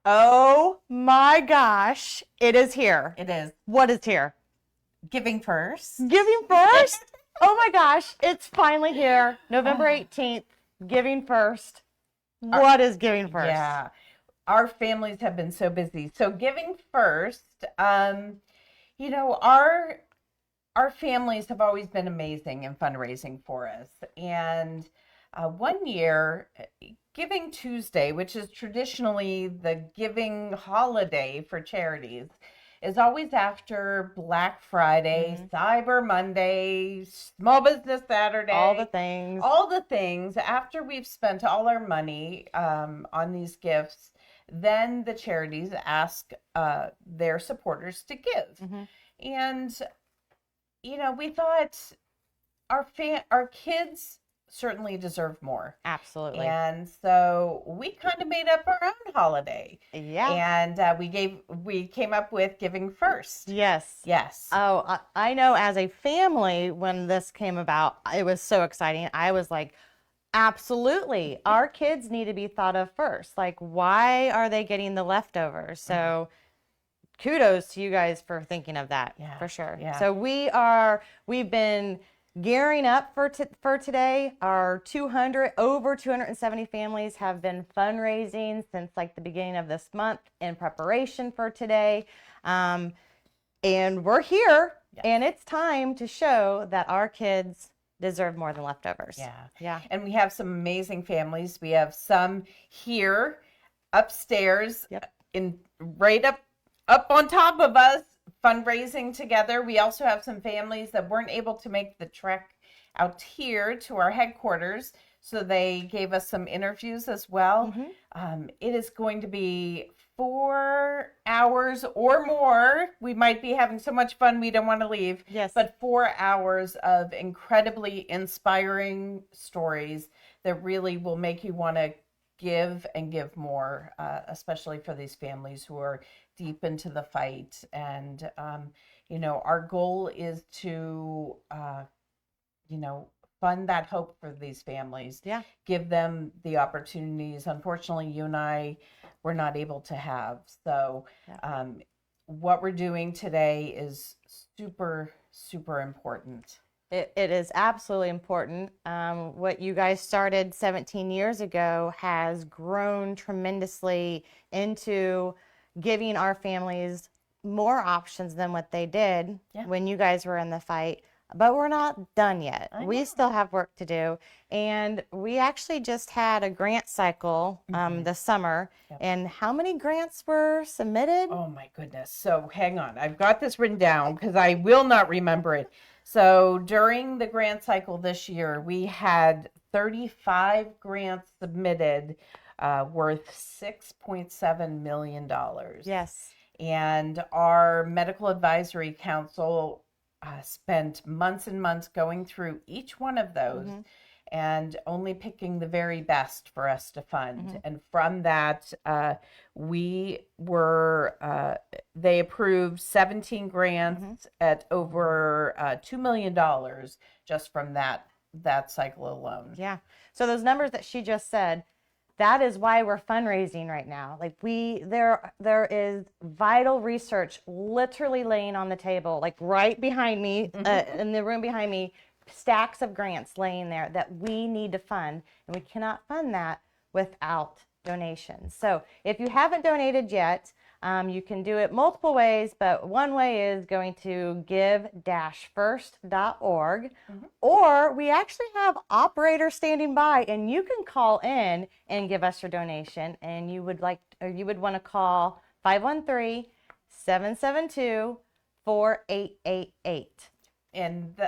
Oh my gosh, it is here. It is What is here? Giving First. Giving First? Oh my gosh, it's finally here. November 18th, Giving First. What is Giving First? Yeah, our families have been so busy. So Giving First, you know, our families have always been amazing in fundraising for us. And one year, Giving Tuesday, which is traditionally the giving holiday for charities, is always after Black Friday, Cyber Monday, Small Business Saturday. All the things. All the things. After we've spent all our money on these gifts, then the charities ask their supporters to give. And we thought our kids certainly deserve more. Absolutely. And so we kind of made up our own holiday. Yeah. And we came up with Giving First. Yes. Yes. Oh, I know as a family, when this came about, it was so exciting. I was like, absolutely. Our kids need to be thought of first. Like, why are they getting the leftovers? So kudos to you guys for thinking of that. Yeah, for sure. yeah. So we've been gearing up for today. Our over 270 families have been fundraising since like the beginning of this month in preparation for today. And we're here, and it's time to show that our kids deserve more than leftovers. Yeah. Yeah. And we have some amazing families. We have some here upstairs right up on top of us fundraising together. We also have some families that weren't able to make the trek out here to our headquarters, so they gave us some interviews as well. It is going to be 4 hours or more. We might be having so much fun we don't want to leave. Yes. But 4 hours of incredibly inspiring stories that really will make you want to give and give more, especially for these families who are deep into the fight. And, our goal is to, fund that hope for these families. Yeah. Give them the opportunities. Unfortunately, you and I were not able to have. So what we're doing today is super, super important. It is absolutely important. What you guys started 17 years ago has grown tremendously into giving our families more options than what they did when you guys were in the fight. But we're not done yet. We still have work to do. And we actually just had a grant cycle this summer. And how many grants were submitted? Oh my goodness. So hang on. I've got this written down because I will not remember it. So during the grant cycle this year, we had 35 grants submitted worth $6.7 million. Yes. And our medical advisory council spent months and months going through each one of those and only picking the very best for us to fund. And from that, they approved 17 grants at over $2 million just from that cycle alone. Yeah. So those numbers that she just said, that is why we're fundraising right now. Like there is vital research literally laying on the table, like right behind me, in the room behind me, stacks of grants laying there that we need to fund, and we cannot fund that without donations. So if you haven't donated yet, you can do it multiple ways, but one way is going to give-first.org, or we actually have operators standing by, and you can call in and give us your donation. And you would want to call 513-772-4888. And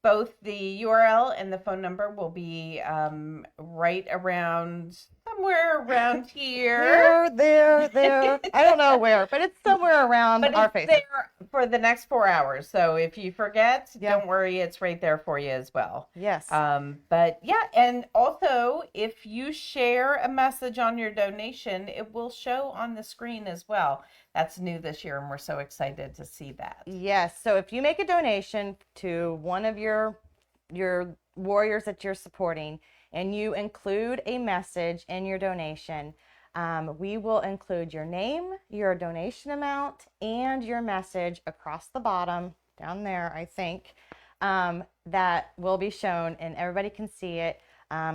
both the URL and the phone number will be right around somewhere around here. There. I don't know where, but it's somewhere around our face. There for the next 4 hours. So if you forget, don't worry, it's right there for you as well. Yes. But yeah, and also if you share a message on your donation, it will show on the screen as well. That's new this year, and we're so excited to see that. Yes. So if you make a donation to one of your warriors that you're supporting, and you include a message in your donation, We will include your name, your donation amount, and your message across the bottom, down there, I think, that will be shown, and everybody can see it.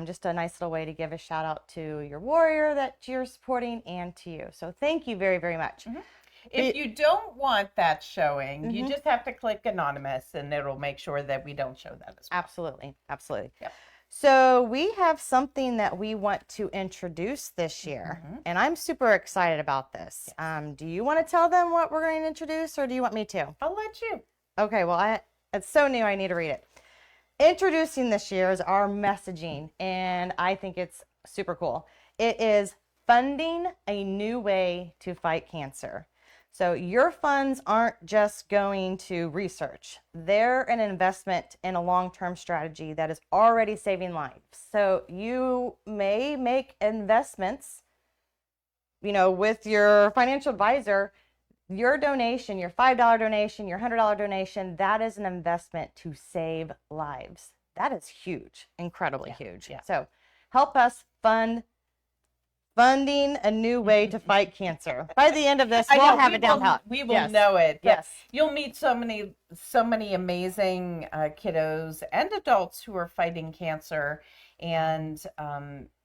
Just a nice little way to give a shout out to your warrior that you're supporting and to you. So thank you very, very much. Mm-hmm. If you don't want that showing, you just have to click anonymous and it'll make sure that we don't show that as well. Absolutely. Absolutely. Yep. So we have something that we want to introduce this year, and I'm super excited about this. Do you want to tell them what we're going to introduce, or do you want me to? I'll let you. Okay, well, it's so new, I need to read it. Introducing this year is our messaging, and I think it's super cool. It is funding a new way to fight cancer. So your funds aren't just going to research. They're an investment in a long-term strategy that is already saving lives. So you may make investments, with your financial advisor. Your donation, your $5 donation, your $100 donation, that is an investment to save lives. That is huge, incredibly huge. Yeah. So help us funding a new way to fight cancer. By the end of this, we'll have it down pat. We will know it. Yes. You'll meet so many amazing kiddos and adults who are fighting cancer, and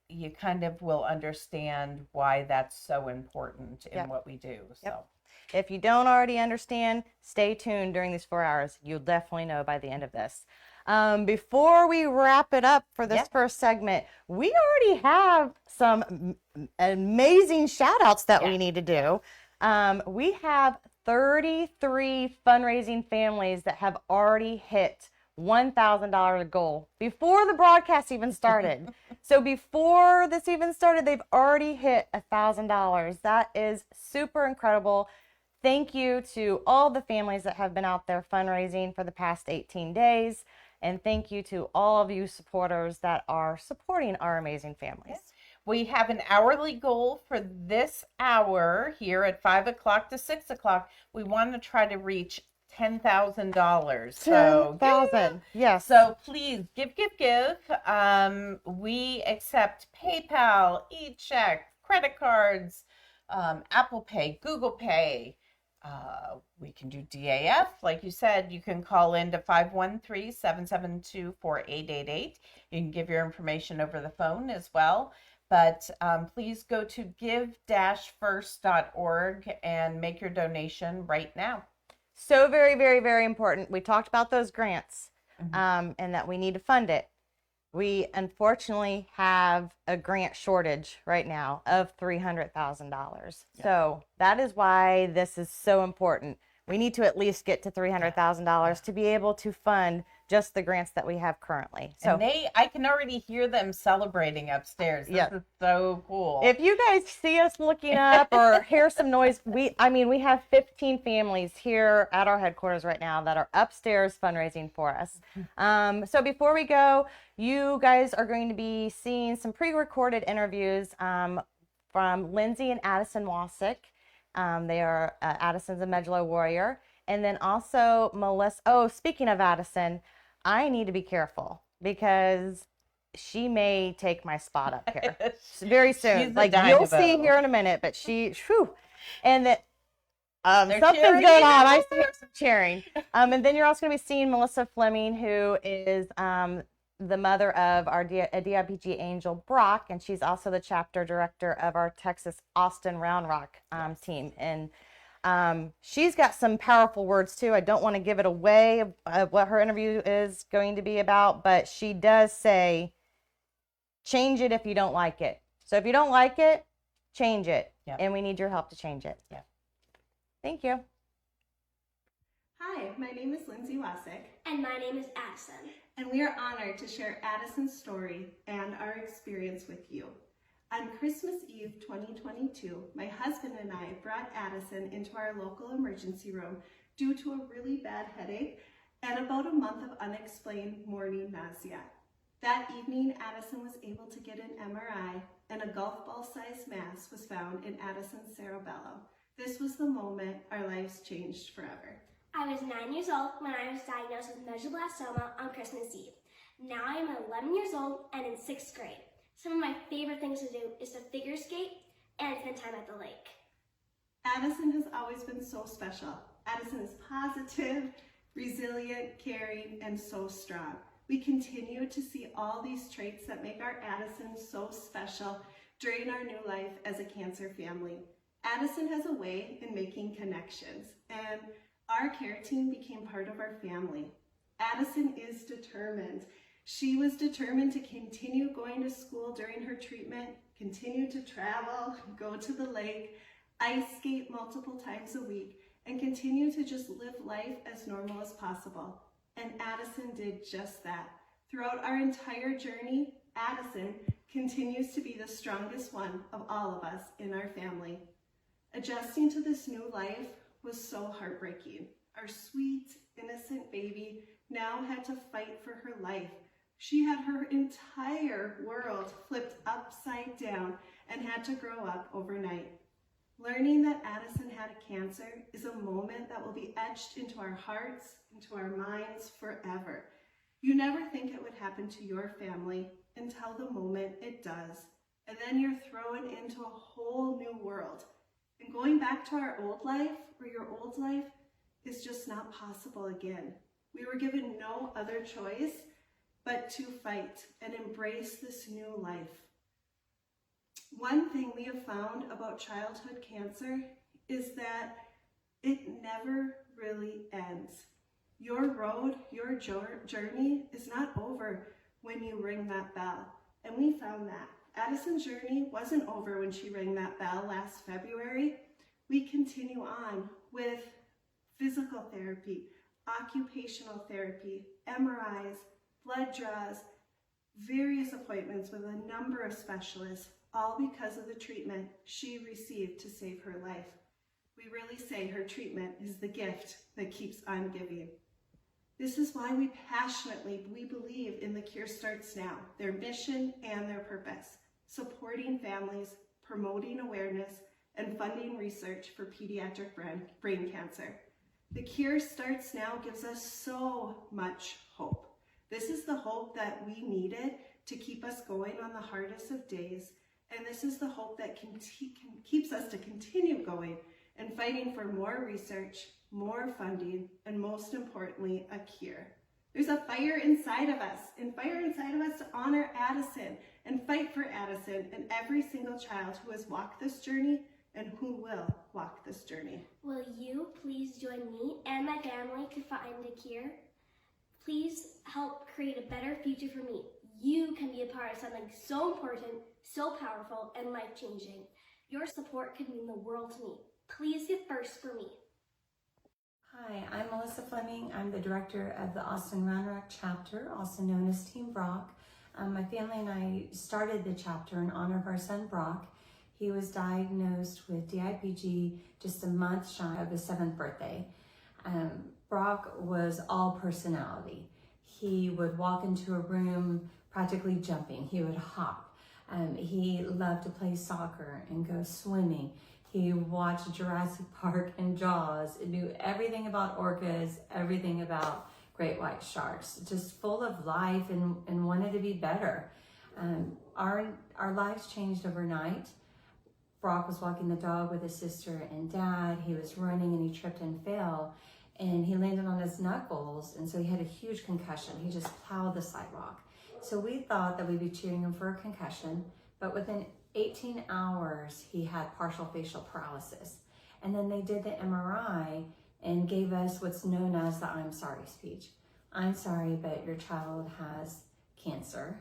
you kind of will understand why that's so important in what we do. So. If you don't already understand, stay tuned during these 4 hours. You'll definitely know by the end of this. Before we wrap it up for this first segment, we already have some amazing shout outs that we need to do. We have 33 fundraising families that have already hit $1,000 goal before the broadcast even started. So before this even started, they've already hit $1,000. That is super incredible. Thank you to all the families that have been out there fundraising for the past 18 days. And thank you to all of you supporters that are supporting our amazing families. Yes. We have an hourly goal for this hour here at 5 o'clock to 6 o'clock. We want to try to reach $10,000. So $10,000. Yes. So please give. We accept PayPal, e-check, credit cards, Apple Pay, Google Pay. We can do DAF. Like you said, you can call in to 513-772-4888. You can give your information over the phone as well. But please go to give-first.org and make your donation right now. So very, very, very important. We talked about those grants and that we need to fund it. We unfortunately have a grant shortage right now of $300,000. Yeah. So that is why this is so important. We need to at least get to $300,000 to be able to fund just the grants that we have currently. So and I can already hear them celebrating upstairs. This is so cool. If you guys see us looking up or hear some noise, we have 15 families here at our headquarters right now that are upstairs fundraising for us. So before we go, you guys are going to be seeing some pre-recorded interviews from Lindsay and Addison Wasick. They are Addison's a Medlow warrior. And then also Melissa. Oh, speaking of Addison, I need to be careful because she may take my spot up here very soon. Like you'll see here in a minute, but and that something's going on. I see some cheering. And then you're also going to be seeing Melissa Fleming, who is the mother of our DIPG angel Brock, and she's also the chapter director of our Texas Austin Round Rock team. And she's got some powerful words too. I don't want to give it away what her interview is going to be about, but she does say, change it if you don't like it. So if you don't like it, change it. Yep. And we need your help to change it. Yeah. Thank you. Hi, my name is Lindsay Wasick. And my name is Addison. And we are honored to share Addison's story and our experience with you. On Christmas Eve 2022, my husband and I brought Addison into our local emergency room due to a really bad headache and about a month of unexplained morning nausea. That evening, Addison was able to get an MRI, and a golf ball-sized mass was found in Addison's cerebellum. This was the moment our lives changed forever. I was 9 years old when I was diagnosed with medulloblastoma on Christmas Eve. Now I am 11 years old and in 6th grade. Some of my favorite things to do is to figure skate and spend time at the lake. Addison has always been so special. Addison is positive, resilient, caring, and so strong. We continue to see all these traits that make our Addison so special during our new life as a cancer family. Addison has a way in making connections, and our care team became part of our family. Addison is determined. She was determined to continue going to school during her treatment, continue to travel, go to the lake, ice skate multiple times a week, and continue to just live life as normal as possible. And Addison did just that. Throughout our entire journey, Addison continues to be the strongest one of all of us in our family. Adjusting to this new life was so heartbreaking. Our sweet, innocent baby now had to fight for her life. She had her entire world flipped upside down and had to grow up overnight. Learning that Addison had cancer is a moment that will be etched into our hearts, into our minds forever. You never think it would happen to your family until the moment it does. And then you're thrown into a whole new world. And going back to our old life or your old life is just not possible again. We were given no other choice but to fight and embrace this new life. One thing we have found about childhood cancer is that it never really ends. Your road, your journey is not over when you ring that bell. And we found that. Addison's journey wasn't over when she rang that bell last February. We continue on with physical therapy, occupational therapy, MRIs, blood draws, various appointments with a number of specialists, all because of the treatment she received to save her life. We really say her treatment is the gift that keeps on giving. This is why we believe in the Cure Starts Now, their mission and their purpose, supporting families, promoting awareness, and funding research for pediatric brain cancer. The Cure Starts Now gives us so much hope. This is the hope that we needed to keep us going on the hardest of days, and this is the hope that keeps us to continue going and fighting for more research, more funding, and most importantly, a cure. There's a fire inside of us, to honor Addison and fight for Addison and every single child who has walked this journey and who will walk this journey. Will you please join me and my family to find a cure? Please help create a better future for me. You can be a part of something so important, so powerful, and life-changing. Your support could mean the world to me. Please get first for me. Hi, I'm Melissa Fleming. I'm the director of the Austin Round Rock chapter, also known as Team Brock. My family and I started the chapter in honor of our son Brock. He was diagnosed with DIPG just a month shy of his 7th birthday. Brock was all personality. He would walk into a room practically jumping. He would hop. He loved to play soccer and go swimming. He watched Jurassic Park and Jaws, knew everything about orcas, everything about great white sharks, just full of life and wanted to be better. Our lives changed overnight. Brock was walking the dog with his sister and dad. He was running and he tripped and fell and he landed on his knuckles, and so he had a huge concussion. He just plowed the sidewalk. So we thought that we'd be cheering him for a concussion, but within 18 hours, he had partial facial paralysis. And then they did the MRI and gave us what's known as the I'm sorry speech. I'm sorry, but your child has cancer.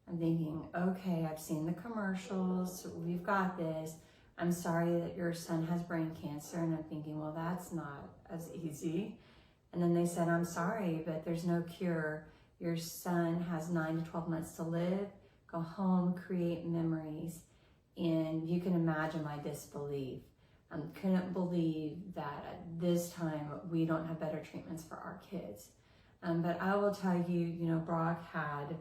I'm thinking, okay, I've seen the commercials, we've got this. I'm sorry that your son has brain cancer. And I'm thinking, well, that's not as easy. And then they said, I'm sorry, but there's no cure. Your son has 9 to 12 months to live. Go home, create memories. And you can imagine my disbelief. I couldn't believe that at this time we don't have better treatments for our kids. But I will tell you, Brock had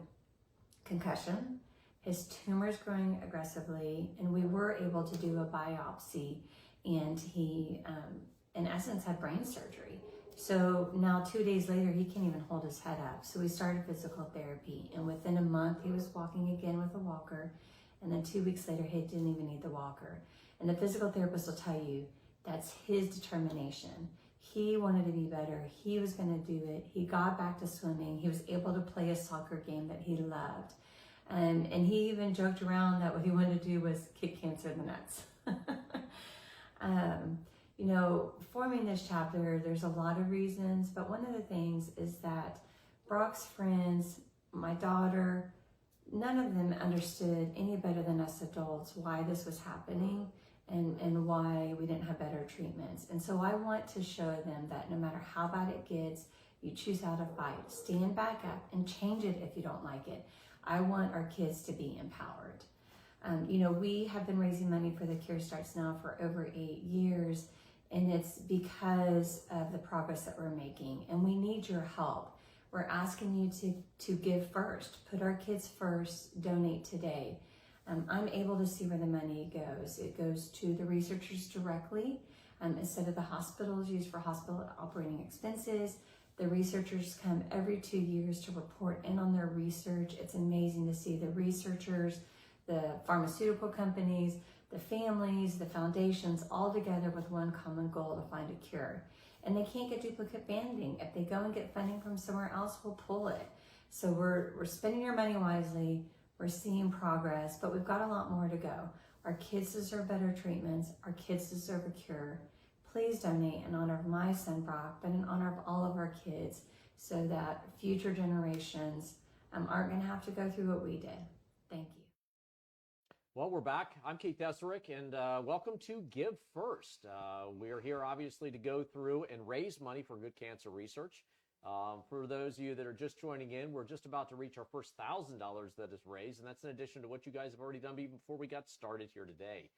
concussion, his tumor's growing aggressively, and we were able to do a biopsy, and he, in essence, had brain surgery. So now 2 days later, he can't even hold his head up. So we started physical therapy, and within a month, he was walking again with a walker, And then 2 weeks later, he didn't even need the walker. And the physical therapist will tell you that's his determination. He wanted to be better. He was going to do it. He got back to swimming. He was able to play a soccer game that he loved. And he even joked around that what he wanted to do was kick cancer in the nuts. You know, forming this chapter, there's a lot of reasons, but one of the things is that Brock's friends, my daughter, none of them understood any better than us adults why this was happening and why we didn't have better treatments. And so I want to show them that no matter how bad it gets, you choose how to fight, stand back up and change it if you don't like it. I want our kids to be empowered. You know, we have been raising money for the Cure Starts now for over 8 years, and it's because of the progress that we're making, and we need your help. We're asking you to give first, put our kids first, donate today. I'm able to see where the money goes. It goes to the researchers directly, instead of the hospitals used for hospital operating expenses. The researchers come every 2 years to report in on their research. It's amazing to see the researchers, the pharmaceutical companies, the families, the foundations, all together with one common goal to find a cure. And they can't get duplicate funding. If they go and get funding from somewhere else, we'll pull it. So we're spending our money wisely. We're seeing progress, but we've got a lot more to go. Our kids deserve better treatments. Our kids deserve a cure. Please donate in honor of my son, Brock, but in honor of all of our kids so that future generations aren't going to have to go through what we did. Thank you. Well, we're back. I'm Keith Esserick, and welcome to Give First. We're here, obviously, to go through and raise money for good cancer research. For those of you that are just joining in, we're just about to reach our first $1,000 that is raised, and that's in addition to what you guys have already done even before we got started here today.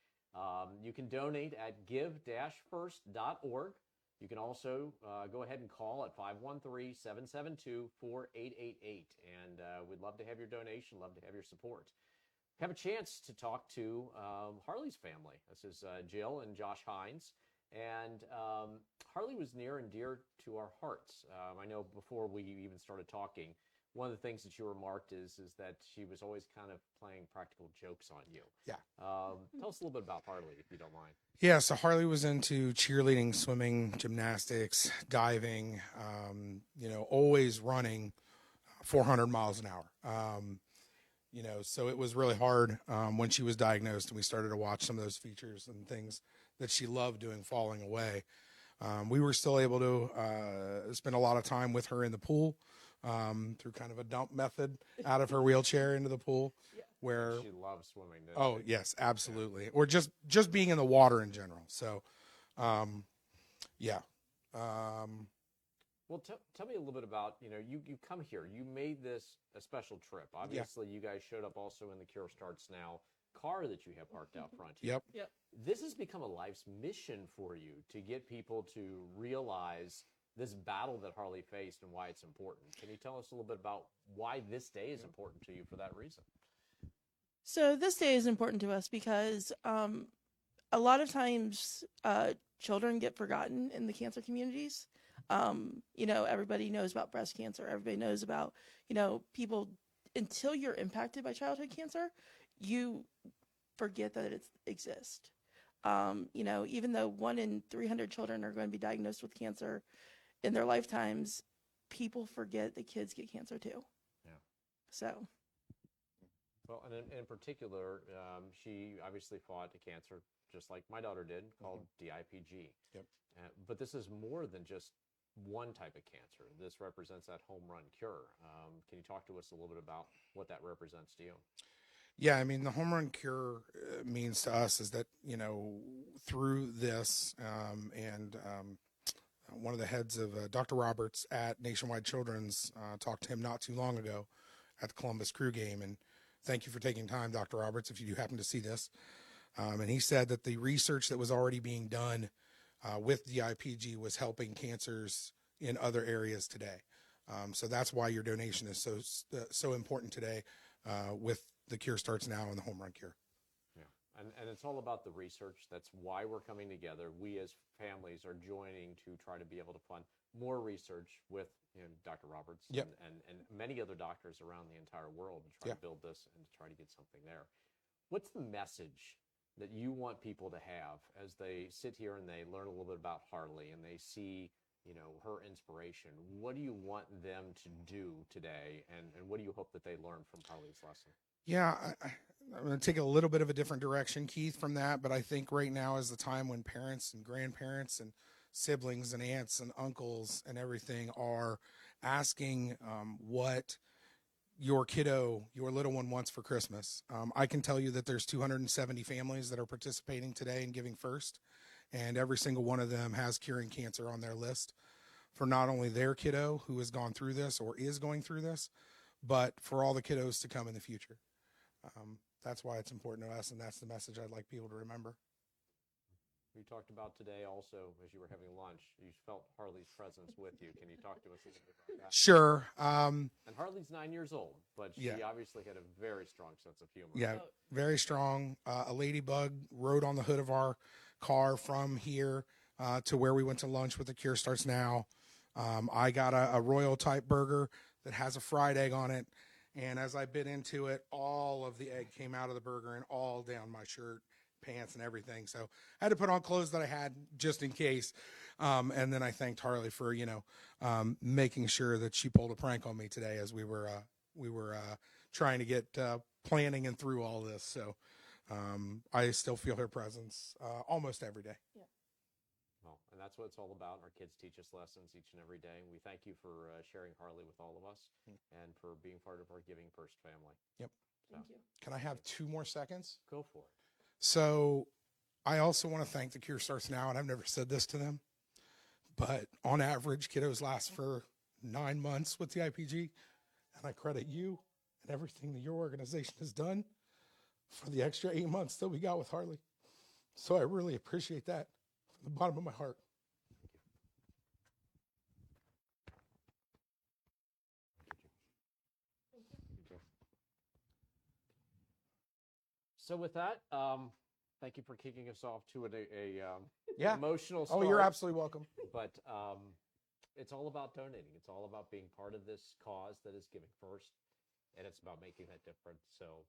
You can donate at give-first.org. You can also go ahead and call at 513-772-4888, and we'd love to have your donation, love to have your support. Have a chance to talk to Harley's family. This is Jill and Josh Hines. And Harley was near and dear to our hearts. I know before we even started talking, one of the things that you remarked is that she was always kind of playing practical jokes on you. Yeah. Tell us a little bit about Harley, if you don't mind. Yeah, so Harley was into cheerleading, swimming, gymnastics, diving, you know, always running 400 miles an hour. You know, so it was really hard when she was diagnosed and we started to watch some of those features and things that she loved doing falling away. We were still able to spend a lot of time with her in the pool through kind of a dump method out of her wheelchair into the pool. Yeah. Where she loves swimming. Oh, she? yes, absolutely. Yeah. Or just being in the water in general. So, yeah. Well, tell me a little bit about, you know, you come here, you made this a special trip. Obviously, you guys showed up also in the Cure Starts Now car that you have parked out front here. Yep. This has become a life's mission for you to get people to realize this battle that Harley faced and why it's important. Can you tell us a little bit about why this day is important to you for that reason? So this day is important to us because a lot of times children get forgotten in the cancer communities. You know, everybody knows about breast cancer. Everybody knows about, you know, people, until you're impacted by childhood cancer, you forget that it exists. You know, even though 1 in 300 children are going to be diagnosed with cancer in their lifetimes, people forget that kids get cancer too. Yeah. So. Well, and in particular, she obviously fought a cancer just like my daughter did, called DIPG. Yep. But this is more than just one type of cancer. This represents that home run cure. Can you talk to us a little bit about what that represents to you? Yeah, I mean, the home run cure means to us is that, you know, through this one of the heads of Dr. Roberts at Nationwide Children's talked to him not too long ago at the Columbus Crew game. And thank you for taking time, Dr. Roberts, if you do happen to see this. And he said that the research that was already being done with DIPG was helping cancers in other areas today. So that's why your donation is so important today with the Cure Starts Now and the Home Run Cure. Yeah, and it's all about the research. That's why we're coming together. We as families are joining to try to be able to fund more research with Dr. Roberts Yep. and many other doctors around the entire world to try to build this and to try to get something there. What's the message that you want people to have as they sit here and they learn a little bit about Harley and they see, you know, her inspiration? What do you want them to do today, and what do you hope that they learn from Harley's lesson? Yeah, I'm going to take a little bit of a different direction, Keith, from that, but I think right now is the time when parents and grandparents and siblings and aunts and uncles and everything are asking what your kiddo, your little one wants for Christmas. I can tell you that there's 270 families that are participating today in Giving First, and every single one of them has curing cancer on their list for not only their kiddo who has gone through this or is going through this, but for all the kiddos to come in the future. That's why it's important to us, and that's the message I'd like people to remember. We talked about today also, as you were having lunch, you felt Harley's presence with you. Can you talk to us a little bit about that? Sure. And Harley's 9 years old, but she Yeah. obviously had a very strong sense of humor. Yeah, very strong. A ladybug rode on the hood of our car from here to where we went to lunch with The Cure Starts Now. I got a royal type burger that has a fried egg on it. And as I bit into it, all of the egg came out of the burger and all down my shirt, pants, and everything. So I had to put on clothes that I had just in case. And then I thanked Harley for, making sure that she pulled a prank on me today as we were trying to get planning and through all this. So I still feel her presence almost every day. Yeah. Well, and that's what it's all about. Our kids teach us lessons each and every day. And we thank you for sharing Harley with all of us and for being part of our Giving First family. Yep. Thank you. Can I have 2 more seconds? Go for it. So I also want to thank The Cure Starts Now, and I've never said this to them, but on average, kiddos last for 9 months with the IPG, and I credit you and everything that your organization has done for the extra 8 months that we got with Harley. So I really appreciate that from the bottom of my heart. So with that, thank you for kicking us off to Yeah. emotional Oh, start. you're absolutely welcome. But it's all about donating. It's all about being part of this cause that is Giving First, and it's about making that difference. So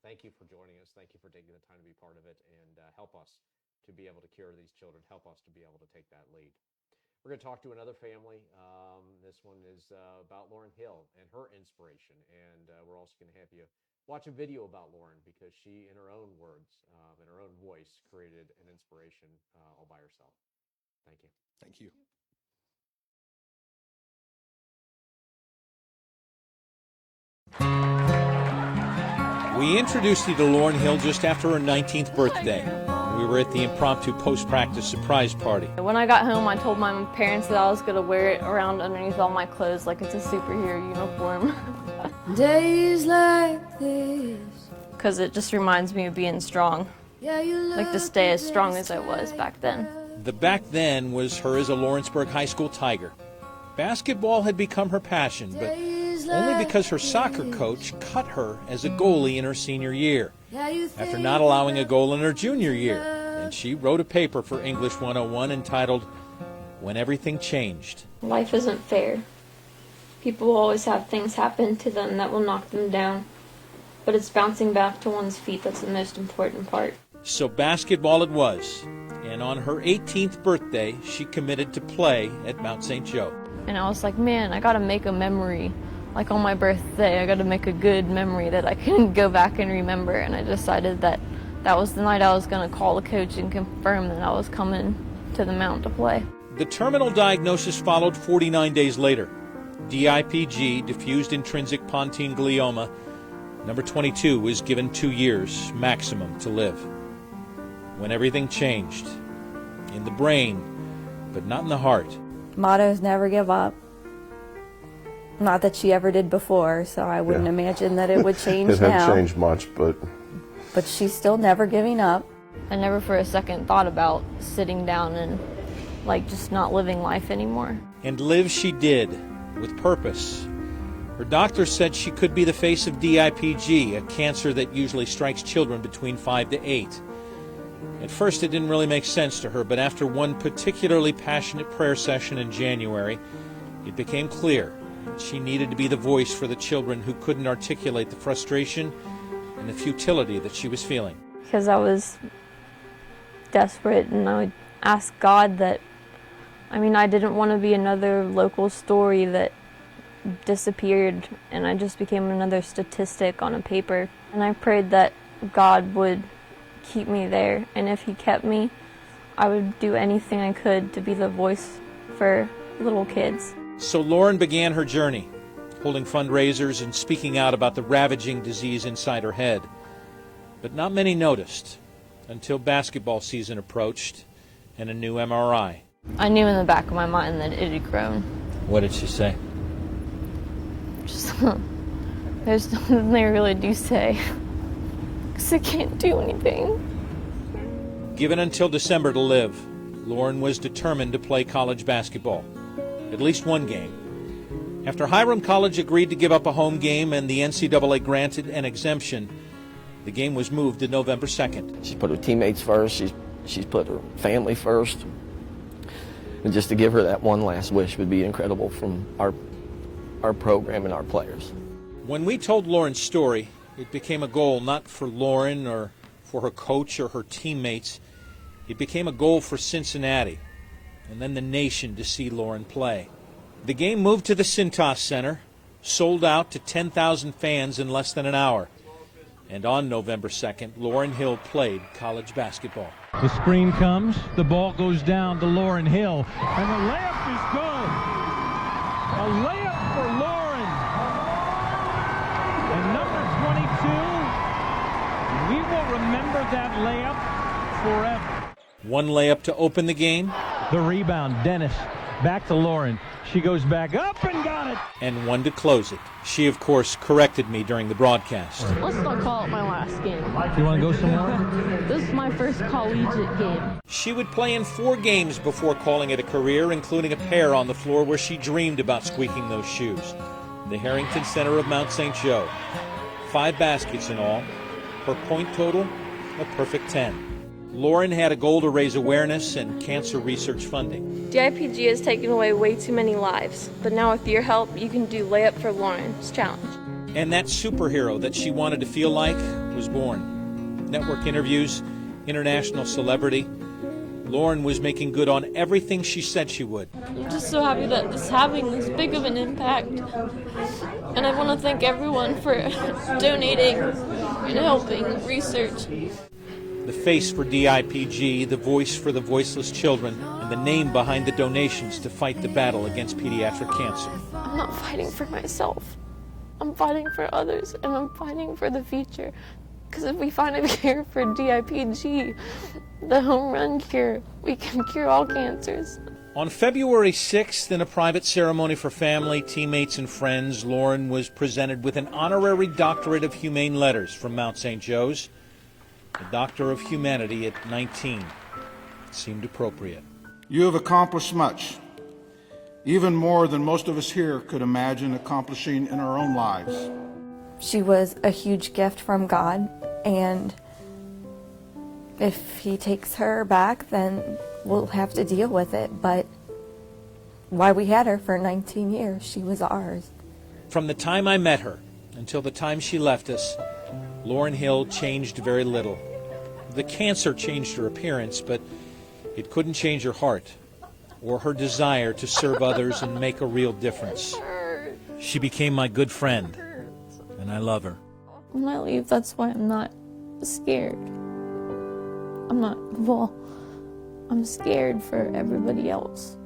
thank you for joining us. Thank you for taking the time to be part of it and help us to be able to cure these children, help us to be able to take that lead. We're going to talk to another family. This one is about Lauren Hill and her inspiration, and we're also going to have you watch a video about Lauren because she, in her own words, in her own voice, created an inspiration all by herself. Thank you. Thank you. We introduced you to Lauren Hill just after her 19th birthday. We were at the impromptu post-practice surprise party. When I got home, I told my parents that I was going to wear it around underneath all my clothes like it's a superhero uniform. Days like this, Because it just reminds me of being strong. Like to stay as strong as I was back then. The back then was her as a Lawrenceburg High School Tiger. Basketball had become her passion, but only because her soccer coach cut her as a goalie in her senior year, after not allowing a goal in her junior year. And she wrote a paper for English 101 entitled, When Everything Changed. Life isn't fair. People will always have things happen to them that will knock them down. But it's bouncing back to one's feet that's the most important part. So basketball it was, and on her 18th birthday, she committed to play at Mount St. Joe. And I was like, man, I gotta make a memory. Like on my birthday, I gotta make a good memory that I can go back and remember. And I decided that that was the night I was gonna call the coach and confirm that I was coming to the Mount to play. The terminal diagnosis followed 49 days later. DIPG, diffused intrinsic pontine glioma. Number 22 was given 2 years maximum to live. When everything changed. In the brain, but not in the heart. motto is never give up. Not that she ever did before, so I wouldn't imagine that it would change It now. hadn't changed much, but she's still never giving up. I never for a second thought about sitting down and like just not living life anymore. And live she did, with purpose. Her doctor said she could be the face of DIPG, a cancer that usually strikes children between 5 to 8. At first it didn't really make sense to her, but after one particularly passionate prayer session in January, it became clear she needed to be the voice for the children who couldn't articulate the frustration and the futility that she was feeling. Because I was desperate, and I would ask God that, I didn't want to be another local story that disappeared and I just became another statistic on a paper. And I prayed that God would keep me there, and if He kept me, I would do anything I could to be the voice for little kids. So Lauren began her journey, holding fundraisers and speaking out about the ravaging disease inside her head. But not many noticed until basketball season approached and a new MRI. I knew in the back of my mind that it had grown. What did she say? Just, there's nothing they really do say, because I can't do anything. Given until December to live, Lauren was determined to play college basketball, at least one game. After Hiram College agreed to give up a home game and the NCAA granted an exemption, the game was moved to November 2nd. She put her teammates first, she's put her family first. And just to give her that one last wish would be incredible from our program and our players. When we told Lauren's story, it became a goal not for Lauren or for her coach or her teammates. It became a goal for Cincinnati and then the nation to see Lauren play. The game moved to the Cintas Center, sold out to 10,000 fans in less than an hour. And on November 2nd, Lauren Hill played college basketball. The screen comes, the ball goes down to Lauren Hill, and the layup is good. A layup for Lauren. And number 22, we will remember that layup forever. One layup to open the game. The rebound, Dennis, back to Lauren. She goes back up and got it. And one to close it. She, of course, corrected me during the broadcast. Let's not call it my last game. You want to go somewhere? This is my first collegiate game. She would play in 4 games before calling it a career, including a pair on the floor where she dreamed about squeaking those shoes. The Harrington Center of Mount St. Joe. 5 baskets in all. Her point total, a perfect 10. Lauren had a goal to raise awareness and cancer research funding. DIPG has taken away way too many lives, but now with your help, you can do Layup for Lauren's challenge. And that superhero that she wanted to feel like was born. Network interviews, international celebrity. Lauren was making good on everything she said she would. I'm just so happy that this is having this big of an impact. And I want to thank everyone for donating and helping research. The face for DIPG, the voice for the voiceless children, and the name behind the donations to fight the battle against pediatric cancer. I'm not fighting for myself. I'm fighting for others, and I'm fighting for the future. Because if we find a cure for DIPG, the home run cure, we can cure all cancers. On February 6th, in a private ceremony for family, teammates, and friends, Lauren was presented with an honorary doctorate of humane letters from Mount St. Joe's. A doctor of humanity at 19. It seemed appropriate. You have accomplished much, even more than most of us here could imagine accomplishing in our own lives. She was a huge gift from God, and if He takes her back, then we'll have to deal with it. But why we had her for 19 years, she was ours. From the time I met her until the time she left us, Lauren Hill changed very little. The cancer changed her appearance, but it couldn't change her heart or her desire to serve others and make a real difference. She became my good friend, and I love her. When I leave, that's why I'm not scared. I'm scared for everybody else,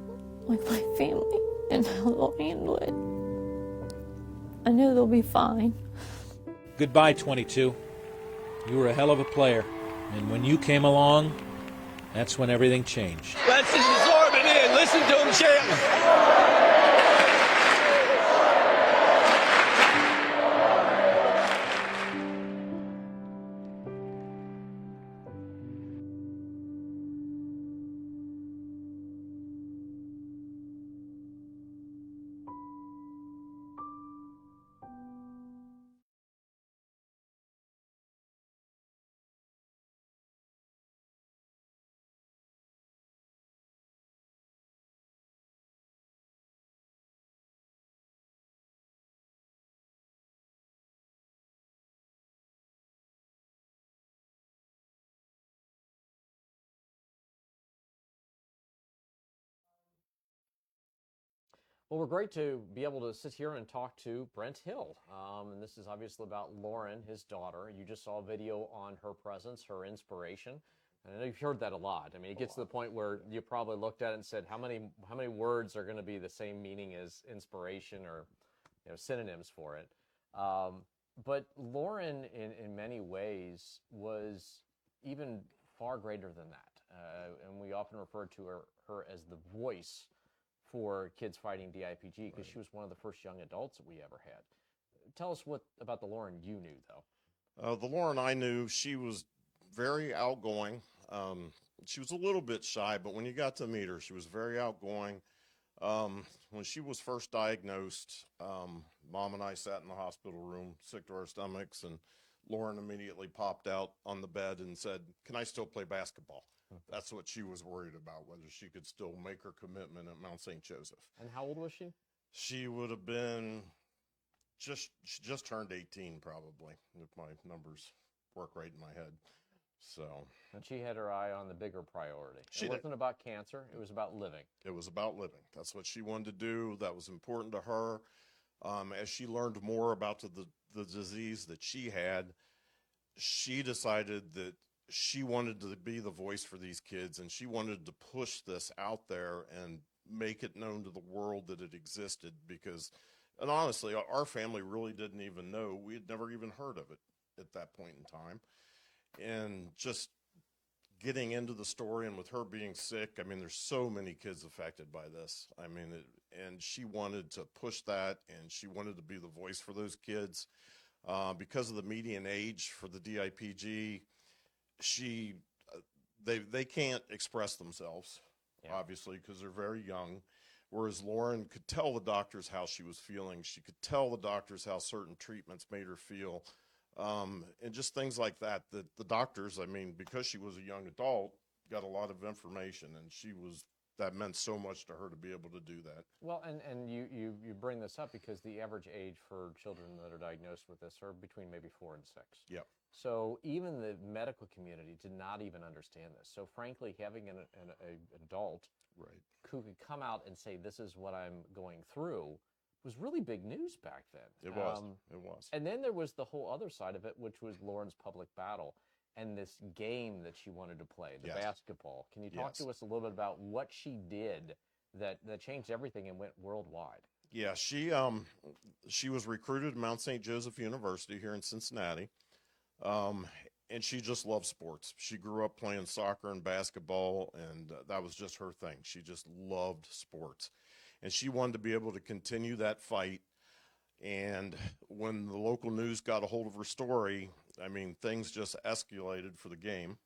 like my family, and how they'll handle it. I know they'll be fine. Goodbye, 22. You were a hell of a player, and when you came along, that's when everything changed. Let's just absorb it in. Listen to him chant. Well, we're great to be able to sit here and talk to Brent Hill. And this is obviously about Lauren, his daughter. You just saw a video on her presence, her inspiration. And I know you've heard that a lot. I mean, it gets to the point where you probably looked at it and said, how many words are going to be the same meaning as inspiration or synonyms for it? But Lauren, in many ways, was even far greater than that. And we often refer to her as the voice for kids fighting DIPG because she was one of the first young adults that we ever had. Tell us about the Lauren you knew, though. The Lauren I knew, she was very outgoing. She was a little bit shy, but when you got to meet her, she was very outgoing. When she was first diagnosed, Mom and I sat in the hospital room, sick to our stomachs, and Lauren immediately popped out on the bed and said, "Can I still play basketball?" That's what she was worried about, whether she could still make her commitment at Mount St. Joseph. And how old was she? She would have been she just turned 18 probably, if my numbers work right in my head. So. And she had her eye on the bigger priority. She it wasn't about cancer. It was about living. It was about living. That's what she wanted to do. That was important to her. As she learned more about the disease that she had, she decided that she wanted to be the voice for these kids, and she wanted to push this out there and make it known to the world that it existed because, and honestly, our family really didn't even know. We had never even heard of it at that point in time. And just getting into the story, and with her being sick, I mean, there's so many kids affected by this. I mean, and she wanted to push that, and she wanted to be the voice for those kids. Because of the median age for the DIPG, they can't express themselves, obviously, because they're very young. Whereas Lauren could tell the doctors how she was feeling. She could tell the doctors how certain treatments made her feel. And just things like that the doctors, I mean, because she was a young adult, got a lot of information, and that meant so much to her to be able to do that. Well, and you bring this up because the average age for children that are diagnosed with this are between maybe 4 and 6. Yep. So even the medical community did not even understand this. So frankly, having an adult who could come out and say, "This is what I'm going through," was really big news back then. It was. And then there was the whole other side of it, which was Lauren's public battle and this game that she wanted to play, the basketball. Can you talk to us a little bit about what she did that changed everything and went worldwide? Yeah, she was recruited at Mount St. Joseph University here in Cincinnati, and she just loved sports. She grew up playing soccer and basketball, and that was just her thing. She just loved sports. And she wanted to be able to continue that fight. And when the local news got a hold of her story, I mean, things just escalated for the game.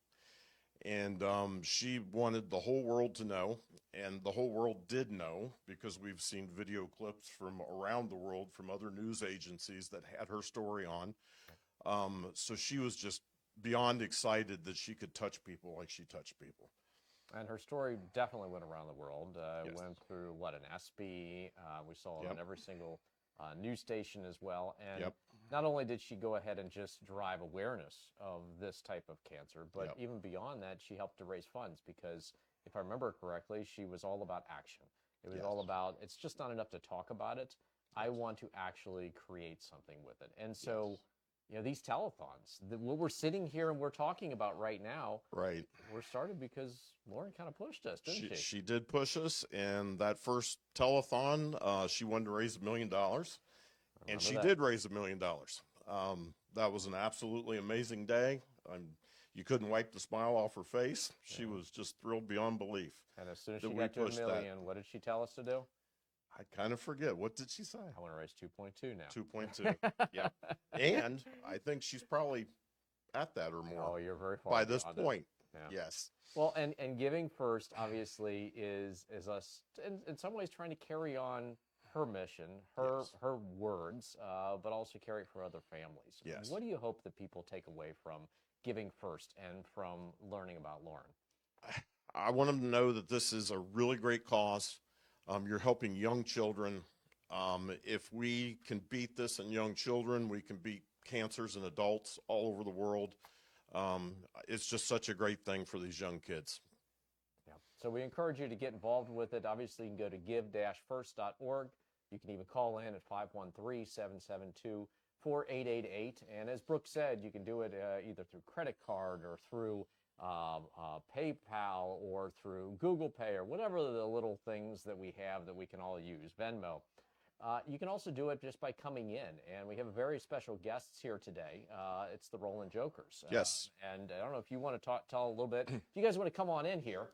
And she wanted the whole world to know, and the whole world did know because we've seen video clips from around the world from other news agencies that had her story on. So she was just beyond excited that she could touch people like she touched people. And her story definitely went around the world. Went through, an ESPY. We saw it on every single news station as well. And not only did she go ahead and just drive awareness of this type of cancer, but even beyond that, she helped to raise funds because, if I remember correctly, she was all about action. It was all about, it's just not enough to talk about it. I want to actually create something with it. And so, these telethons, what we're sitting here and we're talking about right now, were started because Lauren kind of pushed us, didn't she? She did push us, and that first telethon, she wanted to raise $1 million, and she did raise $1 million. That was an absolutely amazing day. You couldn't wipe the smile off her face. She was just thrilled beyond belief. And as soon as she got to $1 million, what did she tell us to do? I kind of forget. What did she say? I want to raise 2.2 now. 2.2. Yeah. And I think she's probably at that or more. Oh, you're very far by this beyond point. Yeah. Yes. Well, and Giving First obviously is us in some ways trying to carry on her mission, her words, but also carry it for other families. Yes. What do you hope that people take away from Giving First and from learning about Lauren? I want them to know that this is a really great cause. You're helping young children. If we can beat this in young children, we can beat cancers in adults all over the world. It's just such a great thing for these young kids. Yeah. So we encourage you to get involved with it. Obviously, you can go to give-first.org. You can even call in at 513-772-4888. And as Brooke said, you can do it either through credit card or through PayPal or through Google Pay or whatever the little things that we have that we can all use, Venmo. You can also do it just by coming in, and we have very special guests here today. It's the Roland Jokers. Yes. And I don't know if you want to tell a little bit. If you guys want to come on in here,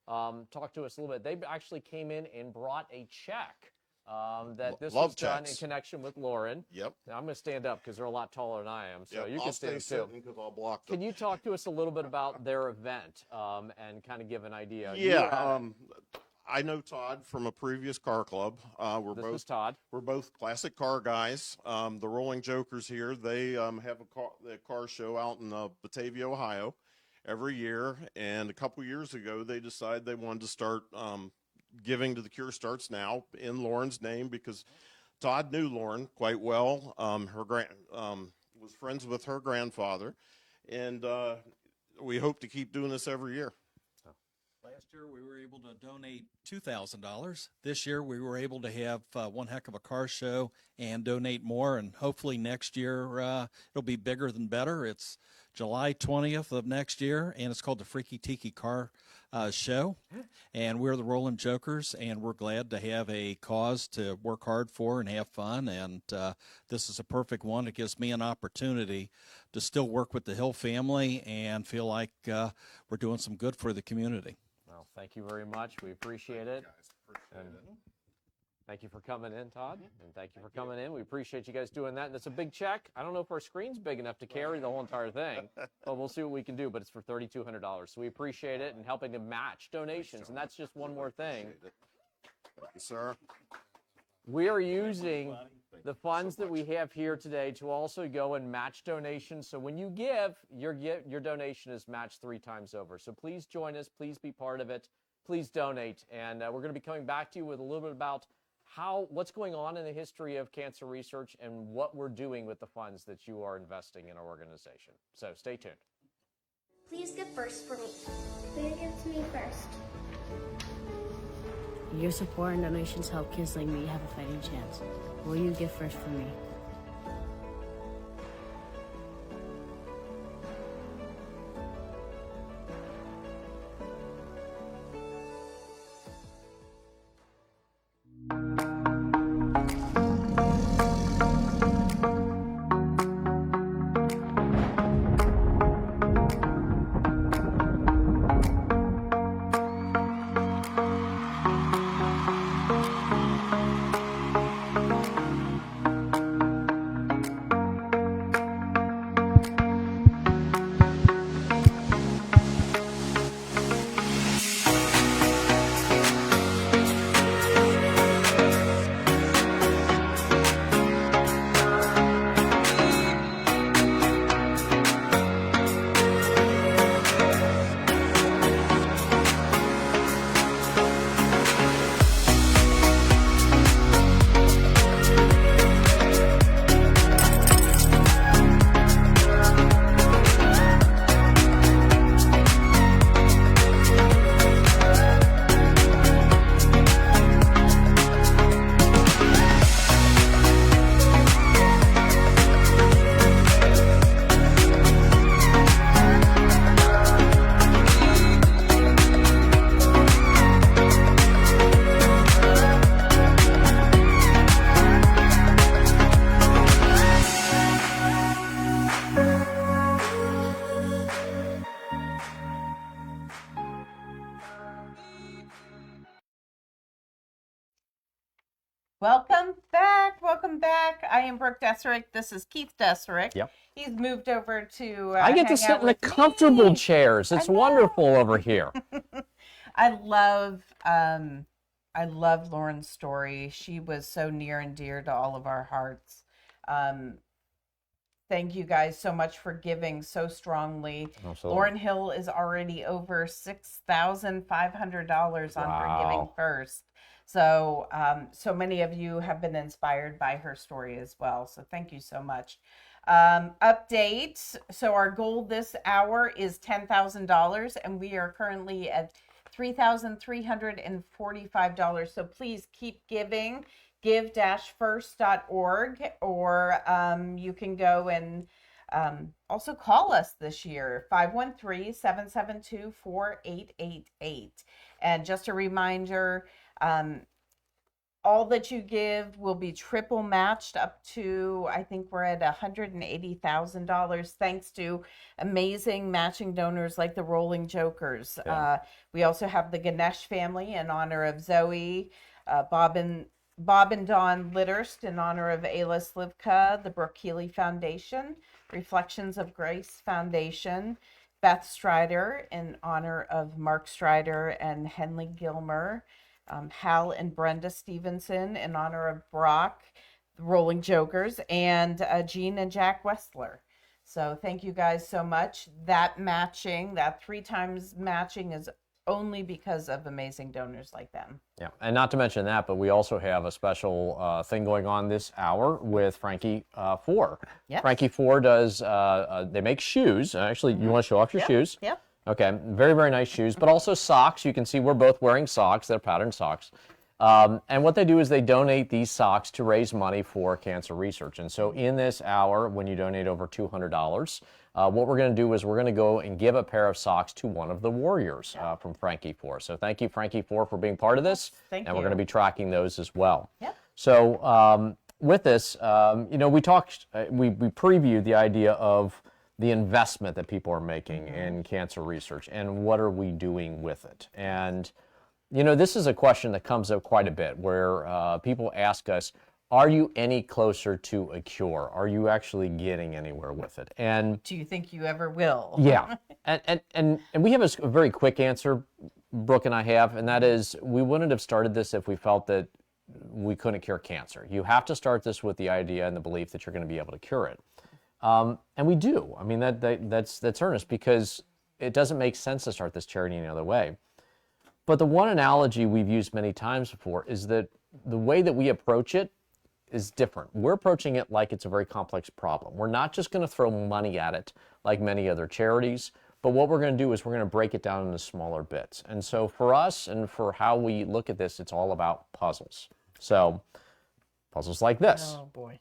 talk to us a little bit. They actually came in and brought a check that this was done in connection with Lauren. Yep. Now, I'm going to stand up because they're a lot taller than I am, so you I'll can stay stand too. sitting because I'll block them. Can you talk to us a little bit about their event and kind of give an idea? Yeah. I know Todd from a previous car club. This is Todd. We're both classic car guys. The Rolling Jokers here, they have a car show out in Batavia, Ohio every year. And a couple years ago, they decided they wanted to start giving to the Cure Starts Now in Lauren's name because Todd knew Lauren quite well. Was friends with her grandfather. And we hope to keep doing this every year. Last year, we were able to donate $2,000. This year, we were able to have one heck of a car show and donate more. And hopefully next year, it'll be bigger than better. It's July 20th of next year, and it's called the Freaky Tiki Car Show. And we're the Rolling Jokers, and we're glad to have a cause to work hard for and have fun. And this is a perfect one. It gives me an opportunity to still work with the Hill family and feel like we're doing some good for the community. Well, thank you very much. We appreciate it. And thank you for coming in, Todd. And thank you for coming in. We appreciate you guys doing that. And it's a big check. I don't know if our screen's big enough to carry the whole entire thing, but we'll see what we can do. But it's for $3,200. So we appreciate it and helping to match donations. And that's just one more thing. Thank you, sir. We are using the funds that we have here today to also go and match donations. So when you give, your donation is matched 3 times over. So please join us. Please be part of it. Please donate. And we're going to be coming back to you with a little bit about what's going on in the history of cancer research and what we're doing with the funds that you are investing in our organization. So stay tuned. Please give first for me. Please give to me first. Your support and donations help kids like me have a fighting chance. Will you give first for me? Welcome back. Welcome back. I am Brooke Desserick. This is Keith Desserick. Yep. He's moved over to I get to sit in the comfortable chairs. It's wonderful over here. I love Lauren's story. She was so near and dear to all of our hearts. Thank you guys so much for giving so strongly. Absolutely. Lauren Hill is already over $6,500 on her Giving First. So, so many of you have been inspired by her story as well. So thank you so much. Update. So our goal this hour is $10,000 and we are currently at $3,345. So please keep giving. Give-first.org, or you can go and also call us this year, 513-772-4888. And just a reminder, all that you give will be triple matched up to, I think we're at $180,000, thanks to amazing matching donors like the Rolling Jokers. Yeah. We also have the Ganesh family in honor of Zoe, Bob and Dawn Litterst in honor of Ayla Slivka, the Brooke Healy Foundation, Reflections of Grace Foundation, Beth Strider in honor of Mark Strider and Henley Gilmer, Hal and Brenda Stevenson in honor of Brock, the Rolling Jokers, and Jean and Jack Westler. So thank you guys so much. That 3 times matching is only because of amazing donors like them. Yeah, and not to mention that, but we also have a special thing going on this hour with Frankie Four. Yep. Frankie Four does, they make shoes. Actually, you want to show off your shoes? Yep. Okay, very, very nice shoes, but also socks. You can see we're both wearing socks. They're patterned socks. And what they do is they donate these socks to raise money for cancer research. And so in this hour, when you donate over $200, what we're going to do is we're going to go and give a pair of socks to one of the warriors from Frankie Four. So thank you, Frankie Four, for being part of this. Thank and you. We're going to be tracking those as well. Yep. So with this, we previewed the idea of the investment that people are making in cancer research and what are we doing with it. And this is a question that comes up quite a bit where people ask us, are you any closer to a cure? Are you actually getting anywhere with it? And do you think you ever will? Yeah. And we have a very quick answer, Brooke and I have, and that is we wouldn't have started this if we felt that we couldn't cure cancer. You have to start this with the idea and the belief that you're going to be able to cure it. And we do. I mean, that's earnest, because it doesn't make sense to start this charity any other way. But the one analogy we've used many times before is that the way that we approach it is different. We're approaching it like it's a very complex problem. We're not just going to throw money at it like many other charities, but what we're going to do is we're going to break it down into smaller bits. And so for us and for how we look at this, it's all about puzzles. So puzzles like this. Oh, boy.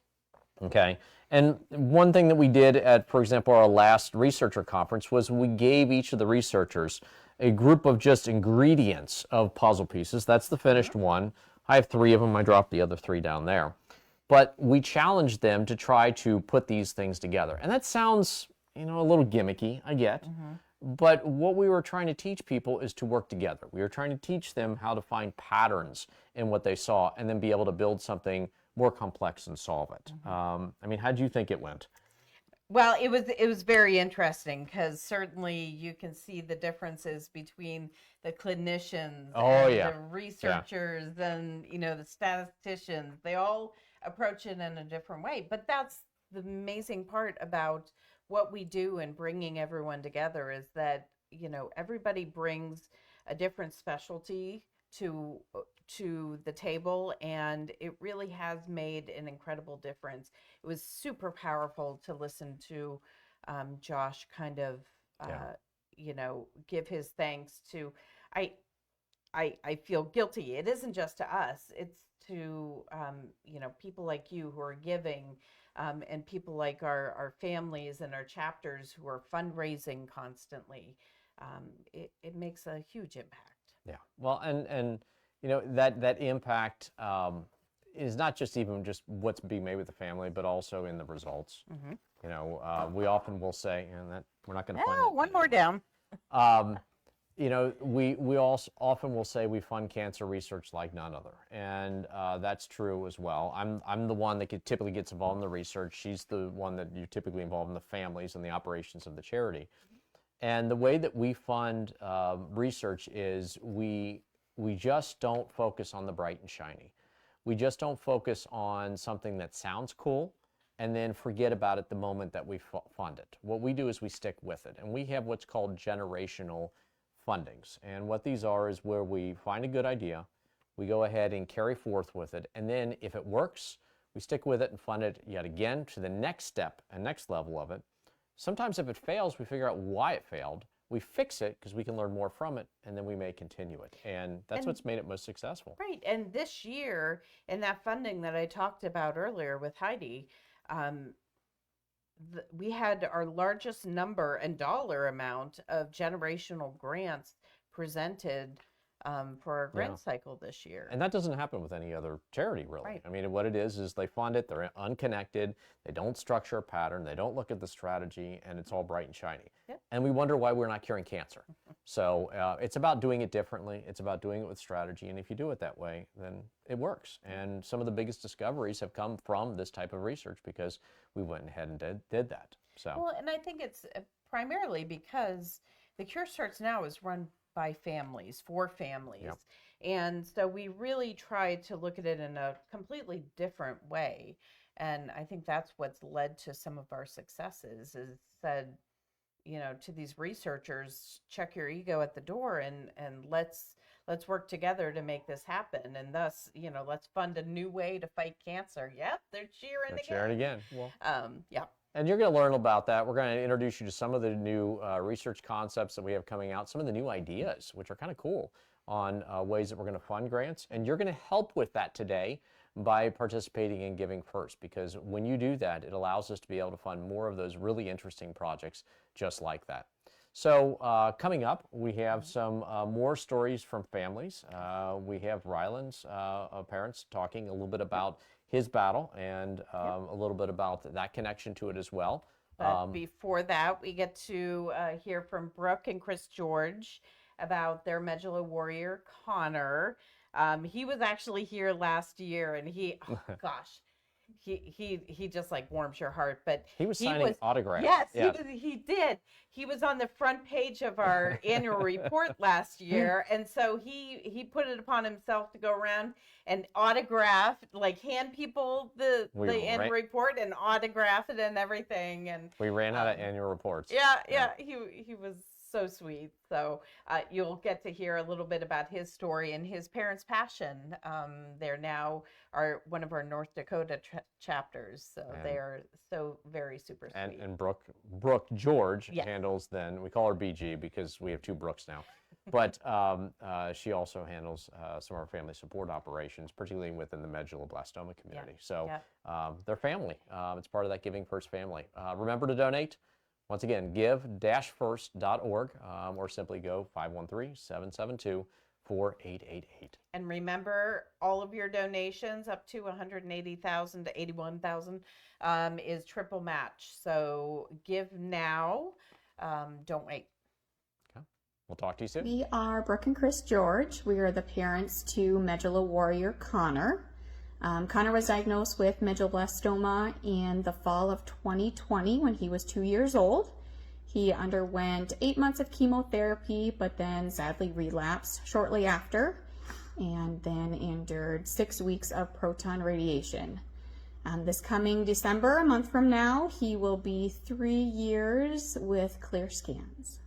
Okay. And one thing that we did at, for example, our last researcher conference was we gave each of the researchers a group of just ingredients of puzzle pieces. That's the finished one. I have 3 of them. I dropped the other 3 down there. But we challenged them to try to put these things together. And that sounds, a little gimmicky, I get. But what we were trying to teach people is to work together. We were trying to teach them how to find patterns in what they saw and then be able to build something more complex and solve it. How did you think it went? Well, it was very interesting, because certainly you can see the differences between the clinicians and the researchers and the statisticians. They all approach it in a different way. But that's the amazing part about what we do in bringing everyone together, is that everybody brings a different specialty to the table, and it really has made an incredible difference. It was super powerful to listen to Josh kind of give his thanks to. I feel guilty. It isn't just to us, it's to people like you who are giving, and people like our families and our chapters who are fundraising constantly. It makes a huge impact. Yeah. Well, and that impact is not just what's being made with the family, but also in the results. We often will say, that we're not going to fund one more down. We also often will say we fund cancer research like none other, and that's true as well. I'm the one that typically gets involved in the research. She's the one that you typically involve in the families and the operations of the charity. And the way that we fund research is we just don't focus on the bright and shiny. We just don't focus on something that sounds cool and then forget about it the moment that we fund it. What we do is we stick with it. And we have what's called generational fundings. And what these are is where we find a good idea, we go ahead and carry forth with it, and then if it works, we stick with it and fund it yet again to the next step and next level of it. Sometimes if it fails, we figure out why it failed, we fix it because we can learn more from it, and then we may continue it. And that's what's made it most successful. Right. And this year, in that funding that I talked about earlier with Heidi, we had our largest number and dollar amount of generational grants presented for our grant cycle this year. And that doesn't happen with any other charity, really. Right. I mean, what it is they fund it, they're unconnected, they don't structure a pattern, they don't look at the strategy, and it's all bright and shiny. Yep. And we wonder why we're not curing cancer. So it's about doing it differently. It's about doing it with strategy. And if you do it that way, then it works. And some of the biggest discoveries have come from this type of research because we went ahead and did that. So. Well, and I think it's primarily because the Cure Starts Now is run by families, for families. Yep. And so we really try to look at it in a completely different way. And I think that's what's led to some of our successes, is said, you know, to these researchers, check your ego at the door and let's work together to make this happen. And thus, you know, let's fund a new way to fight cancer. Yep, they're cheering again. Cheering again. Well, yeah. And you're going to learn about that. We're going to introduce you to some of the new research concepts that we have coming out, some of the new ideas, which are kind of cool, on ways that we're going to fund grants. And you're going to help with that today by participating in Giving First, because when you do that, it allows us to be able to fund more of those really interesting projects just like that. So coming up, we have some more stories from families. We have Ryland's parents talking a little bit about his battle and a little bit about that connection to it as well. But before that, we get to hear from Brooke and Chris George about their Medulla warrior, Connor. He was actually here last year, and he, oh gosh, he just like warms your heart. But he was signing autographs. Yes, yeah. He did. He was on the front page of our annual report last year, and so he put it upon himself to go around and autograph, like hand people the annual report and autograph it and everything. And we ran out of annual reports. Yeah. He was so sweet. So you'll get to hear a little bit about his story and his parents' passion. They're now one of our North Dakota chapters. So they are so very super sweet. And Brooke George handles then, we call her BG because we have two Brooks now. But she also handles some of our family support operations, particularly within the medulloblastoma community. So they're family. It's part of that Giving First family. Remember to donate. Once again, give-first.org or simply go 513-772-4888. And remember, all of your donations up to $180,000 to $81,000 is triple match. So give now, don't wait. Okay. We'll talk to you soon. We are Brooke and Chris George. We are the parents to Medulla warrior Connor. Connor was diagnosed with medulloblastoma in the fall of 2020 when he was 2 years old. He underwent 8 months of chemotherapy, but then sadly relapsed shortly after, and then endured 6 weeks of proton radiation. This coming December, a month from now, he will be 3 years with clear scans.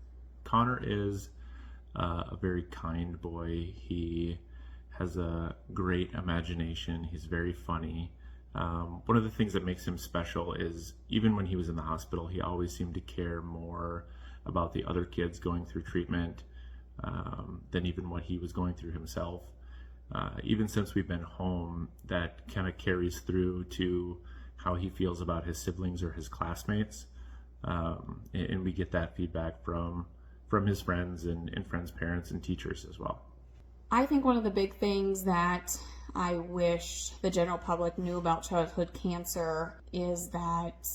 Connor is a very kind boy. He has a great imagination. He's very funny. One of the things that makes him special is even when he was in the hospital, he always seemed to care more about the other kids going through treatment than even what he was going through himself. Even since we've been home, that kind of carries through to how he feels about his siblings or his classmates. And we get that feedback from his friends and friends' parents and teachers as well. I think one of the big things that I wish the general public knew about childhood cancer is that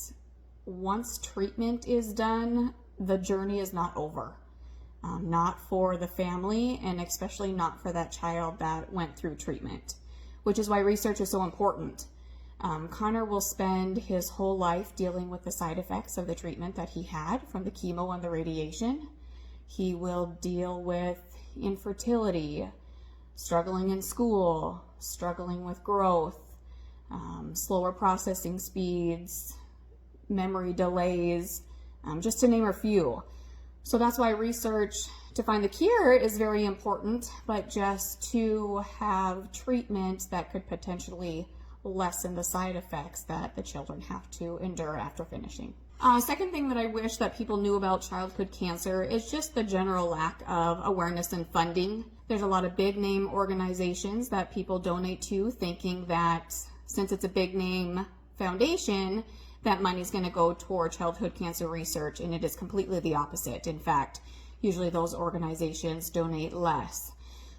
once treatment is done, the journey is not over. Not for the family, and especially not for that child that went through treatment, which is why research is so important. Connor will spend his whole life dealing with the side effects of the treatment that he had from the chemo and the radiation. He will deal with infertility, struggling in school, struggling with growth, slower processing speeds, memory delays, just to name a few. So that's why research to find the cure is very important, but just to have treatment that could potentially lessen the side effects that the children have to endure after finishing. Second thing that I wish that people knew about childhood cancer is just the general lack of awareness and funding. There's a lot of big name organizations that people donate to, thinking that since it's a big name foundation, that money's going to go toward childhood cancer research, and it is completely the opposite. In fact, usually those organizations donate less.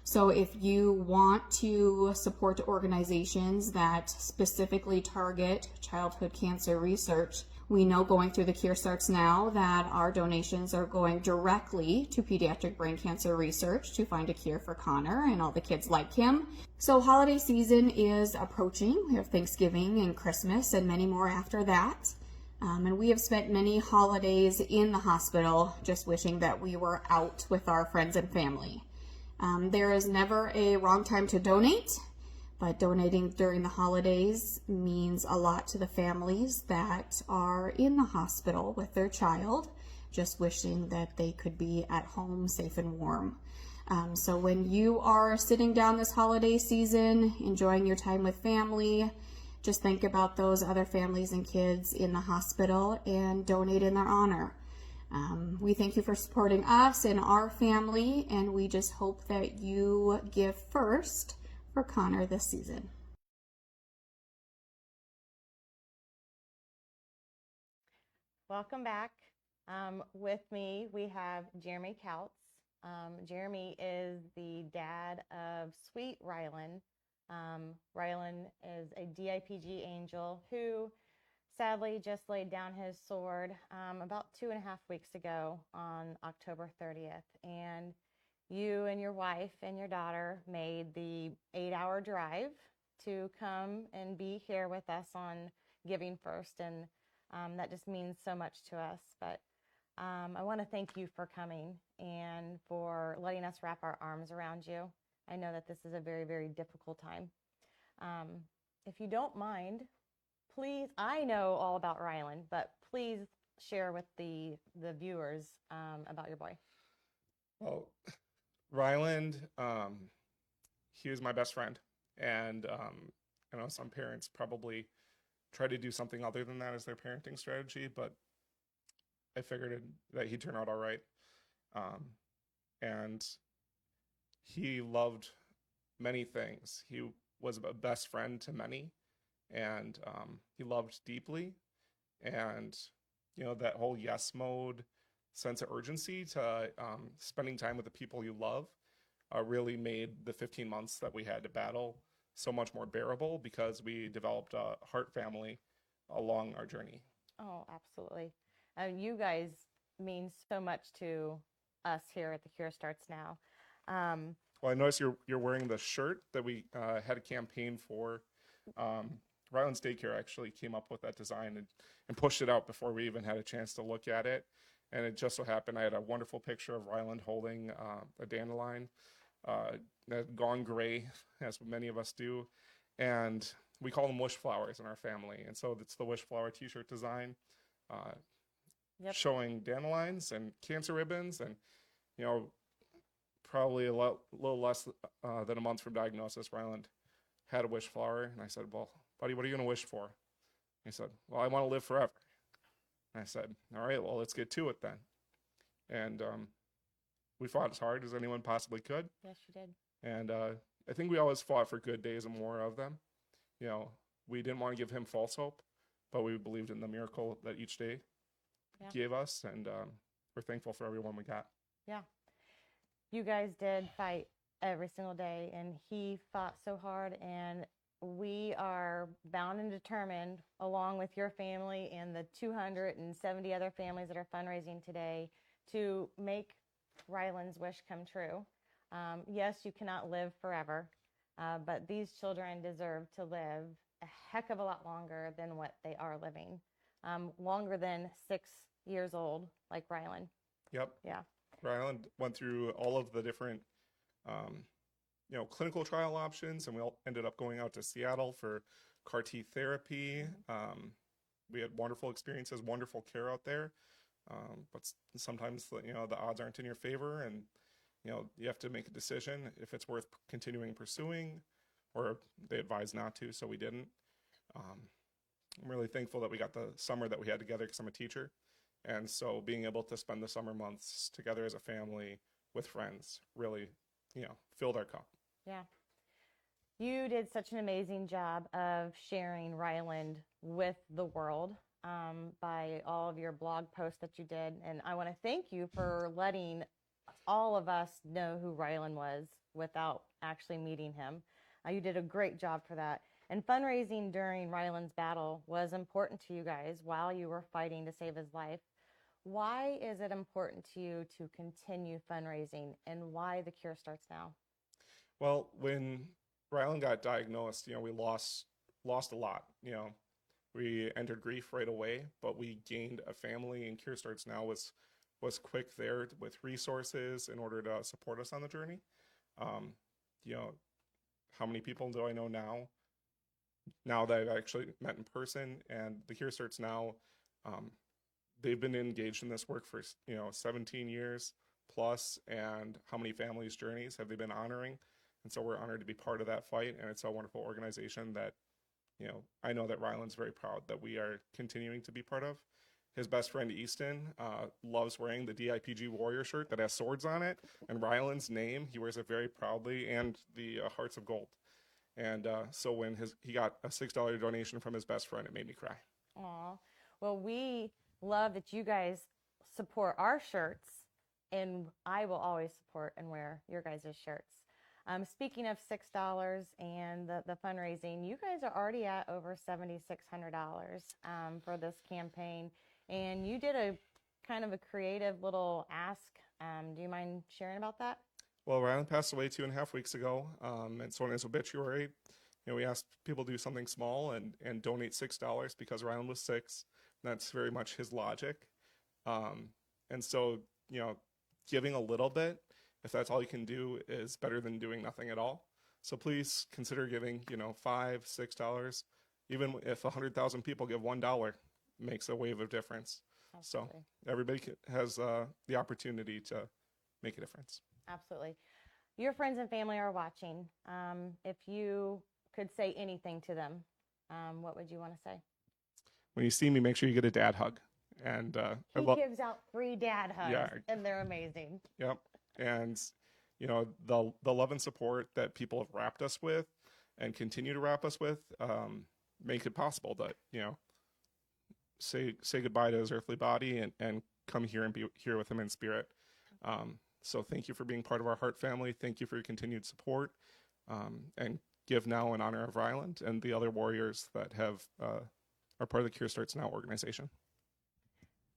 So if you want to support organizations that specifically target childhood cancer research, we know going through the Cure Starts Now that our donations are going directly to pediatric brain cancer research to find a cure for Connor and all the kids like him. So holiday season is approaching. We have Thanksgiving and Christmas and many more after that. And we have spent many holidays in the hospital just wishing that we were out with our friends and family. There is never a wrong time to donate, but donating during the holidays means a lot to the families that are in the hospital with their child, just wishing that they could be at home safe and warm. So when you are sitting down this holiday season, enjoying your time with family, just think about those other families and kids in the hospital and donate in their honor. We thank you for supporting us and our family, and we just hope that you give first for Connor this season. Welcome back. With me, we have Jeremy Kautz. Jeremy is the dad of sweet Rylan. Rylan is a DIPG angel who sadly just laid down his sword about 2.5 weeks ago on October 30th. And you and your wife and your daughter made the 8-hour drive to come and be here with us on Giving First. And that just means so much to us. But I want to thank you for coming and for letting us wrap our arms around you. I know that this is a very, very difficult time. If you don't mind, please, I know all about Rylan, but please share with the viewers about your boy. Well, Ryland, he was my best friend. And I know some parents probably try to do something other than that as their parenting strategy, but I figured that he'd turn out all right. And he loved many things. He was a best friend to many, and he loved deeply. And, you know, that whole yes mode sense of urgency to spending time with the people you love really made the 15 months that we had to battle so much more bearable, because we developed a heart family along our journey. Oh, absolutely. You guys mean so much to us here at the Cure Starts Now. Well, I noticed you're wearing the shirt that we had a campaign for. Ryland's Daycare actually came up with that design and pushed it out before we even had a chance to look at it. And it just so happened I had a wonderful picture of Ryland holding a dandelion that had gone gray, as many of us do. And we call them wish flowers in our family. And so it's the wish flower t-shirt design, showing dandelions and cancer ribbons. And, you know, probably a little less than a month from diagnosis, Ryland had a wish flower. And I said, well, buddy, what are you going to wish for? He said, well, I want to live forever. And I said, all right, well, let's get to it then. And we fought as hard as anyone possibly could. Yes, you did. And I think we always fought for good days and more of them. You know, we didn't want to give him false hope, but we believed in the miracle that each day gave us. And we're thankful for everyone we got. Yeah. You guys did fight every single day, and he fought so hard, and we are bound and determined, along with your family and the 270 other families that are fundraising today, to make Ryland's wish come true. Yes, you cannot live forever, but these children deserve to live a heck of a lot longer than what they are living, longer than 6 years old, like Ryland. Yep. Yeah. Ryland went through all of the different clinical trial options, and we all ended up going out to Seattle for CAR T therapy. We had wonderful experiences, wonderful care out there, but sometimes the odds aren't in your favor, and you have to make a decision if it's worth continuing pursuing, or they advise not to, so we didn't. I'm really thankful that we got the summer that we had together because I'm a teacher. And so being able to spend the summer months together as a family with friends really, filled our cup. Yeah. You did such an amazing job of sharing Ryland with the world by all of your blog posts that you did. And I want to thank you for letting all of us know who Ryland was without actually meeting him. You did a great job for that. And fundraising during Ryland's battle was important to you guys while you were fighting to save his life. Why is it important to you to continue fundraising, and why the cure starts now? Well, when Ryland got diagnosed, we lost a lot. We entered grief right away, but we gained a family, and Cure Starts Now was quick there with resources in order to support us on the journey. How many people do I know now that I've actually met in person? And the Cure Starts Now, they've been engaged in this work for 17 years plus, and how many families' journeys have they been honoring? And so we're honored to be part of that fight, and it's a wonderful organization that I know that Ryland's very proud that we are continuing to be part of. His best friend Easton loves wearing the DIPG Warrior shirt that has swords on it, and Ryland's name, he wears it very proudly, and the Hearts of Gold. And so when he got a $6 donation from his best friend, it made me cry. Aw. Well, we love that you guys support our shirts, and I will always support and wear your guys' shirts. Speaking of $6 and the fundraising, you guys are already at over $7,600 for this campaign, and you did a kind of a creative little ask. Do you mind sharing about that? Well, Ryland passed away 2.5 weeks ago, and so in his obituary, we asked people to do something small and donate $6 because Ryland was 6. And that's very much his logic. And so, giving a little bit, if that's all you can do, is better than doing nothing at all. So please consider giving, $5, $6. Even if 100,000 people give $1, makes a wave of difference. Absolutely. So everybody has the opportunity to make a difference. Absolutely. Your friends and family are watching. If you could say anything to them, what would you want to say? When you see me, make sure you get a dad hug. And he gives out free dad hugs, and they're amazing. Yep. And, the love and support that people have wrapped us with and continue to wrap us with make it possible that, say goodbye to his earthly body and come here and be here with him in spirit. So thank you for being part of our Heart family. Thank you for your continued support, and give now in honor of Ryland and the other warriors that are part of the Cure Starts Now organization.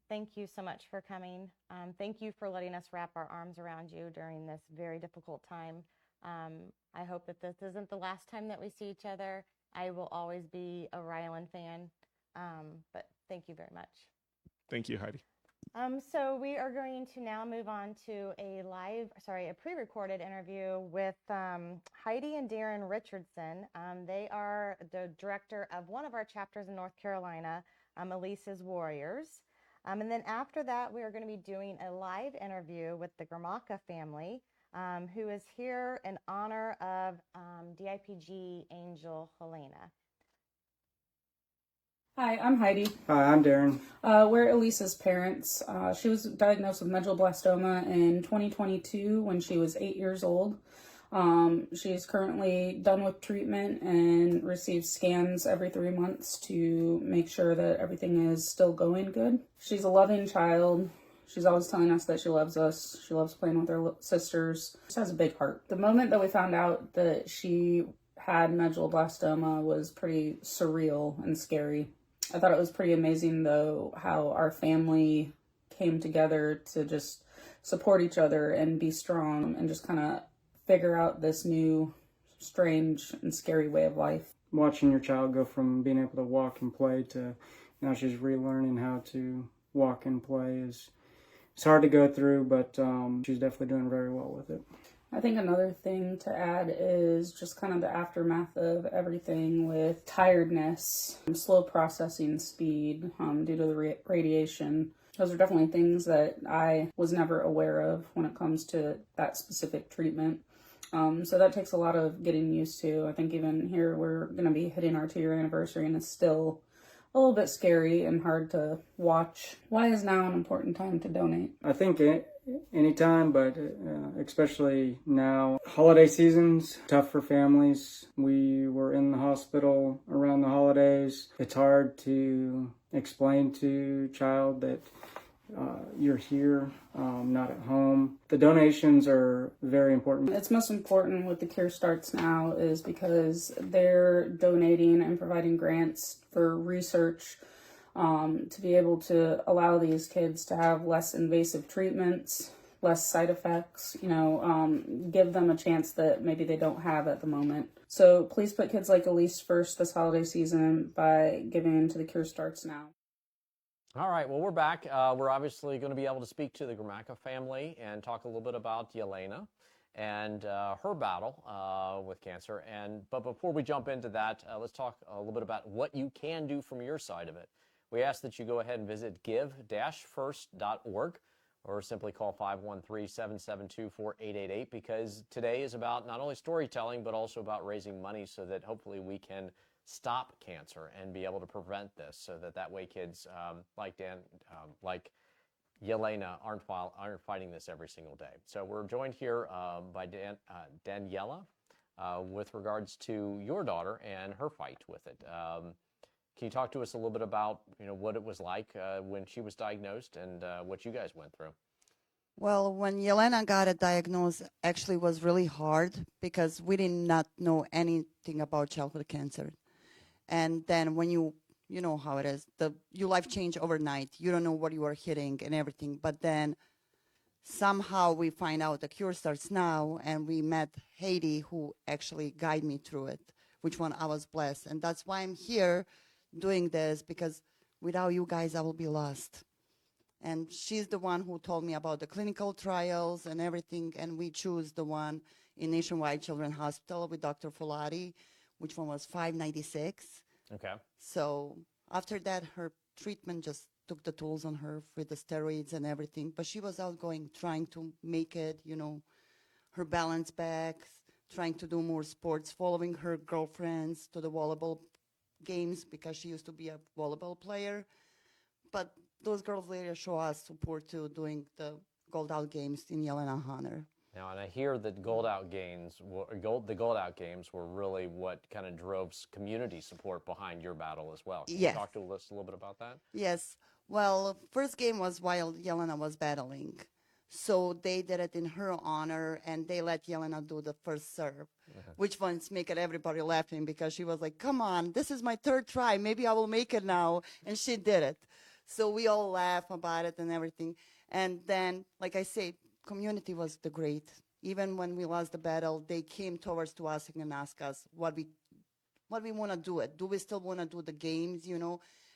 Thank you so much for coming. Thank you for letting us wrap our arms around you during this very difficult time. I hope that this isn't the last time that we see each other. I will always be a Ryland fan, but thank you very much. Thank you, Heidi. So we are going to now move on to a pre-recorded interview with Heidi and Darren Richardson. They are the director of one of our chapters in North Carolina, Elise's Warriors. And then after that, we are going to be doing a live interview with the Gramaka family, who is here in honor of DIPG Angel Helena. Hi, I'm Heidi. Hi, I'm Darren. We're Elise's parents. She was diagnosed with medulloblastoma in 2022 when she was 8 years old. She's currently done with treatment and receives scans every 3 months to make sure that everything is still going good. She's a loving child. She's always telling us that she loves us. She loves playing with her sisters. She has a big heart. The moment that we found out that she had medulloblastoma was pretty surreal and scary. I thought it was pretty amazing, though, how our family came together to just support each other and be strong and just kind of figure out this new, strange, and scary way of life. Watching your child go from being able to walk and play to now she's relearning how to walk and play it's hard to go through, but she's definitely doing very well with it. I think another thing to add is just kind of the aftermath of everything with tiredness, slow processing speed due to the radiation. Those are definitely things that I was never aware of when it comes to that specific treatment. So that takes a lot of getting used to. I think even here we're going to be hitting our 2-year anniversary and it's still a little bit scary and hard to watch. Why is now an important time to donate? I think anytime, but especially now. Holiday season's tough for families. We were in the hospital around the holidays. It's hard to explain to a child that you're here, not at home. The donations are very important. It's most important with the Cure Starts Now is because they're donating and providing grants for research to be able to allow these kids to have less invasive treatments, less side effects, give them a chance that maybe they don't have at the moment. So please put kids like Elise first this holiday season by giving into the Cure Starts Now. All right, well, we're back. We're obviously going to be able to speak to the Gromacka family and talk a little bit about Yelena and her battle with cancer. But before we jump into that, let's talk a little bit about what you can do from your side of it. We ask that you go ahead and visit give-first.org or simply call 513-772-4888 because today is about not only storytelling but also about raising money so that hopefully we can stop cancer and be able to prevent this so that way kids like Yelena aren't fighting this every single day. So we're joined here by Daniela with regards to your daughter and her fight with it. Can you talk to us a little bit about what it was like when she was diagnosed and what you guys went through? Well, when Yelena got a diagnosis, actually was really hard because we did not know anything about childhood cancer. And then when you know how it is, your life changed overnight. You don't know what you are hitting and everything. But then somehow we find out the Cure Starts Now, and we met Haiti, who actually guided me through it, which one I was blessed. And that's why I'm here doing this, because without you guys, I will be lost. And she's the one who told me about the clinical trials and everything, and we choose the one in Nationwide Children's Hospital with Dr. Folati, which one was $596. Okay. So after that, her treatment just took the tools on her with the steroids and everything. But she was outgoing, trying to make it, her balance back, trying to do more sports, following her girlfriends to the volleyball games because she used to be a volleyball player. But those girls later show us support to doing the Gold Out Games in Yelena honor. Now, and I hear that the Gold Out Games were really what kind of drove community support behind your battle as well. Can you talk to us a little bit about that? Yes. Well, first game was while Yelena was battling. So they did it in her honor, and they let Yelena do the first serve, which ones make it everybody laughing because she was like, come on, this is my third try. Maybe I will make it now. And she did it. So we all laugh about it and everything. And then, like I say, community was the great. Even when we lost the battle, they came towards to us and asked us what we want to do it. Do we still want to do the games,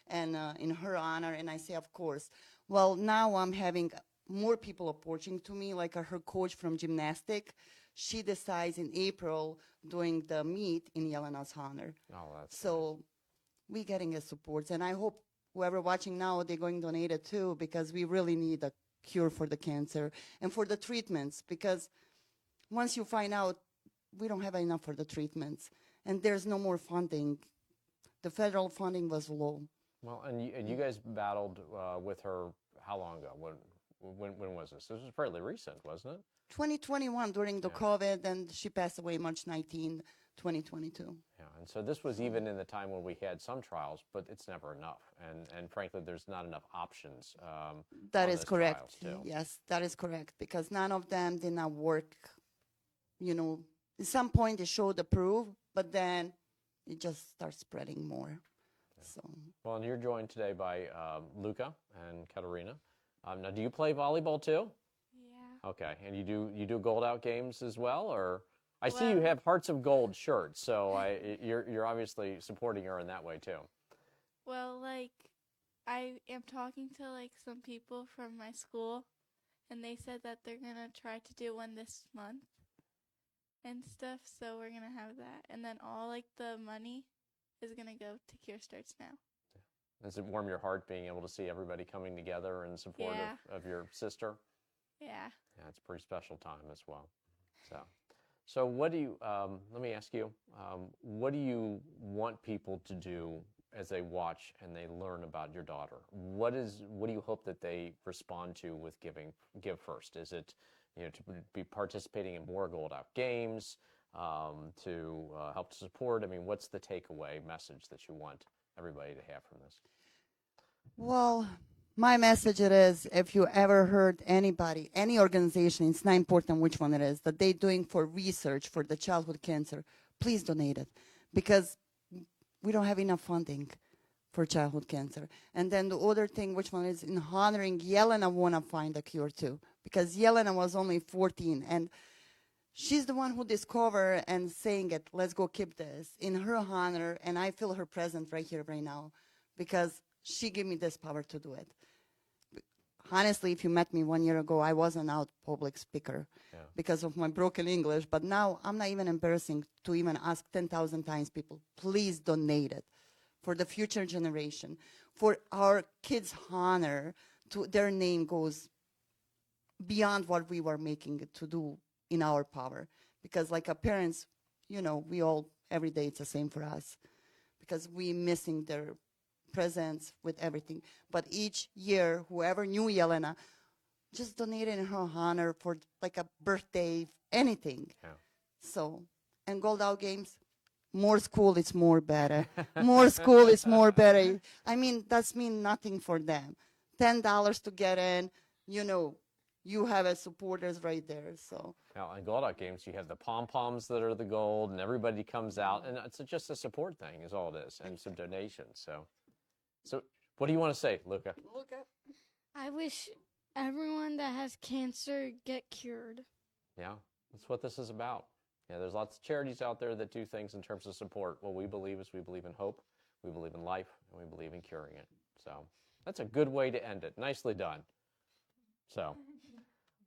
and in her honor? And I say, of course. Well, now I'm having more people approaching to me, like her coach from gymnastic. She decides in April doing the meet in Yelena's honor. Oh, that's so we're getting a support. And I hope whoever watching now, they're going to donate it too, because we really need a cure for the cancer and for the treatments, because once you find out, we don't have enough for the treatments and there's no more funding. The federal funding was low. Well, and you guys battled with her how long ago? When was this? This was fairly recent, wasn't it? 2021 during the COVID, and she passed away March 19, 2022. Yeah, and so this was even in the time when we had some trials, but it's never enough. And frankly, there's not enough options. That is correct. Yes, that is correct, because none of them did not work. At some point they showed the proof, but then it just starts spreading more. Yeah. So. Well, and you're joined today by Luca and Katerina. Now, do you play volleyball too? Yeah. Okay, and you do Gold Out Games as well, or? I see you have Hearts of Gold shirts, so you're obviously supporting her in that way too. Well, I am talking to some people from my school, and they said that they're gonna try to do one this month and stuff. So we're gonna have that, and then all the money is gonna go to Cure Starts Now. Does it warm your heart being able to see everybody coming together in support of your sister? Yeah. Yeah, it's a pretty special time as well. So what do you, let me ask you, what do you want people to do as they watch and they learn about your daughter? What do you hope that they respond to with Give First? Is it, to be participating in more Gold Out games, to help to support? I mean, what's the takeaway message that you want everybody to have from this? Well, my message it is, if you ever heard anybody, any organization, it's not important which one it is, that they're doing for research for the childhood cancer, please donate it, because we don't have enough funding for childhood cancer. And then the other thing, which one is in honoring Yelena, want to find a cure too, because Yelena was only 14, and she's the one who discovered and saying it, let's go keep this in her honor, and I feel her presence right here, right now, because she gave me this power to do it. Honestly, if you met me 1 year ago, I wasn't out public speaker because of my broken English, but now I'm not even embarrassing to even ask 10,000 times people, please donate it for the future generation, for our kids' honor, to their name goes beyond what we were making it to do in our power. Because like our parents, we all, every day it's the same for us, because we're missing their presence with everything. But each year, whoever knew Yelena, just donated in her honor for like a birthday, anything. Yeah. So, and Gold Out games, more school is more better. More school is more better. I mean, that's mean nothing for them. $10 to get in, you have a supporters right there. So now in Gold Out games, you have the pom-poms that are the gold, and everybody comes out, and it's just a support thing is all it is, and some donations. So what do you want to say, Luca? I wish everyone that has cancer get cured. Yeah, that's what this is about. Yeah, there's lots of charities out there that do things in terms of support. What we believe is we believe in hope, we believe in life, and we believe in curing it. So that's a good way to end it. Nicely done. So,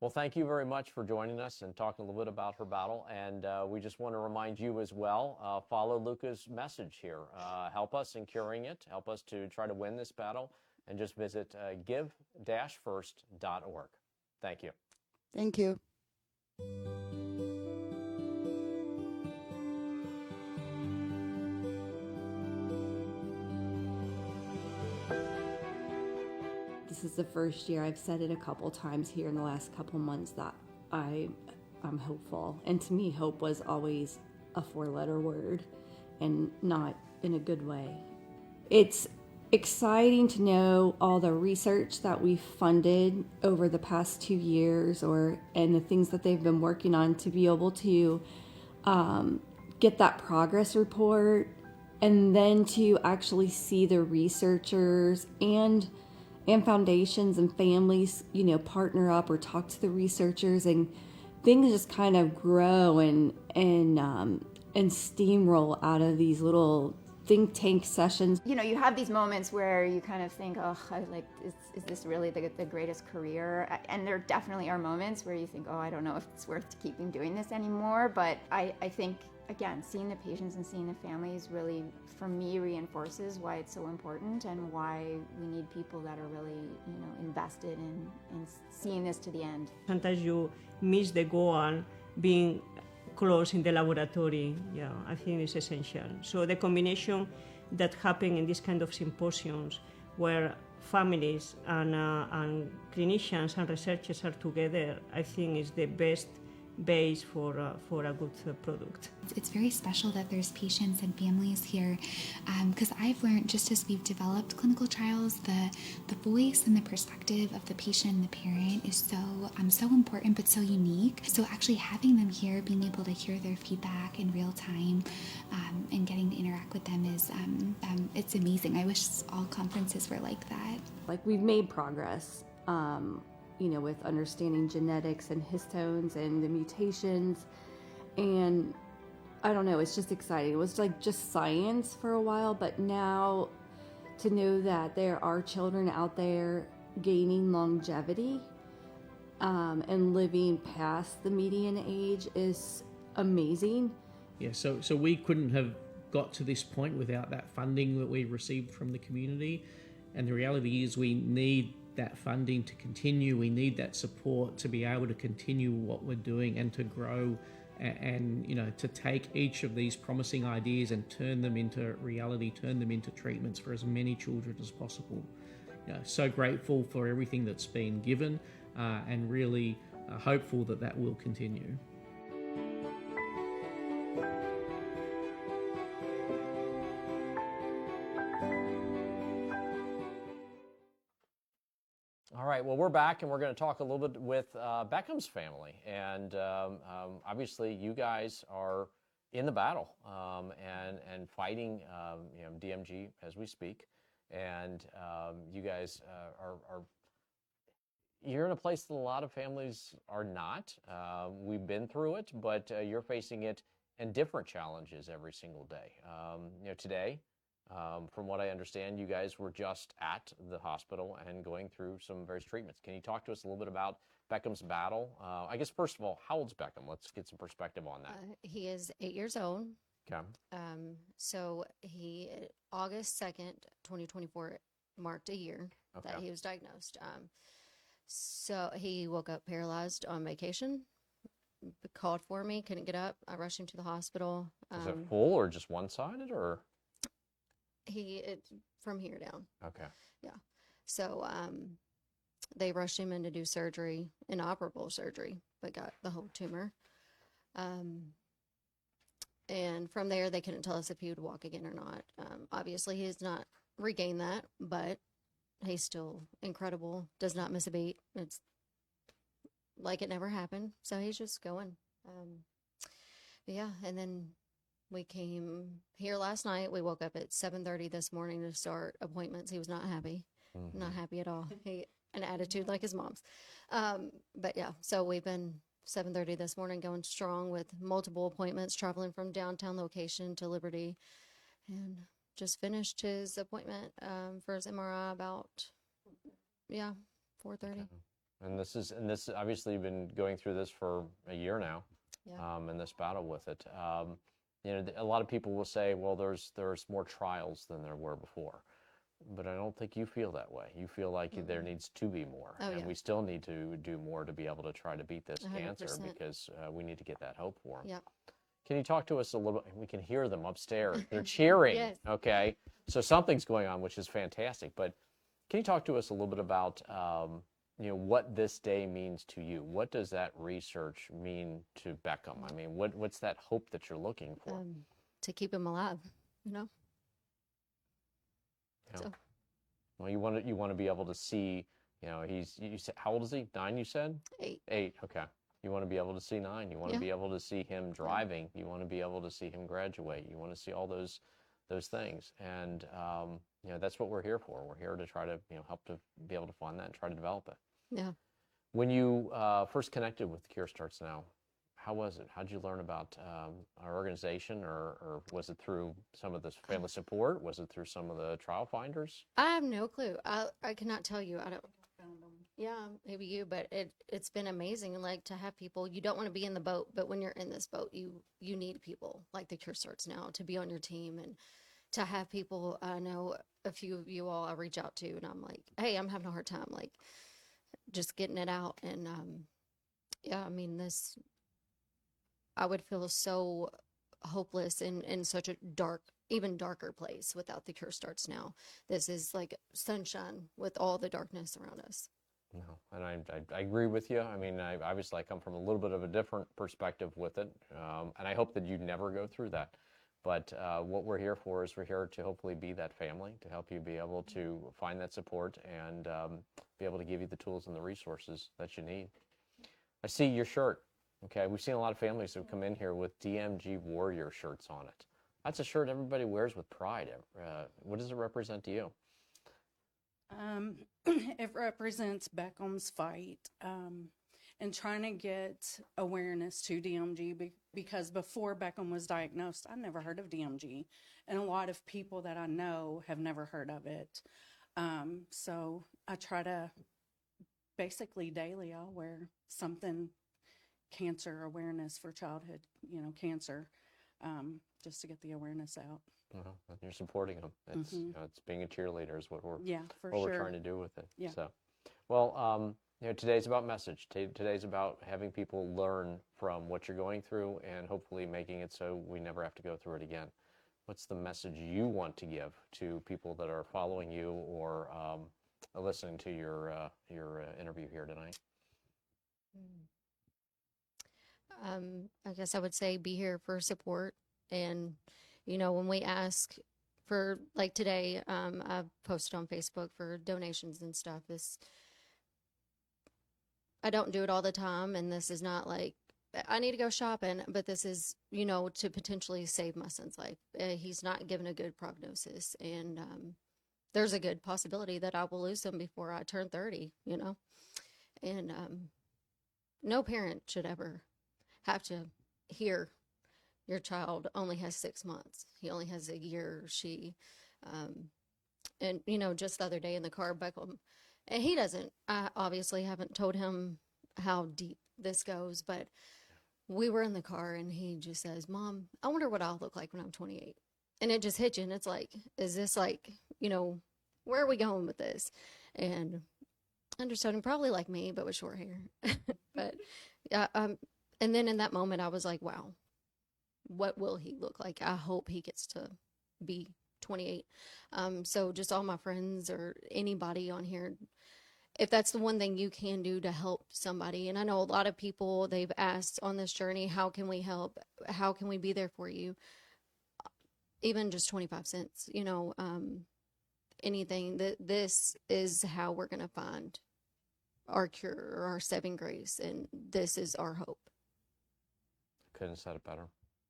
well, thank you very much for joining us and talking a little bit about her battle. And we just want to remind you as well, follow Luca's message here. Help us in curing it. Help us to try to win this battle. And just visit give-first.org. Thank you. Thank you. This is the first year, I've said it a couple times here in the last couple months, that I'm hopeful. And to me, hope was always a 4-letter word, and not in a good way. It's exciting to know all the research that we've funded over the past 2 years, and the things that they've been working on, to be able to get that progress report, and then to actually see the researchers and foundations and families, partner up or talk to the researchers, and things just kind of grow and steamroll out of these little think tank sessions. You have these moments where you kind of think, oh, is this really the greatest career? And there definitely are moments where you think, oh, I don't know if it's worth keeping doing this anymore. But I think, again, seeing the patients and seeing the families really, for me, reinforces why it's so important and why we need people that are really, invested in seeing this to the end. Sometimes you miss the goal being close in the laboratory. Yeah, I think it's essential. So the combination that happen in this kind of symposiums, where families and clinicians and researchers are together, I think is the best base for a good product. It's very special that there's patients and families here, because I've learned, just as we've developed clinical trials, the voice and the perspective of the patient and the parent is so important but so unique. So actually having them here, being able to hear their feedback in real time, and getting to interact with them is it's amazing. I wish all conferences were like that. Like, we've made progress. With understanding genetics and histones and the mutations, and I don't know, it's just exciting. It was like just science for a while, but now to know that there are children out there gaining longevity and living past the median age is amazing. Yeah, so we couldn't have got to this point without that funding that we received from the community, and the reality is we need that funding to continue. We need that support to be able to continue what we're doing and to grow and to take each of these promising ideas and turn them into reality, turn them into treatments for as many children as possible. So grateful for everything that's been given, and really hopeful that that will continue. All right, well, we're back, and we're going to talk a little bit with Beckham's family. And obviously, you guys are in the battle and fighting DMG as we speak. And you guys you're in a place that a lot of families are not. We've been through it, but you're facing it and different challenges every single day. Today, from what I understand, you guys were just at the hospital and going through some various treatments. Can you talk to us a little bit about Beckham's battle? I guess, first of all, how old's Beckham? Let's get some perspective on that. He is 8 years old. Okay. So August 2nd, 2024 marked a year that he was diagnosed. So he woke up paralyzed on vacation, called for me, couldn't get up. I rushed him to the hospital. Is it full or just one-sided, or? From here down. Okay. Yeah. So they rushed him in to do surgery, inoperable surgery, but got the whole tumor. And from there, they couldn't tell us if he would walk again or not. Obviously, he has not regained that, but he's still incredible, does not miss a beat. It's like it never happened. So he's just going. Yeah, and then we came here last night. We woke up at 7:30 this morning to start appointments. He was not happy, not happy at all. An attitude like his mom's. But yeah, so we've been 7:30 this morning going strong with multiple appointments, traveling from downtown location to Liberty, and just finished his appointment for his MRI about 4:30. Okay. And this obviously you've been going through this for a year now, in this battle with it. A lot of people will say, well, there's more trials than there were before. But I don't think you feel that way. You feel like there needs to be more. And we still need to do more to be able to try to beat this 100%. cancer, because we need to get that hope for them. Yep. Can you talk to us a little bit? We can hear them upstairs. They're cheering. Yes. Okay. So something's going on, which is fantastic. But can you talk to us a little bit about what this day means to you? What does that research mean to Beckham? I mean, what's that hope that you're looking for? To keep him alive, Yeah. So. Well, you want to be able to see, you said, how old is he? 9, you said? 8. 8, okay. You want to be able to see 9. You want to be able to see him driving. You want to be able to see him graduate. You want to see all those things. And, that's what we're here for. We're here to try to, help to be able to fund that and try to develop it. Yeah. When you first connected with Cure Starts Now, how was it? How did you learn about our organization, or was it through some of the family support? Was it through some of the trial finders? I have no clue. I cannot tell you. I don't. Yeah, maybe you, but it's been amazing. Like, to have people. You don't want to be in the boat, but when you're in this boat, you need people like the Cure Starts Now to be on your team, and to have people. I know a few of you all I reach out to, and I'm like, hey, I'm having a hard time, like, just getting it out. And I mean, this. I would feel so hopeless in such a even darker place without the Cure Starts Now. This is like sunshine with all the darkness around us. No, and I agree with you. I mean, obviously I come from a little bit of a different perspective with it, and I hope that you never go through that. But what we're here for is we're here to hopefully be that family, to help you be able to find that support and be able to give you the tools and the resources that you need. I see your shirt. Okay, we've seen a lot of families who come in here with DMG Warrior shirts on it. That's a shirt everybody wears with pride. What does it represent to you? It represents Beckham's fight and trying to get awareness to DMG because before Beckham was diagnosed, I never heard of DMG. And a lot of people that I know have never heard of it. So I try to basically daily, I'll wear something cancer awareness for childhood, cancer, just to get the awareness out. And you're supporting them. It's it's being a cheerleader is what we're for what sure. we're trying to do with it. Yeah. So, well, You know, today's about message. Today's about having people learn from what you're going through and hopefully making it so we never have to go through it again. What's the message you want to give to people that are following you or listening to your interview here tonight? I guess I would say be here for support. And, when we ask for, like today, I've posted on Facebook for donations and stuff. I don't do it all the time, and this is not like I need to go shopping, but this is, to potentially save my son's life. He's not given a good prognosis, and there's a good possibility that I will lose him before I turn 30, and no parent should ever have to hear your child only has 6 months. He only has a year, or she, and, just the other day in the car, Beckham, and he doesn't, I obviously haven't told him how deep this goes, but we were in the car and he just says, Mom, I wonder what I'll look like when I'm 28. And it just hits you. And it's like, is this like, where are we going with this? And I understood him probably like me, but with short hair. But yeah, and then in that moment, I was like, wow, what will he look like? I hope he gets to be 28. So just all my friends or anybody on here, if that's the one thing you can do to help somebody. And I know a lot of people, they've asked on this journey, how can we help? How can we be there for you? Even just 25 cents, anything. This is how we're going to find our cure or our saving grace. And this is our hope. Couldn't have said it better.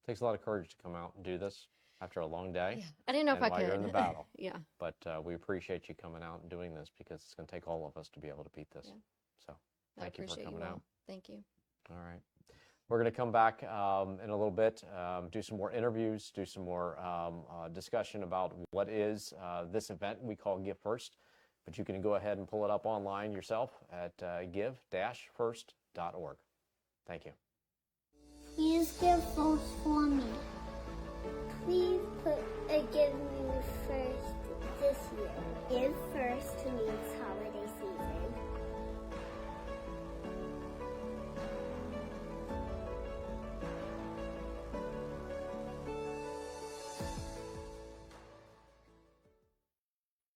Takes a lot of courage to come out and do this after a long day. Yeah. I didn't know if I while could. You're in the battle. Yeah. But we appreciate you coming out and doing this because it's going to take all of us to be able to beat this. Yeah. So thank you for coming out. Thank you. All right. We're going to come back in a little bit, do some more interviews, do some more discussion about what is this event we call Give First. But you can go ahead and pull it up online yourself at give-first.org. Thank you. Please give first for me. Please put a Give Me First this year. Give First to me this holiday season.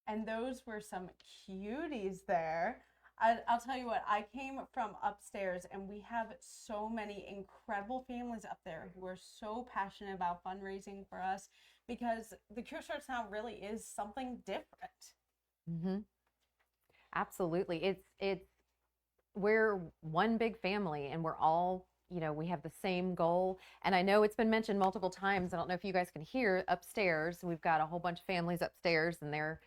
And those were some cuties there. I'll tell you what, I came from upstairs and we have so many incredible families up there who are so passionate about fundraising for us because the Cure Starts Now really is something different. Mm-hmm. Absolutely. We're one big family and we're all, we have the same goal. And I know it's been mentioned multiple times. I don't know if you guys can hear upstairs. We've got a whole bunch of families upstairs and they're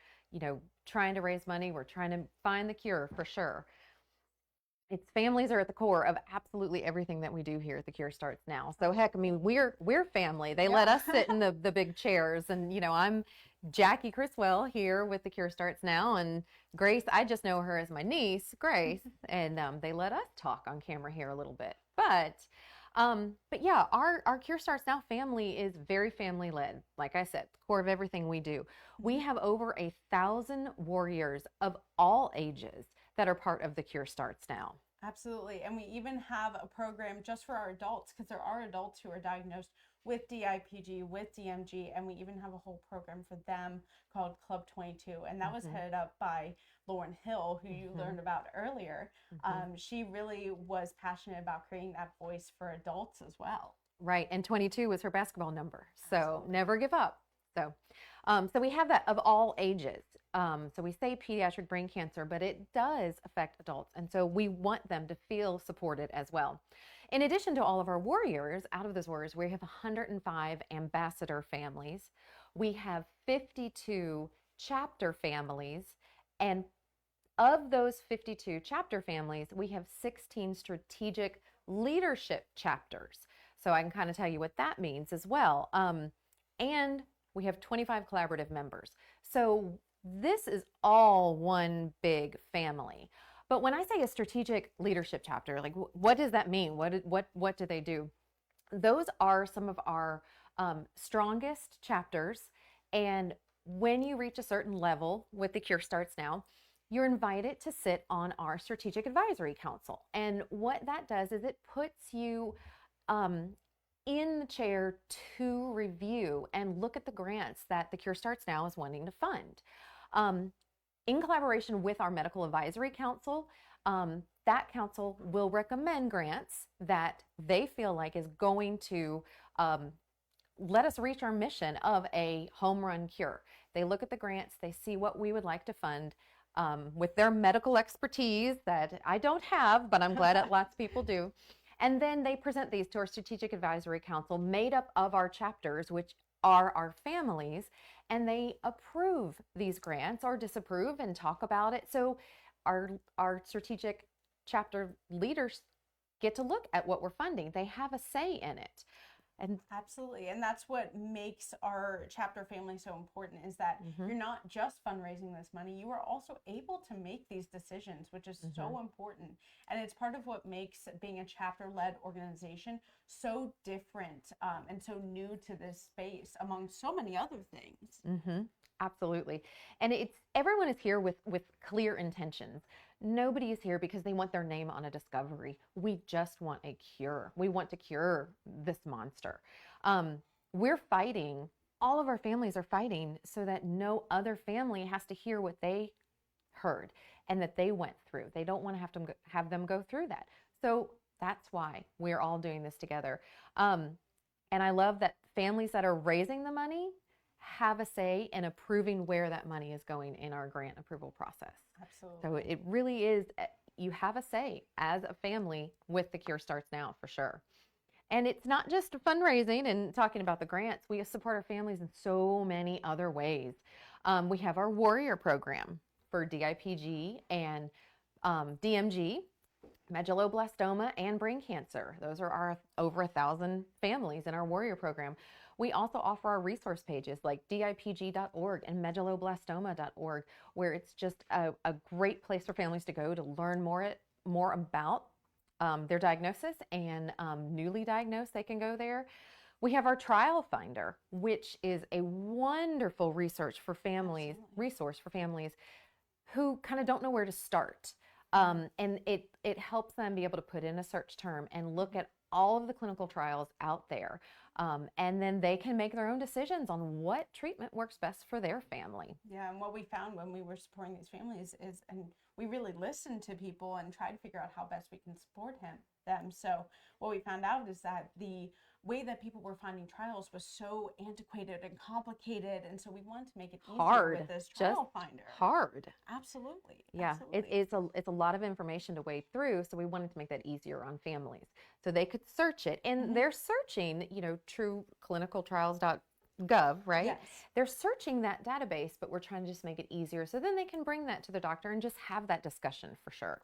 trying to raise money. We're trying to find the cure for sure. Families are at the core of absolutely everything that we do here at the Cure Starts Now. So heck, I mean, we're family. They let us sit in the big chairs and, I'm Jackie Criswell here with the Cure Starts Now, and Grace, I just know her as my niece, Grace, and they let us talk on camera here a little bit. But yeah, our Cure Starts Now family is very family led. Like I said, the core of everything we do. We have over 1,000 warriors of all ages that are part of the Cure Starts Now. Absolutely. And we even have a program just for our adults because there are adults who are diagnosed with DIPG, with DMG, and we even have a whole program for them called Club 22. And that was headed up by Lauren Hill, who you learned about earlier. She really was passionate about creating that voice for adults as well. Right. And 22 was her basketball number. So never give up. So we have that of all ages. So we say pediatric brain cancer, but it does affect adults. And so we want them to feel supported as well. In addition to all of our warriors, out of those warriors, we have 105 ambassador families. We have 52 chapter families. And of those 52 chapter families, we have 16 strategic leadership chapters. So I can kind of tell you what that means as well. And we have 25 collaborative members. So this is all one big family. But when I say a strategic leadership chapter, like what does that mean? What do they do? Those are some of our strongest chapters. And when you reach a certain level with the Cure Starts Now, you're invited to sit on our Strategic Advisory Council. And what that does is it puts you in the chair to review and look at the grants that the Cure Starts Now is wanting to fund. In collaboration with our Medical Advisory Council, that council will recommend grants that they feel like is going to let us reach our mission of a home run cure. They look at the grants, they see what we would like to fund with their medical expertise that I don't have, but I'm glad that lots of people do. And then they present these to our Strategic Advisory Council, made up of our chapters, which are our families, and they approve these grants or disapprove and talk about it. So our strategic chapter leaders get to look at what we're funding. They have a say in it. And absolutely, and that's what makes our chapter family so important, is that you're not just fundraising this money, you are also able to make these decisions, which is so important. And it's part of what makes being a chapter-led organization so different and so new to this space, among so many other things. Absolutely. And everyone is here with clear intentions. Nobody is here because they want their name on a discovery. We just want a cure. We want to cure this monster. We're fighting, all of our families are fighting so that no other family has to hear what they heard and that they went through. They don't want to have them go through that. So that's why we're all doing this together. And I love that families that are raising the money have a say in approving where that money is going in our grant approval process. Absolutely. So it really is, you have a say as a family with the Cure Starts Now, for sure. And it's not just fundraising and talking about the grants. We support our families in so many other ways. We have our Warrior program for DIPG and DMG, medulloblastoma, and brain cancer. Those are our over 1,000 families in our Warrior program. We also offer our resource pages like dipg.org and medulloblastoma.org, where it's just a great place for families to go to learn more about their diagnosis, and newly diagnosed, they can go there. We have our Trial Finder, which is a wonderful resource for families who kind of don't know where to start. And it helps them be able to put in a search term and look at all of the clinical trials out there. And then they can make their own decisions on what treatment works best for their family. Yeah, and what we found when we were supporting these families is, and we really listened to people and tried to figure out how best we can support them. So what we found out is that the way that people were finding trials was so antiquated and complicated, and so we wanted to make it easier with this trial finder. Hard. Absolutely. Yeah, absolutely. It's a lot of information to wade through, so we wanted to make that easier on families so they could search it. And they're searching, trueclinicaltrials.gov, right? Yes. They're searching that database, but we're trying to just make it easier so then they can bring that to the doctor and just have that discussion for sure.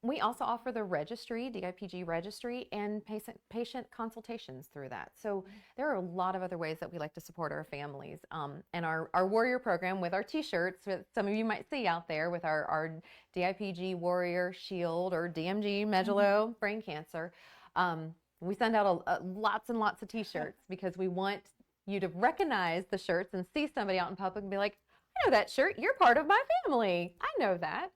We also offer the registry, DIPG registry, and patient consultations through that. So there are a lot of other ways that we like to support our families. And our Warrior program with our t-shirts, that some of you might see out there with our DIPG Warrior Shield or DMG Medullo brain cancer. We send out lots and lots of t-shirts because we want you to recognize the shirts and see somebody out in public and be like, I know that shirt, you're part of my family. I know that.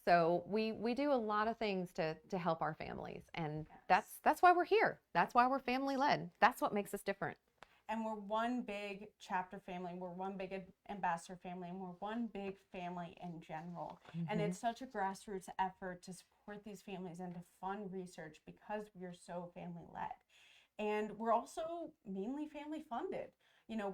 So we do a lot of things to help our families, and that's why we're here. That's why we're family led. That's what makes us different. And we're one big chapter family, we're one big ambassador family, and we're one big family in general. And it's such a grassroots effort to support these families and to fund research because we're so family led. And we're also mainly family funded.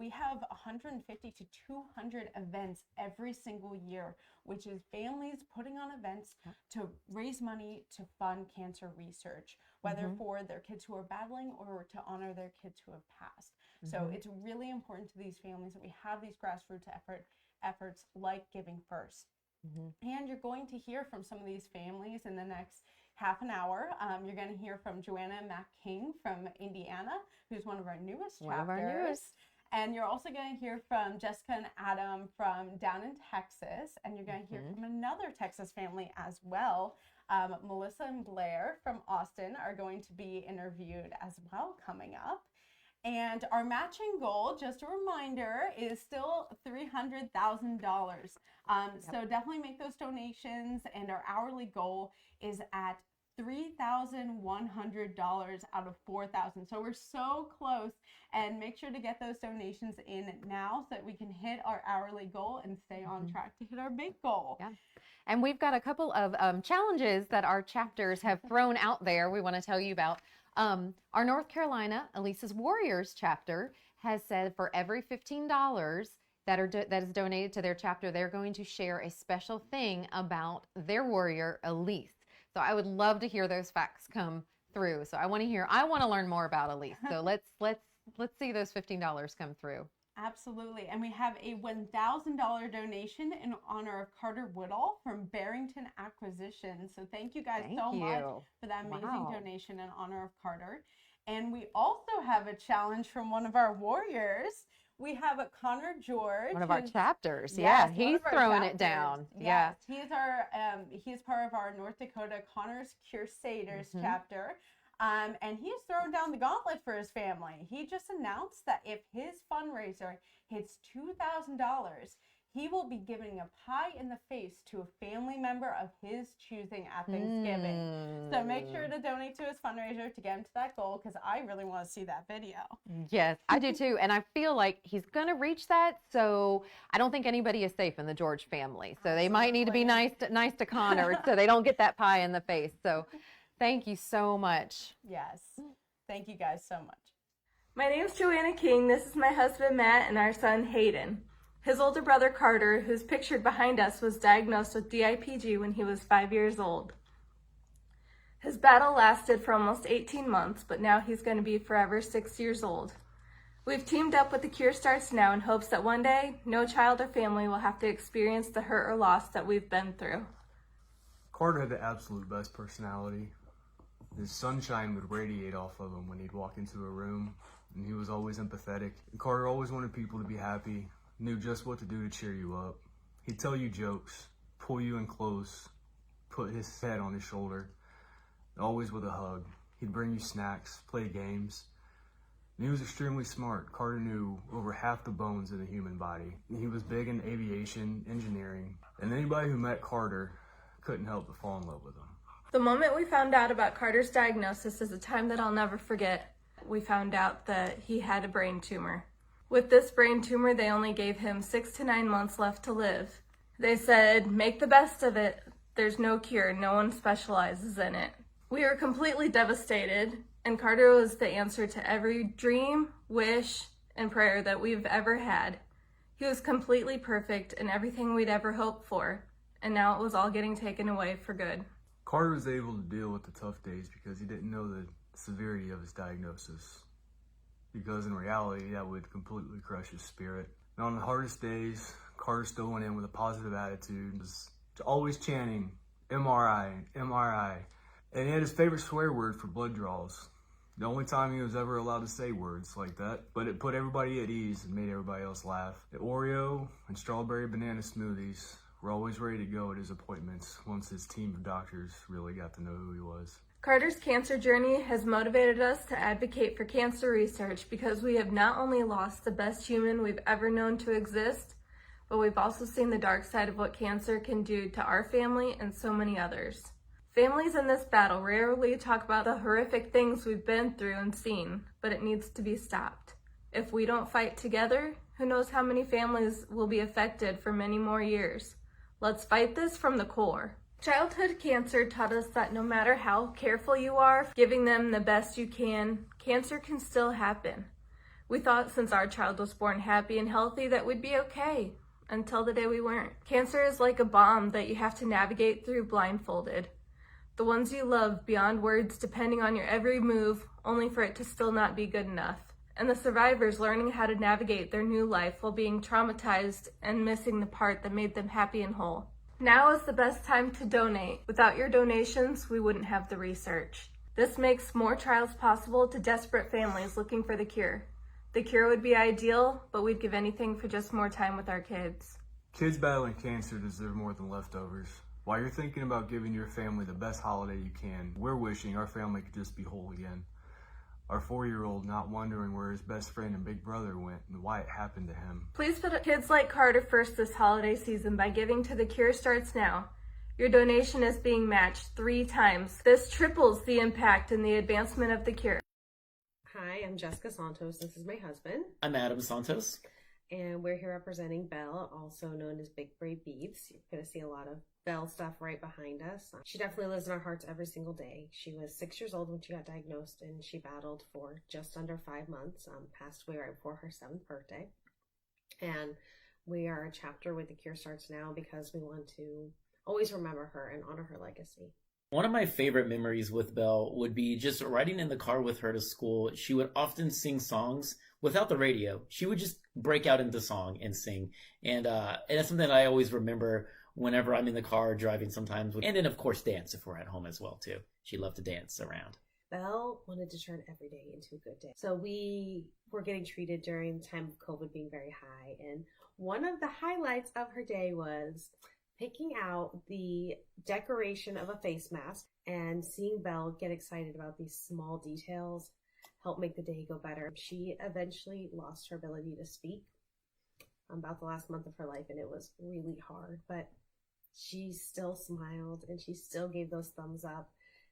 We have 150 to 200 events every single year, which is families putting on events to raise money to fund cancer research, whether for their kids who are battling or to honor their kids who have passed. So it's really important to these families that we have these grassroots efforts like Giving First. And you're going to hear from some of these families in the next half an hour. You're going to hear from Joanna and Matt King from Indiana, who's one of our newest chapters. And you're also going to hear from Jessica and Adam from down in Texas. And you're going to hear from another Texas family as well. Melissa and Blair from Austin are going to be interviewed as well coming up. And our matching goal, just a reminder, is still $300,000. So definitely make those donations, and our hourly goal is at $3,100 out of $4,000. So we're so close, and make sure to get those donations in now so that we can hit our hourly goal and stay on track to hit our big goal. Yeah. And we've got a couple of challenges that our chapters have thrown out there we want to tell you about. Our North Carolina Elisa's Warriors chapter has said for every $15 that is donated to their chapter, they're going to share a special thing about their warrior, Elise. So I would love to hear those facts come through. So I want to learn more about Elise. So let's see those $15 come through. Absolutely. And we have a $1,000 donation in honor of Carter Woodall from Barrington Acquisition. So thank you guys so much for that amazing donation in honor of Carter. And we also have a challenge from one of our warriors. We have a Connor George. One of our chapters. Yes, Yeah, he's throwing it down. Yes, he's part of our North Dakota Connor's Crusaders chapter. And he's thrown down the gauntlet for his family. He just announced that if his fundraiser hits $2,000, he will be giving a pie in the face to a family member of his choosing at Thanksgiving. So make sure to donate to his fundraiser to get him to that goal, because I really want to see that video. Yes, I do too. And I feel like he's going to reach that. So I don't think anybody is safe in the George family. So they might need to be nice to Connor so they don't get that pie in the face. So thank you so much. Yes. Thank you guys so much. My name's Joanna King. This is my husband, Matt, and our son, Hayden. His older brother, Carter, who's pictured behind us, was diagnosed with DIPG when he was 5 years old. His battle lasted for almost 18 months, but now he's going to be forever 6 years old. We've teamed up with the Cure Starts Now in hopes that one day, no child or family will have to experience the hurt or loss that we've been through. Carter had the absolute best personality. His sunshine would radiate off of him when he'd walk into a room, and he was always empathetic. And Carter always wanted people to be happy, knew just what to do to cheer you up. He'd tell you jokes, pull you in close, put his head on his shoulder, always with a hug. He'd bring you snacks, play games. And he was extremely smart. Carter knew over half the bones in the human body. And he was big in aviation, engineering, and anybody who met Carter couldn't help but fall in love with him. The moment we found out about Carter's diagnosis is a time that I'll never forget. We found out that he had a brain tumor. With this brain tumor, they only gave him 6 to 9 months left to live. They said, make the best of it. There's no cure. No one specializes in it. We were completely devastated, and Carter was the answer to every dream, wish, and prayer that we've ever had. He was completely perfect in everything we'd ever hoped for, and now it was all getting taken away for good. Carter was able to deal with the tough days because he didn't know the severity of his diagnosis. Because in reality, that would completely crush his spirit. And on the hardest days, Carter still went in with a positive attitude, was always chanting, MRI, MRI. And he had his favorite swear word for blood draws. The only time he was ever allowed to say words like that, but it put everybody at ease and made everybody else laugh. The Oreo and strawberry banana smoothies were always ready to go at his appointments once his team of doctors really got to know who he was. Carter's cancer journey has motivated us to advocate for cancer research because we have not only lost the best human we've ever known to exist, but we've also seen the dark side of what cancer can do to our family and so many others. Families in this battle rarely talk about the horrific things we've been through and seen, but it needs to be stopped. If we don't fight together, who knows how many families will be affected for many more years. Let's fight this from the core. Childhood cancer taught us that no matter how careful you are, giving them the best you can, cancer can still happen. We thought since our child was born happy and healthy that we'd be okay, until the day we weren't. Cancer is like a bomb that you have to navigate through blindfolded. The ones you love beyond words depending on your every move, only for it to still not be good enough. And the survivors learning how to navigate their new life while being traumatized and missing the part that made them happy and whole. Now is the best time to donate. Without your donations, we wouldn't have the research. This makes more trials possible to desperate families looking for the cure. The cure would be ideal, but we'd give anything for just more time with our kids. Kids battling cancer deserve more than leftovers. While you're thinking about giving your family the best holiday you can, we're wishing our family could just be whole again. Our 4-year-old not wondering where his best friend and big brother went and why it happened to him. Please put kids like Carter first this holiday season by giving to The Cure Starts Now. Your donation is being matched 3 times. This triples the impact in the advancement of the cure. Hi, I'm Jessica Santos. This is my husband. I'm Adam Santos. And we're here representing Belle, also known as Big Brave Beads. You're going to see a lot of Belle stuff right behind us. She definitely lives in our hearts every single day. She was 6 years old when she got diagnosed, and she battled for just under 5 months, passed away right before her 7th birthday. And we are a chapter with The Cure Starts Now because we want to always remember her and honor her legacy. One of my favorite memories with Belle would be just riding in the car with her to school. She would often sing songs without the radio. She would just break out into song and sing. And that's something I always remember whenever I'm in the car driving sometimes. And then, of course, dance if we're at home as well, too. She loved to dance around. Belle wanted to turn every day into a good day. So we were getting treated during the time of COVID being very high. And one of the highlights of her day was picking out the decoration of a face mask and seeing Belle get excited about these small details help make the day go better. She eventually lost her ability to speak about the last month of her life, and it was really hard, but she still smiled and she still gave those thumbs up,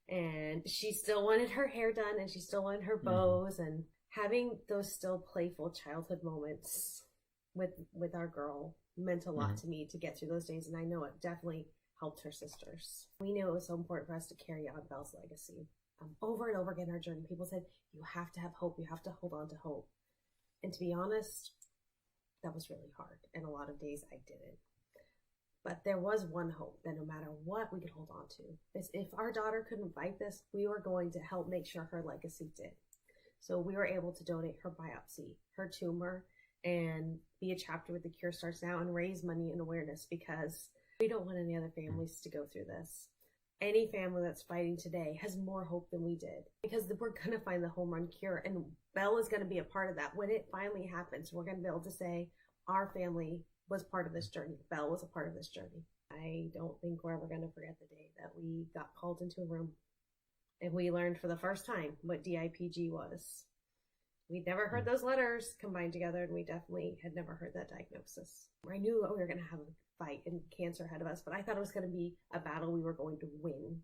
and she still wanted her hair done and she still wanted her bows, and having those still playful childhood moments with our girl meant a lot to me to get through those days, and I know it definitely helped her sisters. We knew it was so important for us to carry on Belle's legacy. Over and over again in our journey, people said, you have to have hope, you have to hold on to hope. And to be honest, that was really hard, and a lot of days I didn't. But there was one hope that no matter what we could hold on to. Is if our daughter couldn't fight this, we were going to help make sure her legacy did. So we were able to donate her biopsy, her tumor, and be a chapter with The Cure Starts Now and raise money and awareness, because we don't want any other families to go through this. Any family that's fighting today has more hope than we did, because we're going to find the home run cure, and Belle is going to be a part of that. When it finally happens, we're going to be able to say our family was part of this journey. Belle was a part of this journey. I don't think we're ever going to forget the day that we got called into a room and we learned for the first time what DIPG was. We'd never heard those letters combined together, and we definitely had never heard that diagnosis. I knew we were going to have a fight and cancer ahead of us, but I thought it was going to be a battle we were going to win.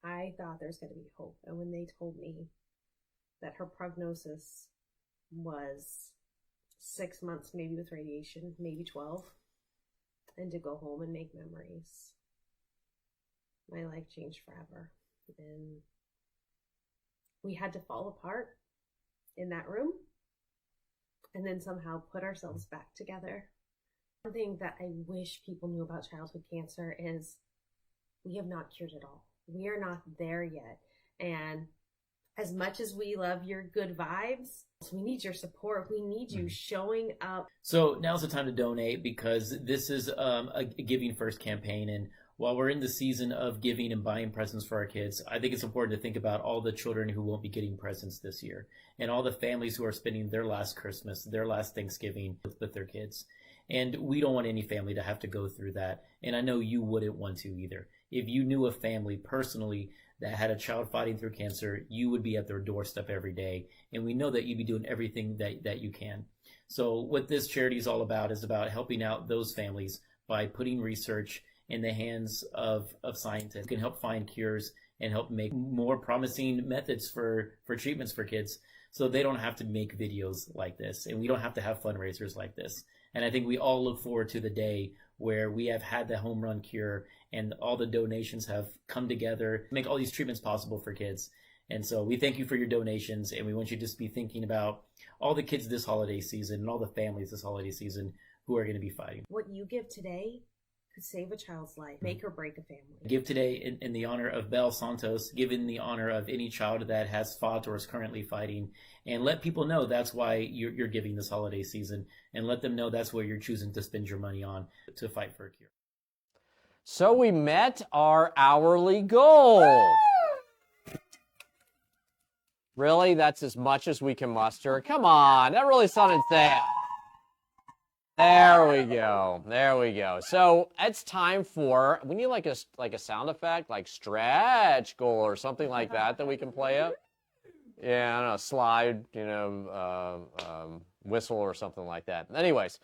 I thought there was going to be hope. And when they told me that her prognosis was 6 months, maybe with radiation, maybe 12, and to go home and make memories, my life changed forever. And we had to fall apart in that room and then somehow put ourselves back together. One thing that I wish people knew about childhood cancer is we have not cured it all. We are not there yet. And as much as we love your good vibes, we need your support. We need you showing up. So now's the time to donate, because this is a Giving First campaign. And while we're in the season of giving and buying presents for our kids, I think it's important to think about all the children who won't be getting presents this year, and all the families who are spending their last Christmas, their last Thanksgiving with their kids. And we don't want any family to have to go through that. And I know you wouldn't want to either. If you knew a family personally that had a child fighting through cancer, you would be at their doorstep every day. And we know that you'd be doing everything that you can. So what this charity is all about is about helping out those families by putting research in the hands of scientists who can help find cures and help make more promising methods for treatments for kids, so they don't have to make videos like this, and we don't have to have fundraisers like this. And I think we all look forward to the day where we have had the home run cure and all the donations have come together to make all these treatments possible for kids. And so we thank you for your donations, and we want you to just be thinking about all the kids this holiday season and all the families this holiday season who are going to be fighting. What you give today could save a child's life, make or break a family. Give today in the honor of Belle Santos, give in the honor of any child that has fought or is currently fighting, and let people know that's why you're giving this holiday season, and let them know that's what you're choosing to spend your money on to fight for a cure. So we met our hourly goal. Really? That's as much as we can muster? Come on, that really sounded sad. There we go. There we go. So it's time for, we need like a sound effect, like stretch goal or something like that we can play up. Yeah, I don't know, slide, whistle or something like that. Anyways,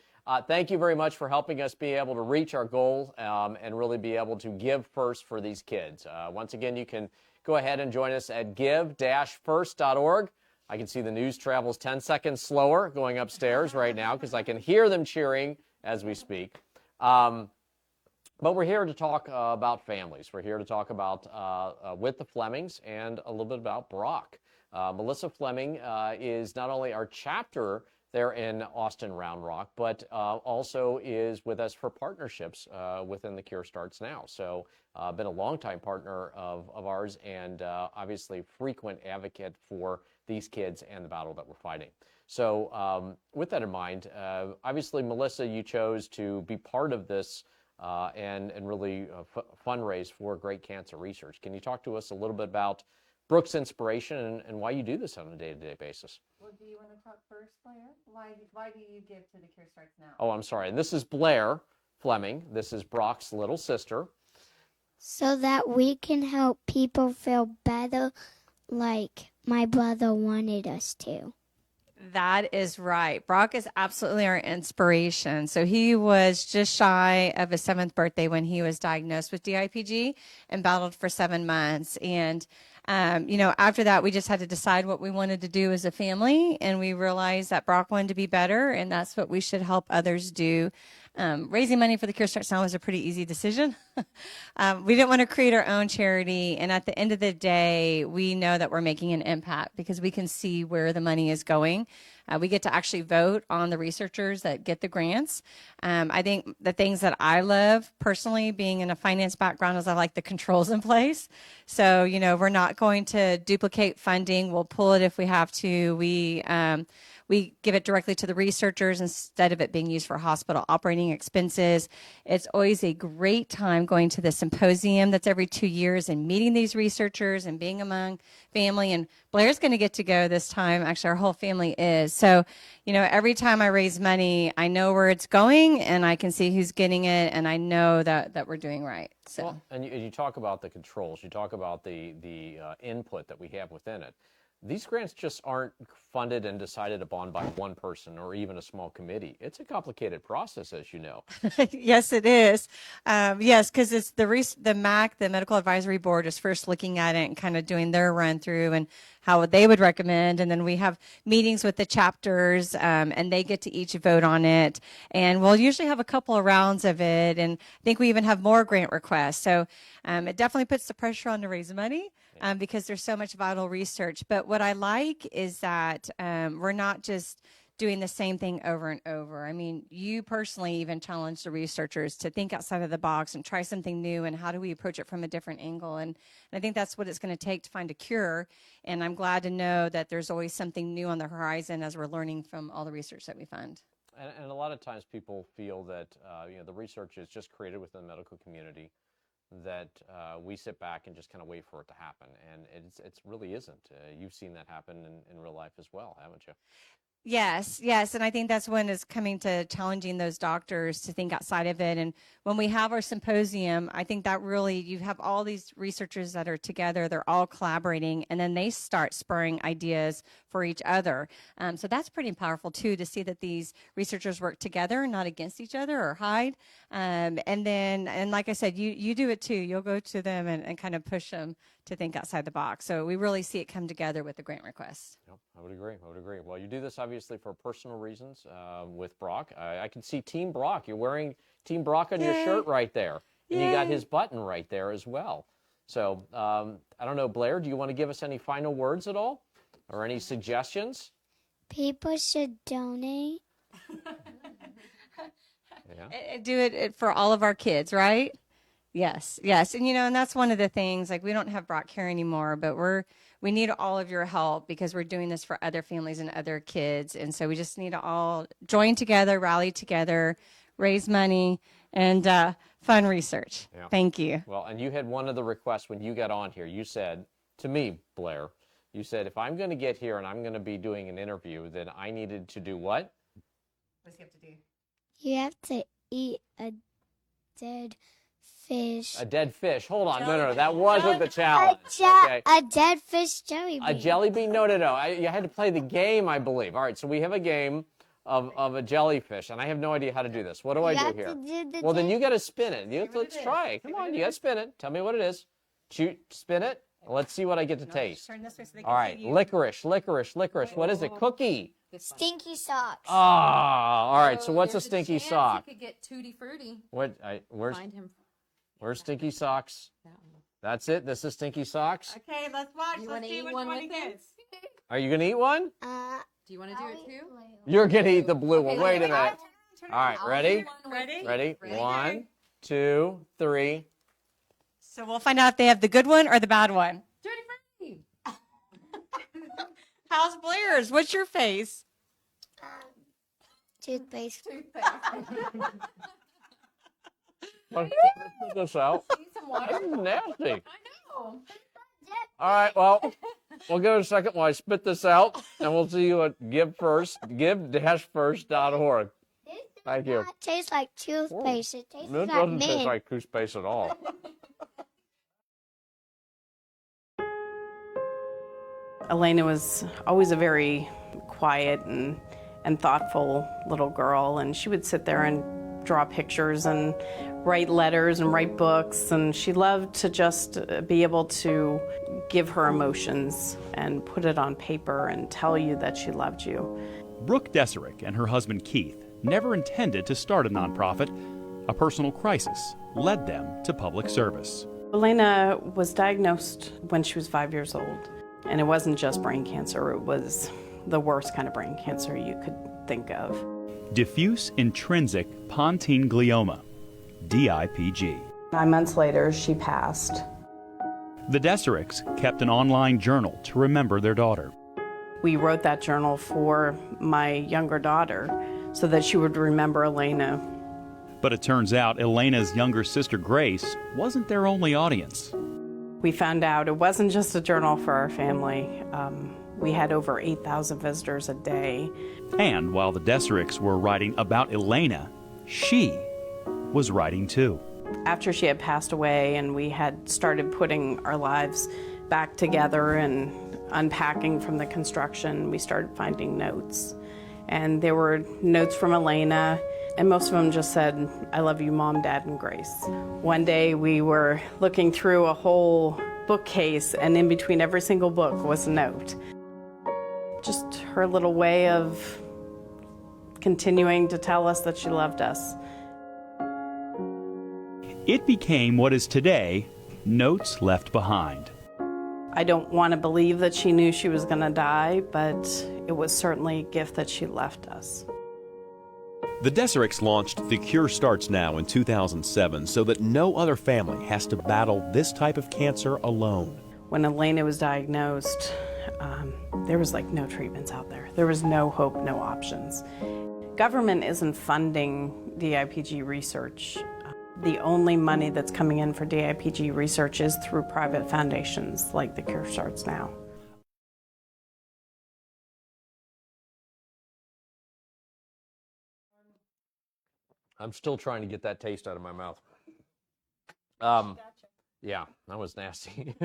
thank you very much for helping us be able to reach our goal and really be able to give first for these kids. Once again, you can go ahead and join us at give-first.org. I can see the news travels 10 seconds slower going upstairs right now because I can hear them cheering as we speak. But we're here to talk about families. We're here to talk about with the Flemings and a little bit about Brock. Melissa Fleming is not only our chapter there in Austin Round Rock, but also is with us for partnerships within the Cure Starts Now. So been a longtime partner of ours and obviously frequent advocate for these kids and the battle that we're fighting. So with that in mind, obviously, Melissa, you chose to be part of this and really fundraise for great cancer research. Can you talk to us a little bit about Brooke's inspiration and why you do this on a day-to-day basis? Well, do you want to talk first, Blair? Why do you give to the Cure Starts Now? Oh, I'm sorry. This is Blair Fleming. This is Brock's little sister. So that we can help people feel better like my brother wanted us to. That is right. Brock is absolutely our inspiration. So he was just shy of his 7th birthday when he was diagnosed with DIPG and battled for 7 months. And, after that, we just had to decide what we wanted to do as a family. And we realized that Brock wanted to be better, and that's what we should help others do. Raising money for the Cure Starts Now was a pretty easy decision. We didn't want to create our own charity. And at the end of the day, we know that we're making an impact because we can see where the money is going. We get to actually vote on the researchers that get the grants. I think the things that I love personally, being in a finance background, is I like the controls in place. So, we're not going to duplicate funding. We'll pull it if we have to. We give it directly to the researchers instead of it being used for hospital operating expenses. It's always a great time going to the symposium that's every 2 years and meeting these researchers and being among family. And Blair's going to get to go this time. Actually, our whole family is. So, every time I raise money, I know where it's going and I can see who's getting it, and I know that we're doing right. So, well, and you talk about the controls. You talk about the input that we have within it. These grants just aren't funded and decided upon by one person or even a small committee. It's a complicated process, as you know. Yes, it is. Yes, because it's the MAC, the Medical Advisory Board, is first looking at it and kind of doing their run through and how they would recommend. And then we have meetings with the chapters, and they get to each vote on it. And we'll usually have a couple of rounds of it. And I think we even have more grant requests. So it definitely puts the pressure on to raise money. Because there's so much vital research. But what I like is that we're not just doing the same thing over and over. I mean, you personally even challenge the researchers to think outside of the box and try something new, and how do we approach it from a different angle? And I think that's what it's going to take to find a cure. And I'm glad to know that there's always something new on the horizon as we're learning from all the research that we fund. And a lot of times people feel that the research is just created within the medical community, that we sit back and just kind of wait for it to happen. And it really isn't. You've seen that happen in real life as well, haven't you? Yes. And I think that's when it's coming to challenging those doctors to think outside of it. And when we have our symposium, I think that really, you have all these researchers that are together, they're all collaborating, and then they start spurring ideas for each other. So that's pretty powerful too, to see that these researchers work together, not against each other or hide. And like I said, you do it too. You'll go to them and kind of push them to think outside the box. So we really see it come together with the grant requests. Yep, I would agree. Well, you do this obviously for personal reasons with Brock. I can see Team Brock. You're wearing Team Brock on your shirt right there. And you got his button right there as well. So I don't know, Blair, do you want to give us any final words at all? Or any suggestions? People should donate. Do it for all of our kids, right? Yes. And and that's one of the things, like, we don't have Brock here anymore, but we need all of your help because we're doing this for other families and other kids. And so we just need to all join together, rally together, raise money, and fund research. Yeah. Thank you. Well, and you had one of the requests when you got on here. You said to me, Blair, you said, if I'm going to get here and I'm going to be doing an interview, then I needed to do what? What does he have to do? You have to eat a dead fish. A dead fish. Hold on. No. That wasn't the challenge. Okay. A dead fish jelly bean. A jelly bean? No. You had to play the game, I believe. All right, so we have a game of a jellyfish, and I have no idea how to do this. What do I do here? Well, then you got to spin it. Let's try it. Come on, you got to spin it. Tell me what it is. Spin it. Let's see what I get to taste. Turn this way so they All can right, see you. licorice. What is it? Cookie. Stinky socks. Ah, all right. So what's a stinky sock? You could get Tutti Frutti. Where's Find him. Where's Stinky Socks? That's it? This is Stinky Socks? Okay, let's watch. Let's see which one he gets. Are you going to eat one? Do you want to do it too? You're going to eat the blue one. Wait a minute. Turn All right, ready? Ready? 1, 2, 3. So we'll find out if they have the good one or the bad one. Tutti Frutti. How's Blair's? What's your face? Toothpaste. Let's spit this out. Need some water? This is nasty. I know. All right, well, we'll go in a second while I spit this out, and we'll see you at give-first.org. Thank you. It tastes like toothpaste. It tastes It like doesn't mint. taste like toothpaste at all. Elena was always a very quiet and thoughtful little girl, and she would sit there and draw pictures and write letters and write books, and she loved to just be able to give her emotions and put it on paper and tell you that she loved you. Brooke Deserick and her husband Keith never intended to start a nonprofit. A personal crisis led them to public service. Elena was diagnosed when she was 5 years old, and it wasn't just brain cancer, it was the worst kind of brain cancer you could think of. Diffuse intrinsic pontine glioma, DIPG. 9 months later, she passed. The Desericks kept an online journal to remember their daughter. We wrote that journal for my younger daughter so that she would remember Elena. But it turns out Elena's younger sister Grace wasn't their only audience. We found out it wasn't just a journal for our family. We had over 8,000 visitors a day. And while the Desericks were writing about Elena, she was writing too. After she had passed away and we had started putting our lives back together and unpacking from the construction, we started finding notes. And there were notes from Elena, and most of them just said, "I love you, Mom, Dad, and Grace." One day we were looking through a whole bookcase, and in between every single book was a note. Just her little way of continuing to tell us that she loved us. It became what is today Notes Left Behind. I don't want to believe that she knew she was going to die, but it was certainly a gift that she left us. The Desericks launched The Cure Starts Now in 2007 so that no other family has to battle this type of cancer alone. When Elena was diagnosed, there was like no treatments out there. There was no hope, no options. Government isn't funding DIPG research. The only money that's coming in for DIPG research is through private foundations like The Cure Starts Now. I'm still trying to get that taste out of my mouth. Yeah, that was nasty.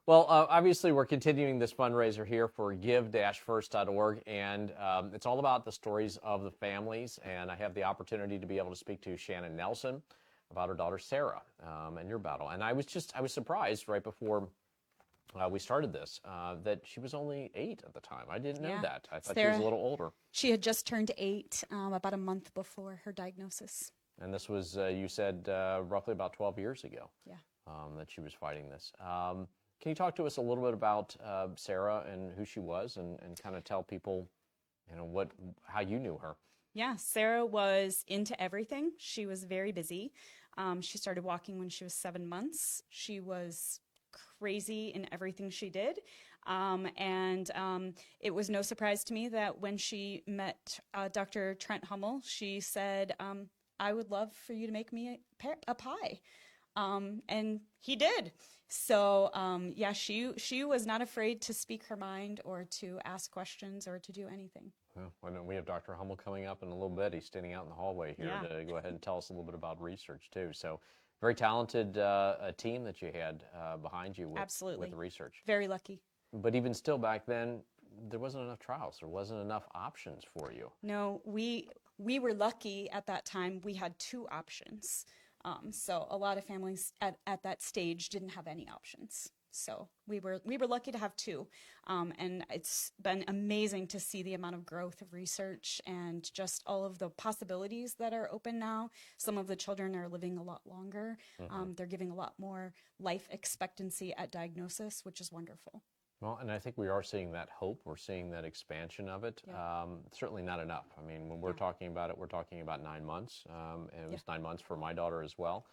Well, obviously, we're continuing this fundraiser here for give-first.org, and it's all about the stories of the families, and I have the opportunity to be able to speak to Shannon Nelson about her daughter Sarah and your battle. And I was surprised right before we started this that she was only 8 at the time. I didn't know that. I thought she was a little older. She had just turned 8 about a month before her diagnosis. And this was, you said, roughly about 12 years ago. Yeah. That she was fighting this. Can you talk to us a little bit about Sarah and who she was, and kind of tell people, how you knew her? Yeah, Sarah was into everything. She was very busy. She started walking when she was 7 months. She was crazy in everything she did. It was no surprise to me that when she met Dr. Trent Hummel, she said, "I would love for you to make me a pie." And he did. So yeah, she was not afraid to speak her mind or to ask questions or to do anything. Well, we have Dr. Hummel coming up in a little bit. He's standing out in the hallway here to go ahead and tell us a little bit about research too. So very talented team that you had behind you with, Absolutely. with research. Very lucky. But even still back then, there wasn't enough trials. There wasn't enough options for you. No, we were lucky at that time. We had 2 options. So a lot of families at that stage didn't have any options. So we were lucky to have 2. And it's been amazing to see the amount of growth of research and just all of the possibilities that are open now. Some of the children are living a lot longer. They're giving a lot more life expectancy at diagnosis, which is wonderful. Well, and I think we are seeing that hope. We're seeing that expansion of it. Certainly not enough. I mean, when we're talking about it, we're talking about 9 months. And it was 9 months for my daughter as well.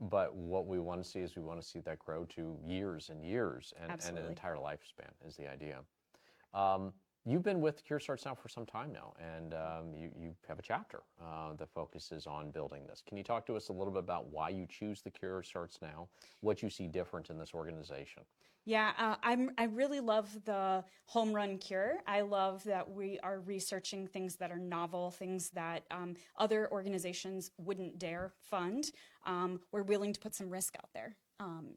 But what we want to see is we want to see that grow to years and years and an entire lifespan is the idea. You've been with Cure Starts Now for some time now, and you have a chapter that focuses on building this. Can you talk to us a little bit about why you choose the Cure Starts Now, what you see different in this organization? Yeah, I really love the home run cure. I love that we are researching things that are novel, things that other organizations wouldn't dare fund. We're willing to put some risk out there.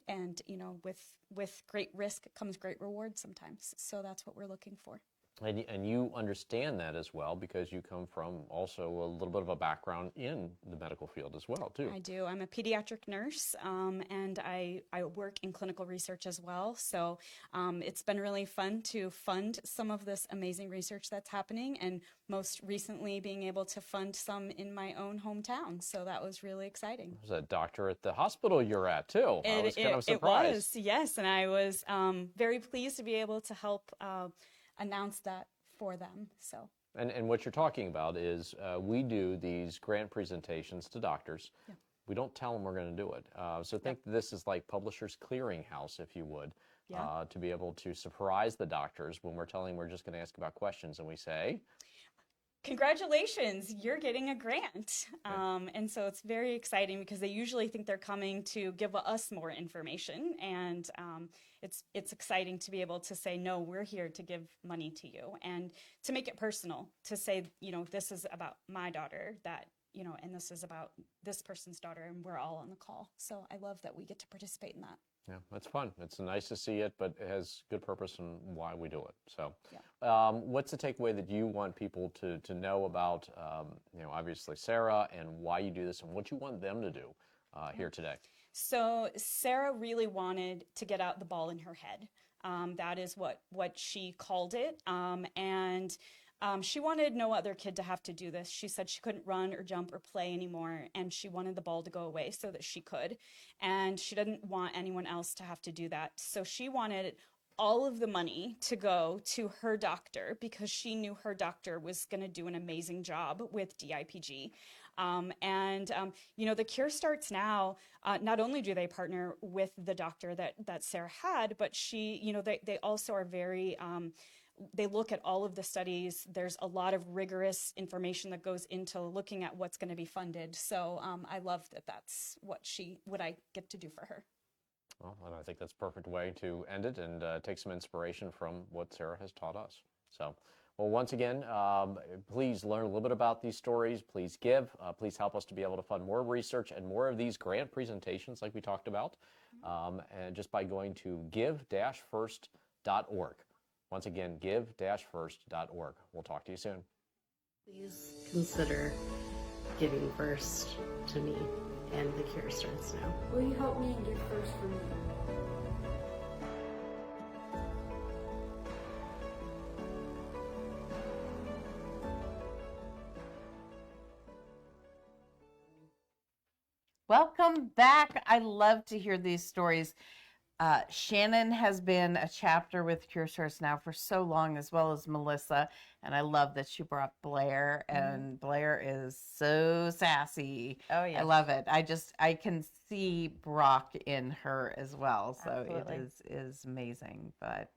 And, you know, with great risk comes great reward sometimes. So that's what we're looking for. And you understand that as well because you come from also a little bit of a background in the medical field as well, too. I do. I'm a pediatric nurse, and I work in clinical research as well. So it's been really fun to fund some of this amazing research that's happening, and most recently being able to fund some in my own hometown. So that was really exciting. There's a doctor at the hospital you're at, too. I was kind of surprised. It was, yes. And I was very pleased to be able to help announce that for them. So. And what you're talking about is we do these grant presentations to doctors. Yeah. We don't tell them we're going to do it. So think this is like Publishers Clearinghouse, if you would, to be able to surprise the doctors when we're telling them we're just going to ask about questions and we say, congratulations, you're getting a grant. And so it's very exciting because they usually think they're coming to give us more information. And it's exciting to be able to say, no, we're here to give money to you and to make it personal, to say, you know, this is about my daughter that, you know, and this is about this person's daughter and we're all on the call. So I love that we get to participate in that. Yeah, that's fun. It's nice to see it, but it has good purpose in why we do it. So what's the takeaway that you want people to know about, you know, obviously Sarah and why you do this and what you want them to do here today? So Sarah really wanted to get out the ball in her head. That is what she called it. And she wanted no other kid to have to do this. She said she couldn't run or jump or play anymore, and she wanted the ball to go away so that she could. And she didn't want anyone else to have to do that. So she wanted all of the money to go to her doctor because she knew her doctor was going to do an amazing job with DIPG. You know, the Cure Starts Now, not only do they partner with the doctor that Sarah had, but she, you know, they also are very, they look at all of the studies. There's a lot of rigorous information that goes into looking at what's going to be funded. So I love that that's what I get to do for her. Well, and I think that's a perfect way to end it and take some inspiration from what Sarah has taught us. So, well, once again, please learn a little bit about these stories. Please give. Please help us to be able to fund more research and more of these grant presentations like we talked about. And just by going to give-first.org. Once again, give-first.org. We'll talk to you soon. Please consider giving first to me and the Cure Starts Now. Will you help me and give first for me? Welcome back. I love to hear these stories. Shannon has been a chapter with Cure Starts Now for so long, as well as Melissa. And I love that she brought Blair, and Blair is so sassy. Oh, yeah. I love it. I can see Brock in her as well. So Absolutely. it is amazing. But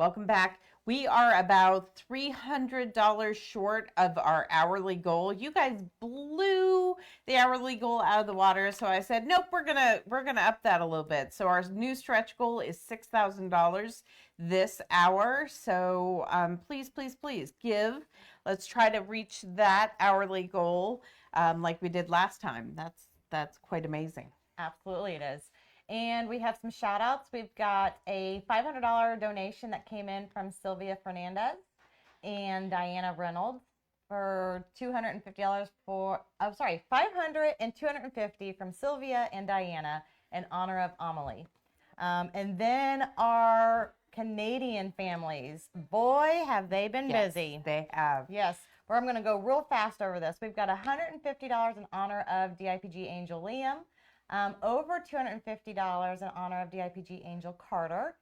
Welcome back. We are about $300 short of our hourly goal. You guys blew the hourly goal out of the water, so I said, nope, we're gonna up that a little bit. So our new stretch goal is $6,000 this hour. So please, please, please give. Let's try to reach that hourly goal like we did last time. That's quite amazing. Absolutely it is. And we have some shout outs. We've got a $500 donation that came in from Sylvia Fernandez and Diana Reynolds for $250 for, oh, sorry, $500 and $250 from Sylvia and Diana in honor of Amelie. And then our Canadian families, boy, have they been busy. They have. Yes. Well, I'm going to go real fast over this. We've got $150 in honor of DIPG Angel Liam. Over $250 in honor of DIPG Angel Carter,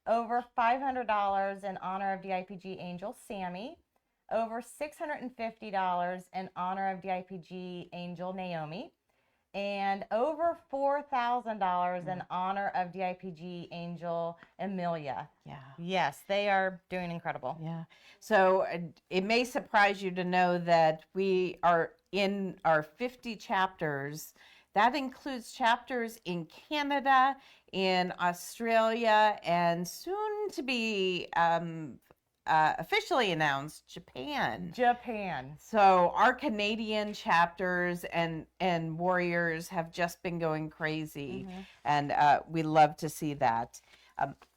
over $500 in honor of DIPG Angel Sammy, over $650 in honor of DIPG Angel Naomi, and over $4,000 in honor of DIPG Angel Amelia. Yeah. Yes, they are doing incredible. Yeah. So it may surprise you to know that we are in our 50 chapters. That includes chapters in Canada, in Australia, and soon to be officially announced, Japan. So our Canadian chapters and warriors have just been going crazy, and we love to see that.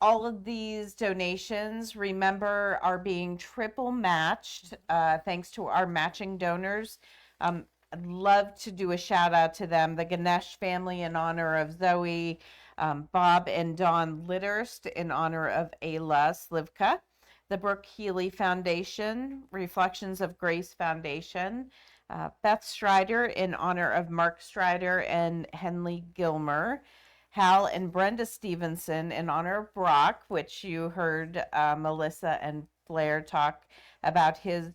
All of these donations, remember, are being triple matched thanks to our matching donors. I'd love to do a shout out to them. The Ganesh family in honor of Zoe, Bob and Dawn Litterst in honor of Ayla Slivka, the Brooke Healy Foundation, Reflections of Grace Foundation, Beth Strider in honor of Mark Strider and Henley Gilmer, Hal and Brenda Stevenson in honor of Brock, which you heard Melissa and Blair talk about his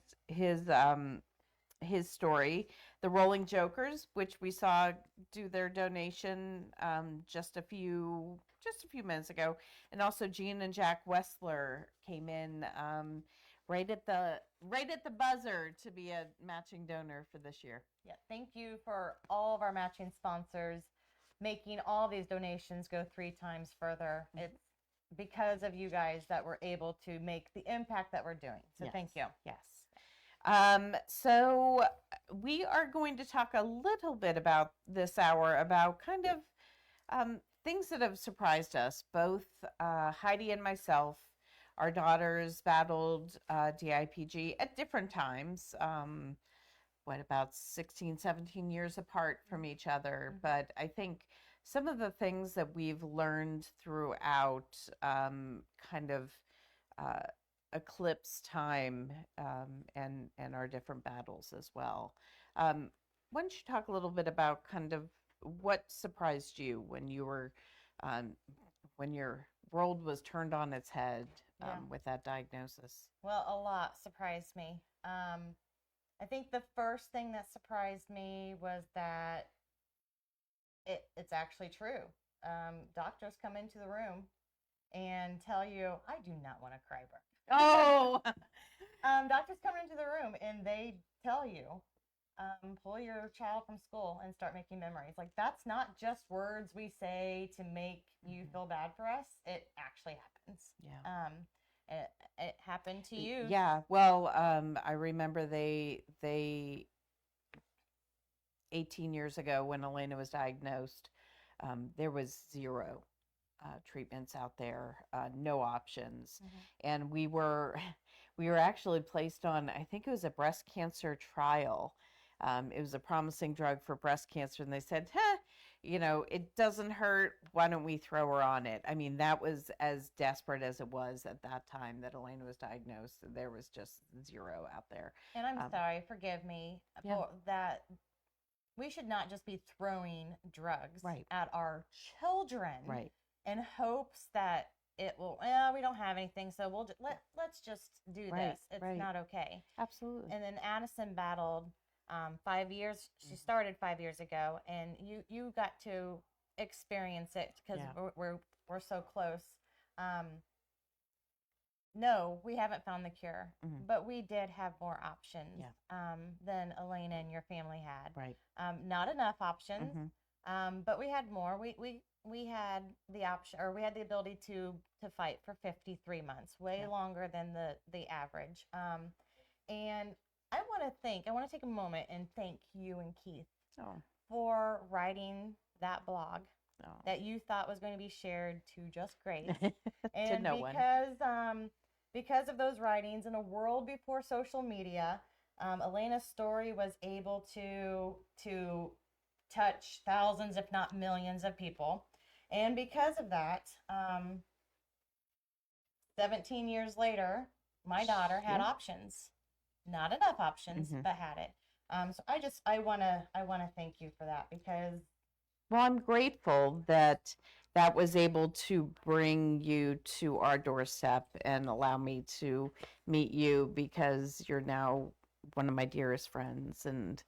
story. The Rolling Jokers, which we saw do their donation just a few minutes ago, and also Jean and Jack Wessler came in right at the buzzer to be a matching donor for this year. Yeah, thank you for all of our matching sponsors making all these donations go 3 times further. It's because of you guys that we're able to make the impact that we're doing. So Yes. thank you. Yes. So we are going to talk a little bit about this hour about kind of things that have surprised us. Both Heidi and myself, our daughters battled DIPG at different times. About 16, 17 years apart from each other. But I think some of the things that we've learned throughout kind of eclipse time and our different battles as well. Why don't you talk a little bit about kind of what surprised you when you were when your world was turned on its head with that diagnosis? Well, a lot surprised me. I think the first thing that surprised me was that it's actually true. Doctors come into the room and tell you, I do not want to cry, Brooke. Oh! Doctors come into the room and they tell you, pull your child from school and start making memories. Like, that's not just words we say to make you feel bad for us. It actually happens. Yeah. It happened to you. Yeah. Well, I remember they 18 years ago when Elena was diagnosed, there was 0 treatments out there, no options. And we were actually placed on, I think it was a breast cancer trial. It was a promising drug for breast cancer. And they said, it doesn't hurt. Why don't we throw her on it? I mean, that was as desperate as it was at that time that Elena was diagnosed. There was just 0 out there. And I'm sorry, forgive me for that. We should not just be throwing drugs at our children in hopes that it will, we don't have anything, so we'll let's just do this. It's not okay. Absolutely. And then Addison battled 5 years. She started 5 years ago, and you got to experience it because we're so close. no, we haven't found the cure, Mhm. but we did have more options Yeah. than Elena and your family had. Right. Not enough options, Mhm. but we had more. We had the option, or we had the ability to fight for 53 months, way Yeah. longer than the average. And I want to take a moment and thank you and Keith Oh. for writing that blog Oh. that you thought was going to be shared to just Grace. To And no one. because of those writings in a world before social media, Elena's story was able to touch thousands, if not millions, of people. And because of that, 17 years later, my daughter had Yeah. options. Not enough options, Mhm. but had it. So I wanna thank you for that, because Well, I'm grateful that that was able to bring you to our doorstep and allow me to meet you, because you're now one of my dearest friends and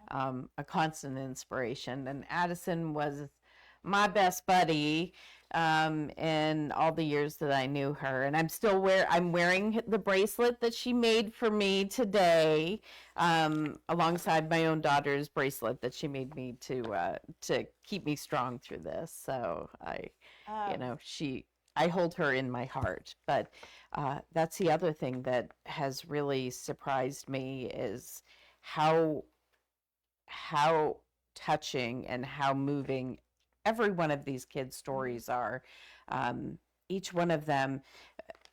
a constant inspiration. And Addison was my best buddy in all the years that I knew her. And I'm wearing the bracelet that she made for me today, alongside my own daughter's bracelet that she made me to keep me strong through this. So I hold her in my heart. But that's the other thing that has really surprised me is how touching and how moving every one of these kids' stories are. Each one of them,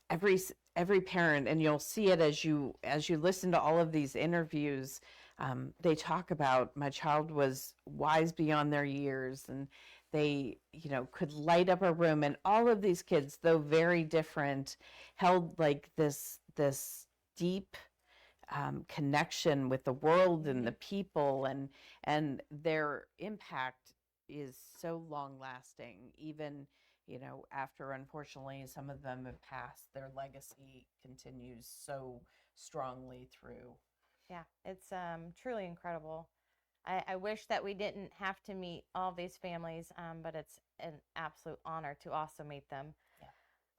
every parent, and you'll see it as you listen to all of these interviews. They talk about, my child was wise beyond their years, and they could light up a room. And all of these kids, though very different, held like this deep connection with the world and the people, and their impact is so long lasting. Even after, unfortunately, some of them have passed, their legacy continues so strongly through. yeah, it's truly incredible. I wish that we didn't have to meet all these families, but it's an absolute honor to also meet them.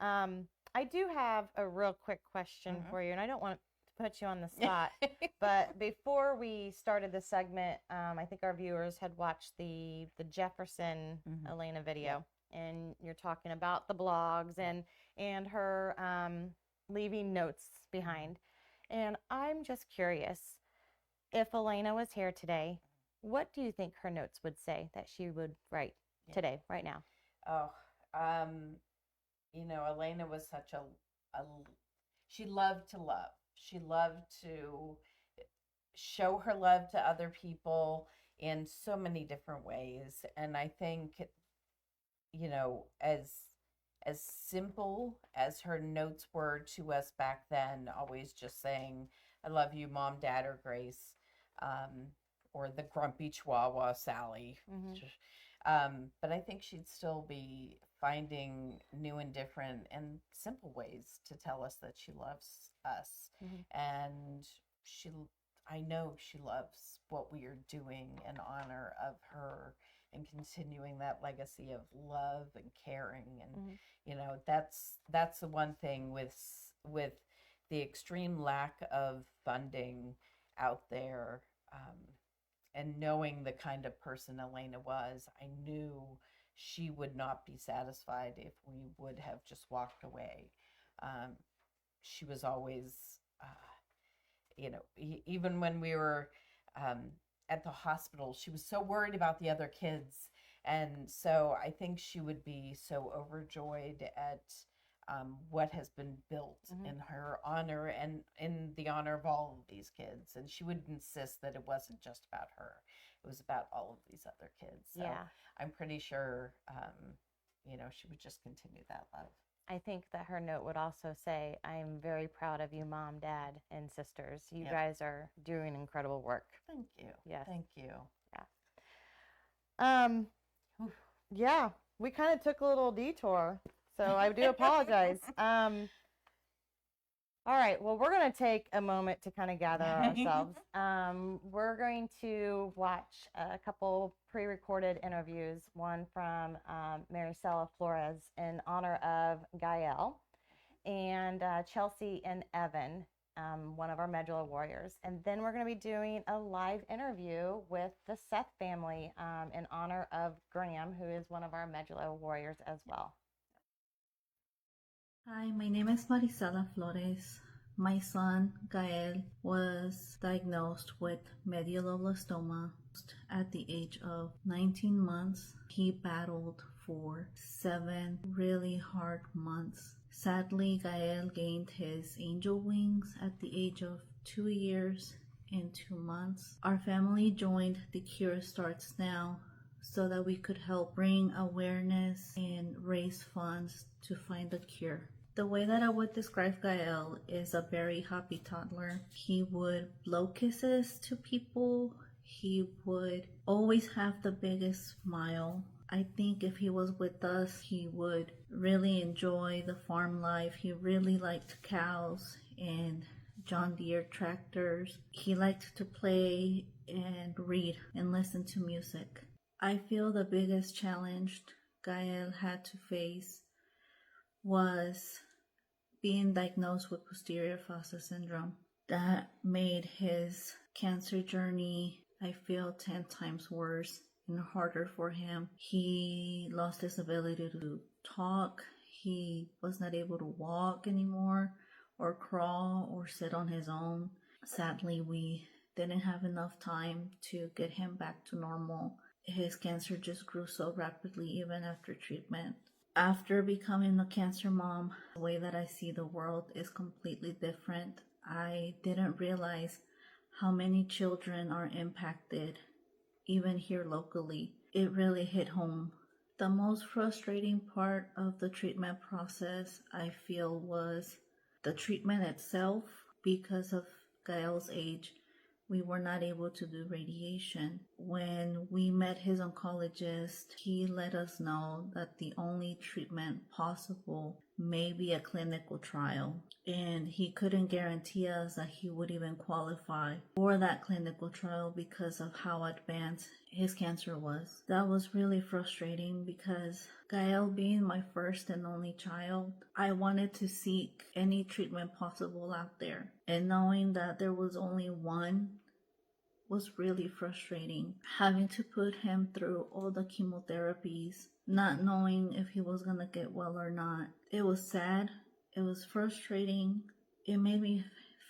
I do have a real quick question for you, and I don't want to put you on the spot, but before we started the segment, I think our viewers had watched the Jefferson Elena video, and you're talking about the blogs and her leaving notes behind. And I'm just curious, if Elena was here today, what do you think her notes would say that she would write today, right now? Oh, Elena was such she loved to love. She loved to show her love to other people in so many different ways. And I think, as simple as her notes were to us back then, always just saying, "I love you, Mom, Dad, or Grace," or the grumpy Chihuahua, Sally. But I think she'd still be finding new and different and simple ways to tell us that she loves us. And I know she loves what we are doing in honor of her and continuing that legacy of love and caring. And that's the one thing with the extreme lack of funding out there, and knowing the kind of person Elena was, I knew she would not be satisfied if we would have just walked away. She was always, even when we were at the hospital, she was so worried about the other kids. And so I think she would be so overjoyed at what has been built in her honor and in the honor of all of these kids. And she would insist that it wasn't just about her. It was about all of these other kids. So I'm pretty sure, she would just continue that love. I think that her note would also say, "I'm very proud of you, Mom, Dad, and sisters. You guys are doing incredible work." Thank you. Yes. Thank you. Yeah, we kind of took a little detour, so I do apologize. All right, well, we're going to take a moment to kind of gather ourselves. We're going to watch a couple pre-recorded interviews, one from Maricela Flores in honor of Gael, and Chelsea and Evan, one of our Medulla warriors. And then we're going to be doing a live interview with the Seth family in honor of Graham, who is one of our Medulla warriors as well. Hi, my name is Marisela Flores. My son, Gael, was diagnosed with medulloblastoma at the age of 19 months. He battled for 7 really hard months. Sadly, Gael gained his angel wings at the age of 2 years and 2 months. Our family joined The Cure Starts Now so that we could help bring awareness and raise funds to find a cure. The way that I would describe Gael is a very happy toddler. He would blow kisses to people. He would always have the biggest smile. I think if he was with us, he would really enjoy the farm life. He really liked cows and John Deere tractors. He liked to play and read and listen to music. I feel the biggest challenge Gael had to face was being diagnosed with posterior fossa syndrome. That made his cancer journey, I feel, 10 times worse and harder for him. He lost his ability to talk. He was not able to walk anymore or crawl or sit on his own. Sadly, we didn't have enough time to get him back to normal. His cancer just grew so rapidly even after treatment. After becoming a cancer mom, the way that I see the world is completely different. I didn't realize how many children are impacted, even here locally. It really hit home. The most frustrating part of the treatment process, I feel, was the treatment itself. Because of Gael's age, we were not able to do radiation. When we met his oncologist, he let us know that the only treatment possible may be a clinical trial. And he couldn't guarantee us that he would even qualify for that clinical trial because of how advanced his cancer was. That was really frustrating because Gael being my first and only child, I wanted to seek any treatment possible out there. And knowing that there was only one was really frustrating. Having to put him through all the chemotherapies, not knowing if he was going to get well or not. It was sad. It was frustrating. It made me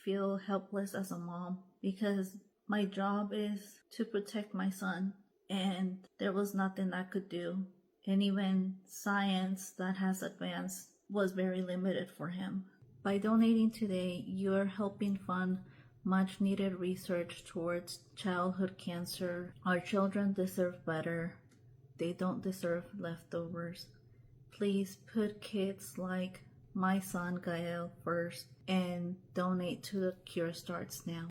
feel helpless as a mom because my job is to protect my son, and there was nothing I could do. And even science that has advanced was very limited for him. By donating today, you're helping fund much needed research towards childhood cancer. Our children deserve better. They don't deserve leftovers. Please put kids like my son Gael first and donate to The Cure Starts Now.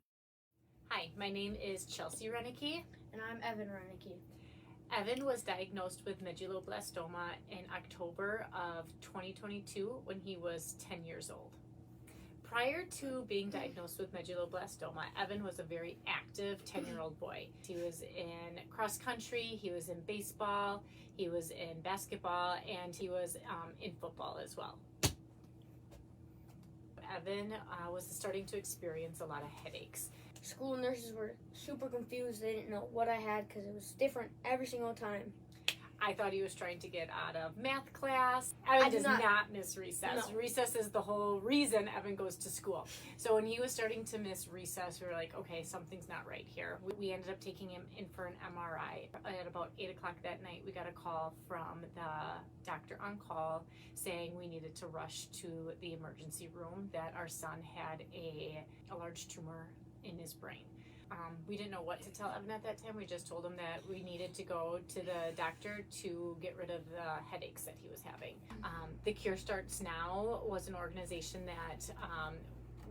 Hi, my name is Chelsea Renicky. And I'm Evan Renicky. Evan was diagnosed with medulloblastoma in October of 2022 when he was 10 years old. Prior to being diagnosed with medulloblastoma, Evan was a very active 10-year-old boy. He was in cross country, he was in baseball, he was in basketball, and he was in football as well. Evan was starting to experience a lot of headaches. School nurses were super confused. They didn't know what I had because it was different every single time. I thought he was trying to get out of math class. Evan does not miss recess. No. Recess is the whole reason Evan goes to school. So when he was starting to miss recess, we were like, okay, something's not right here. We ended up taking him in for an MRI. At about 8 o'clock that night, we got a call from the doctor on call saying we needed to rush to the emergency room, that our son had a large tumor in his brain. We didn't know what to tell Evan at that time. We just told him that we needed to go to the doctor to get rid of the headaches that he was having. The Cure Starts Now was an organization that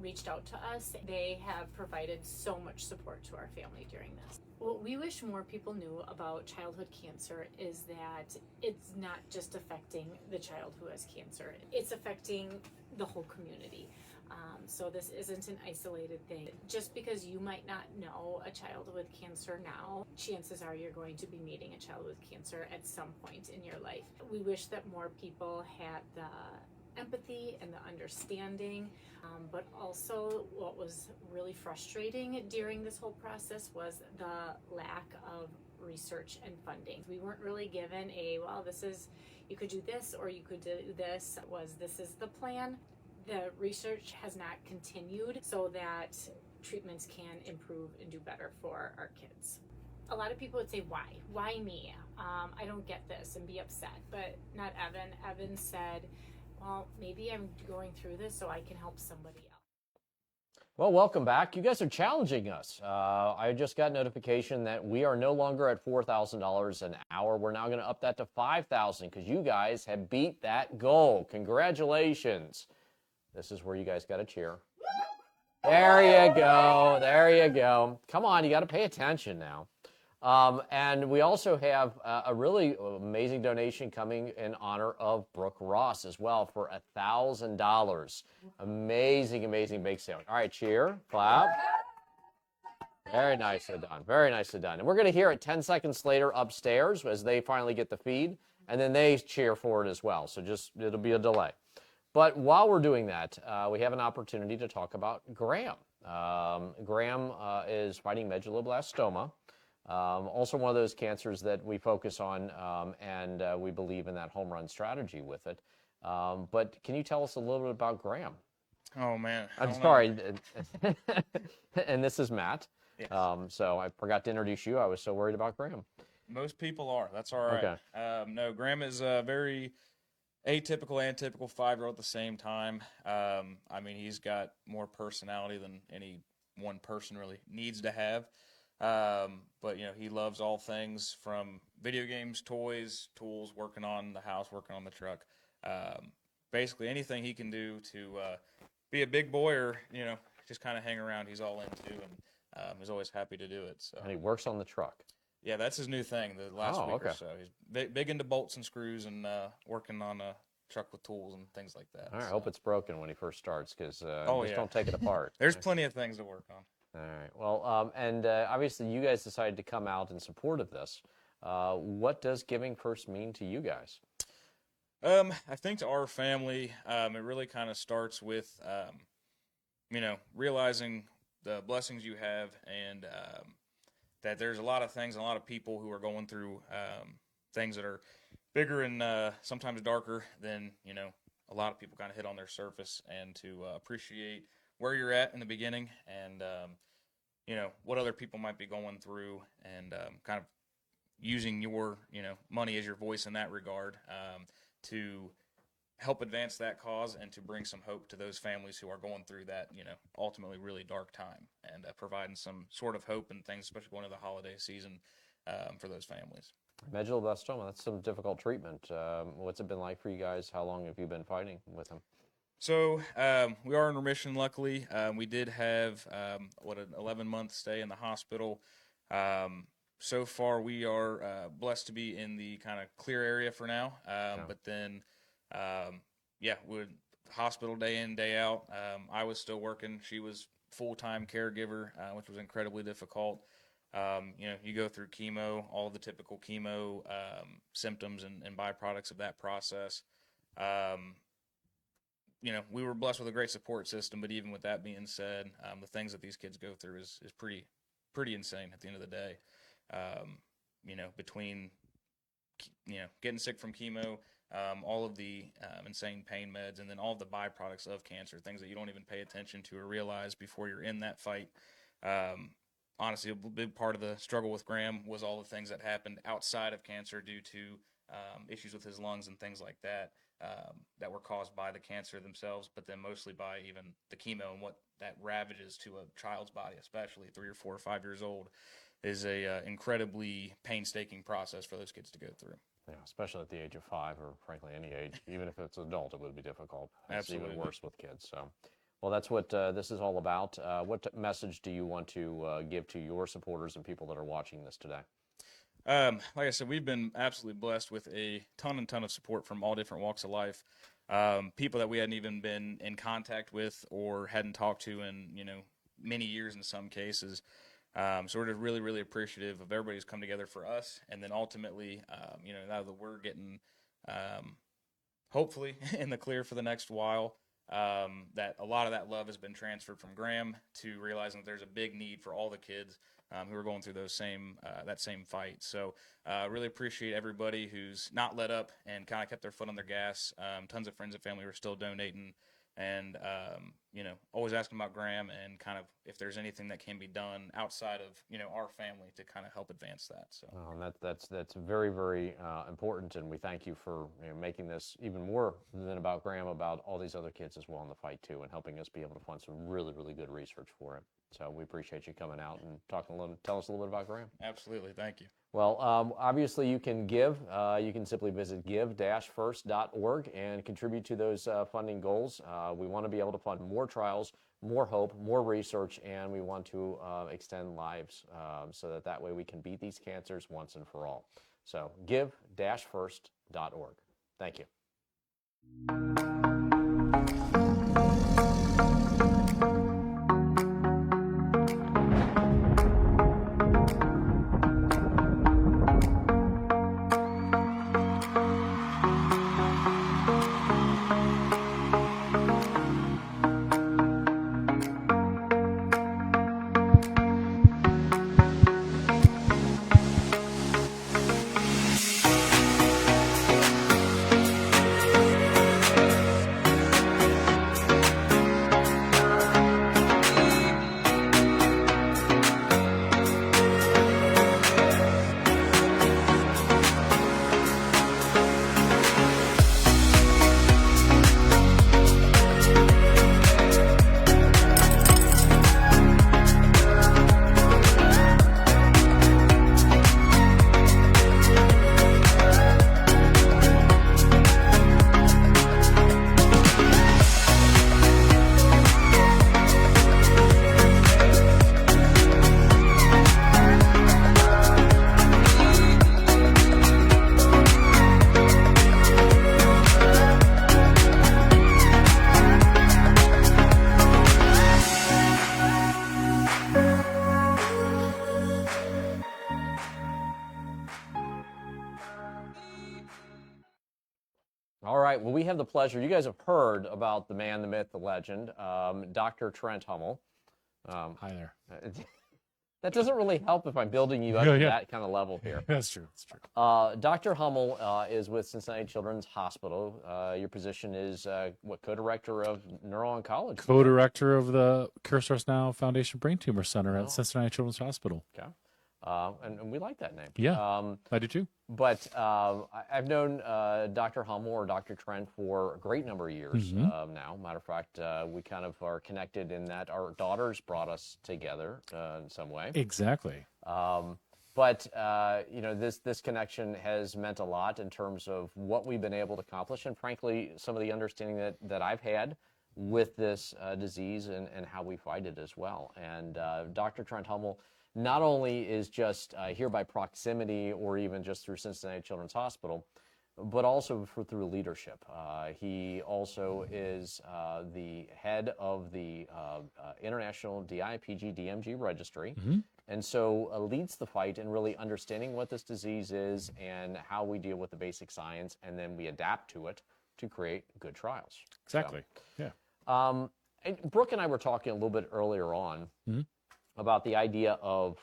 reached out to us. They have provided so much support to our family during this. What we wish more people knew about childhood cancer is that it's not just affecting the child who has cancer. It's affecting the whole community. So this isn't an isolated thing. Just because you might not know a child with cancer now, chances are you're going to be meeting a child with cancer at some point in your life. We wish that more people had the empathy and the understanding. But also what was really frustrating during this whole process was the lack of research and funding. We weren't really given you could do this or you could do this. This is the plan. The research has not continued so that treatments can improve and do better for our kids. A lot of people would say, why? Why me? I don't get this, and be upset. But not Evan. Evan said, well, maybe I'm going through this so I can help somebody else. Well, welcome back. You guys are challenging us. I just got notification that we are no longer at $4,000 an hour. We're now going to up that to $5,000 because you guys have beat that goal. Congratulations. This is where you guys got to cheer. There you go. There you go. Come on, you got to pay attention now. And we also have a really amazing donation coming in honor of Brooke Ross as well for $1,000. Amazing, amazing bake sale. All right, cheer, clap. Very nicely done. Very nicely done. And we're going to hear it 10 seconds later upstairs as they finally get the feed, and then they cheer for it as well. So it'll be a delay. But while we're doing that, we have an opportunity to talk about Graham. Graham is fighting medulloblastoma. Also one of those cancers that we focus on, and we believe in that home run strategy with it. But can you tell us a little bit about Graham? Oh, man. I'm sorry. And this is Matt. Yes. So I forgot to introduce you. I was so worried about Graham. Most people are. That's all right. Okay. No, Graham is a very atypical and typical 5-year-old at the same time. I mean, he's got more personality than any one person really needs to have. But, you know, he loves all things from video games, toys, tools, working on the house, working on the truck. Basically anything he can do to be a big boy or, you know, just kind of hang around, he's all into, and he's always happy to do it. So. And he works on the truck. Yeah, that's his new thing the last week or so. He's big into bolts and screws and working on a truck with tools and things like that. All right, I hope it's broken when he first starts because just don't take it apart. There's plenty of things to work on. All right. Well, and obviously you guys decided to come out in support of this. What does Giving First mean to you guys? I think to our family, it really kind of starts with, you know, realizing the blessings you have and that there's a lot of things and a lot of people who are going through things that are bigger and sometimes darker than, you know, a lot of people kind of hit on their surface, and to appreciate where you're at in the beginning and, you know, what other people might be going through, and kind of using your, you know, money as your voice in that regard to help advance that cause and to bring some hope to those families who are going through that, you know, ultimately really dark time, and providing some sort of hope and things, especially going into the holiday season for those families. Medulloblastoma, that's some difficult treatment. What's it been like for you guys? How long have you been fighting with him? So we are in remission, luckily. We did have, an 11-month stay in the hospital. So far, we are blessed to be in the kind of clear area for now. But then, with hospital day in, day out. I was still working. She was full-time caregiver, which was incredibly difficult. You know, you go through chemo, all the typical chemo symptoms and byproducts of that process. You know, we were blessed with a great support system, but even with that being said, the things that these kids go through is pretty insane at the end of the day. You know, between, you know, getting sick from chemo, all of the insane pain meds, and then all of the byproducts of cancer, things that you don't even pay attention to or realize before you're in that fight. Honestly, a big part of the struggle with Graham was all the things that happened outside of cancer due to issues with his lungs and things like that, that were caused by the cancer themselves, but then mostly by even the chemo and what that ravages to a child's body, especially 3 or 4 or 5 years old, is a incredibly painstaking process for those kids to go through. Yeah, especially at the age of 5, or frankly any age. Even if it's adult, it would be difficult. It's Absolutely. even worse with kids. So, well, that's what this is all about. What message do you want to give to your supporters and people that are watching this today? Like I said, we've been absolutely blessed with a ton of support from all different walks of life. People that we hadn't even been in contact with or hadn't talked to in, you know, many years in some cases. So we're just really, really appreciative of everybody who's come together for us. And then ultimately, you know, now that we're getting hopefully in the clear for the next while. That a lot of that love has been transferred from Graham to realizing that there's a big need for all the kids who are going through those that same fight. So really appreciate everybody who's not let up and kind of kept their foot on their gas. Tons of friends and family were still donating, and always asking about Graham and kind of if there's anything that can be done outside of our family to kind of help advance that. So that's very, very important, and we thank you for making this even more than about Graham, about all these other kids as well in the fight too, and helping us be able to fund some really, really good research for it. So we appreciate you coming out and tell us a little bit about Graham. Absolutely, thank you. Well, obviously you can give. You can simply visit give-first.org and contribute to those funding goals. We want to be able to fund more trials, more hope, more research, and we want to extend lives so that way we can beat these cancers once and for all. So give-first.org. Thank you. All right, well, we have the pleasure. You guys have heard about the man, the myth, the legend, Dr. Trent Hummel. Hi there. That doesn't really help if I'm building you up to that kind of level here. That's true. That's true. Dr. Hummel is with Cincinnati Children's Hospital. Your position is co-director of neuro-oncology. Co-director of the Cure Starts Now Foundation Brain Tumor Center at Cincinnati Children's Hospital. Okay. And we like that name. Yeah, I do too. But I've known Dr. Hummel or Dr. Trent for a great number of years now. Matter of fact, we kind of are connected in that our daughters brought us together in some way. Exactly. But this connection has meant a lot in terms of what we've been able to accomplish, and frankly, some of the understanding that I've had with this disease and how we fight it as well. And Dr. Trent Hummel not only is just here by proximity or even just through Cincinnati Children's Hospital, but also through leadership. He also is the head of the International DIPG-DMG Registry, and so leads the fight in really understanding what this disease is and how we deal with the basic science, and then we adapt to it to create good trials. Exactly, yeah. And Brooke and I were talking a little bit earlier on about the idea of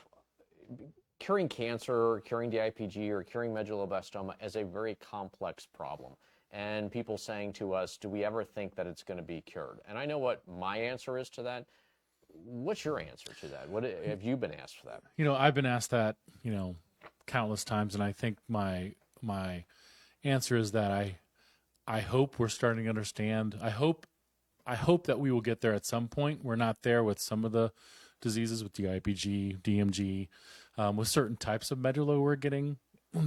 curing cancer, curing DIPG, or curing medulloblastoma as a very complex problem. And people saying to us, do we ever think that it's going to be cured? And I know what my answer is to that. What's your answer to that? What have you been asked for that? I've been asked that, countless times, and I think my answer is that I hope we're starting to understand. I hope that we will get there at some point. We're not there with some of the diseases with DIPG, DMG, with certain types of medulla we're getting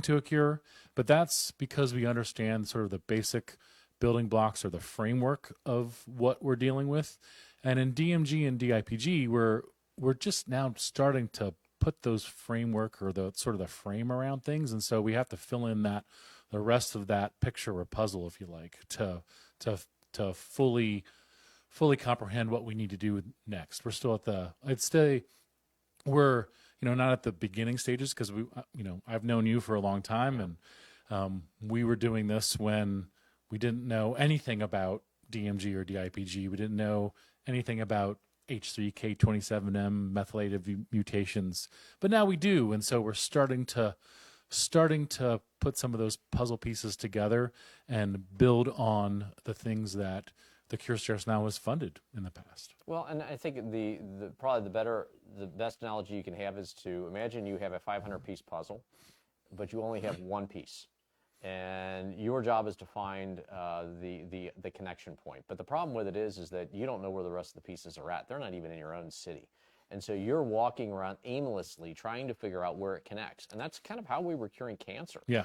to a cure, but that's because we understand sort of the basic building blocks or the framework of what we're dealing with. And in DMG and DIPG, we're just now starting to put those framework or the sort of the frame around things, and so we have to fill in the rest of that picture or puzzle, if you like, to fully comprehend what we need to do next. We're still we're not at the beginning stages, because I've known you for a long time, and we were doing this when We didn't know anything about DMG or DIPG. We didn't know anything about H3K27M methylated mutations, but now we do. And so we're starting to put some of those puzzle pieces together and build on the things that the Cure Starts Now has funded in the past. Well, and I think probably the best analogy you can have is to imagine you have a 500-piece puzzle, but you only have one piece. And your job is to find the connection point. But the problem with it is that you don't know where the rest of the pieces are at. They're not even in your own city. And so you're walking around aimlessly trying to figure out where it connects. And that's kind of how we were curing cancer. Yeah.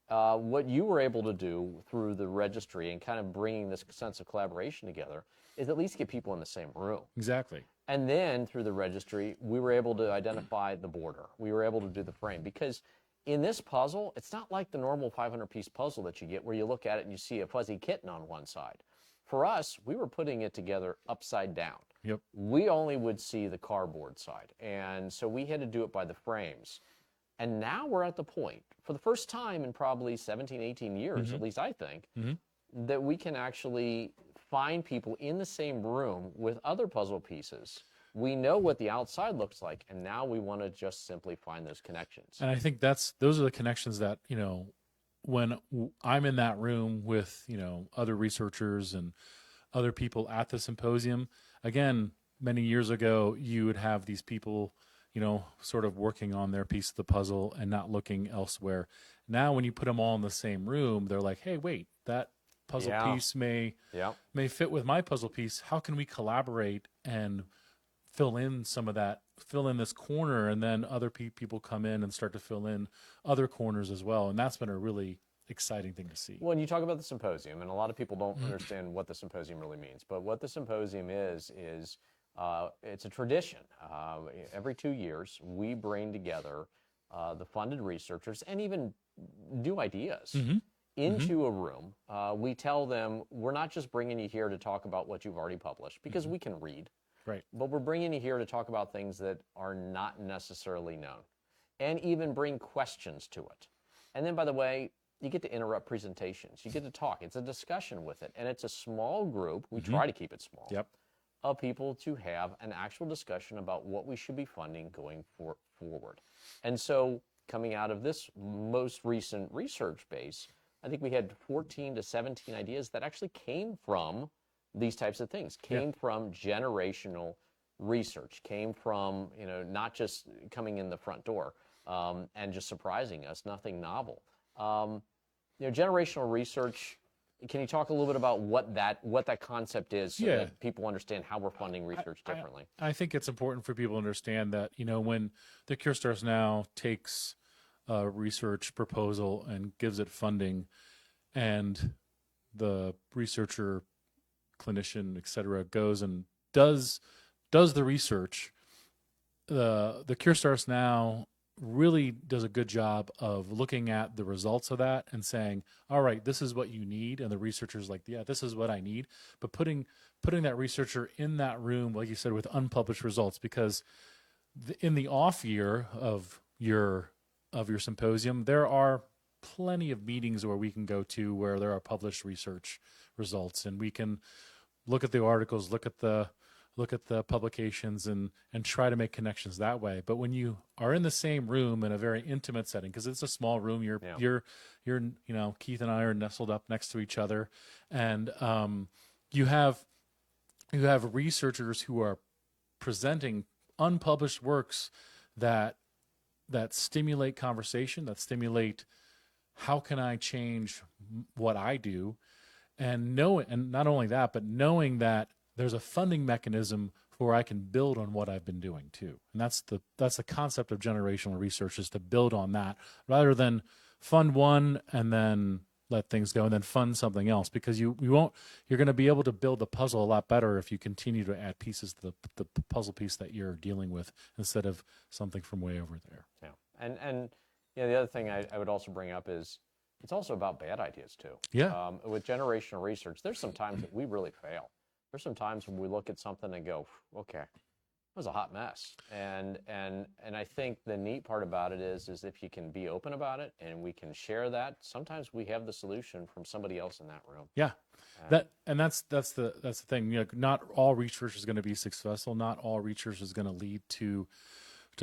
What you were able to do through the registry and kind of bringing this sense of collaboration together is at least get people in the same room. Exactly. And then through the registry, we were able to identify the border. We were able to do the frame. Because in this puzzle, it's not like the normal 500-piece puzzle that you get where you look at it and you see a fuzzy kitten on one side. For us, we were putting it together upside down. Yep. We only would see the cardboard side. And so we had to do it by the frames. And now we're at the point, for the first time in probably 17, 18 years, at least I think, that we can actually find people in the same room with other puzzle pieces. We know what the outside looks like, and now we want to just simply find those connections. And I think those are the connections that, when I'm in that room with, other researchers and other people at the symposium, again, many years ago, you would have these people, sort of working on their piece of the puzzle and not looking elsewhere. Now, when you put them all in the same room, they're like, hey, wait, that puzzle piece may fit with my puzzle piece. How can we collaborate and fill in this corner, and then other people come in and start to fill in other corners as well. And that's been a really exciting thing to see. When you talk about the symposium, and a lot of people don't understand what the symposium really means, but what the symposium is it's a tradition. Every 2 years, we bring together the funded researchers and even new ideas into a room. We tell them, we're not just bringing you here to talk about what you've already published, because we can read. Right. But we're bringing you here to talk about things that are not necessarily known, and even bring questions to it. And then, by the way, you get to interrupt presentations. You get to talk. It's a discussion with it. And it's a small group. We try to keep it small. Yep. Of people to have an actual discussion about what we should be funding going forward. And so coming out of this most recent research base, I think we had 14 to 17 ideas that actually came from these types of things, came from generational research, came from, not just coming in the front door and just surprising us, nothing novel. Generational research, can you talk a little bit about what that concept is so that people understand how we're funding research differently? I think it's important for people to understand that, when the Cure Starts Now takes a research proposal and gives it funding, and the researcher, clinician, et cetera, goes and does the research, the Cure Starts Now really does a good job of looking at the results of that and saying, all right, this is what you need. And the researcher's like, yeah, this is what I need. But putting that researcher in that room, like you said, with unpublished results, because in the off year of your symposium, there are plenty of meetings where we can go to where there are published research results, and we can look at the articles, look at the publications, and try to make connections that way. But when you are in the same room in a very intimate setting, because it's a small room, you're Keith and I are nestled up next to each other, and you have researchers who are presenting unpublished works that stimulate conversation, that stimulate how can I change what I do, and not only that, but knowing that there's a funding mechanism where I can build on what I've been doing too. And that's the concept of generational research, is to build on that rather than fund one and then let things go and then fund something else, because you're going to be able to build the puzzle a lot better if you continue to add pieces to the puzzle piece that you're dealing with instead of something from way over there. Yeah. And the other thing I would also bring up is it's also about bad ideas too. Yeah. With generational research, there's some times that we really fail. There's some times when we look at something and go, okay, was a hot mess. And I think the neat part about it is if you can be open about it and we can share that, sometimes we have the solution from somebody else in that room. Yeah. That's the thing. You know, not all research is going to be successful. Not all research is going to lead to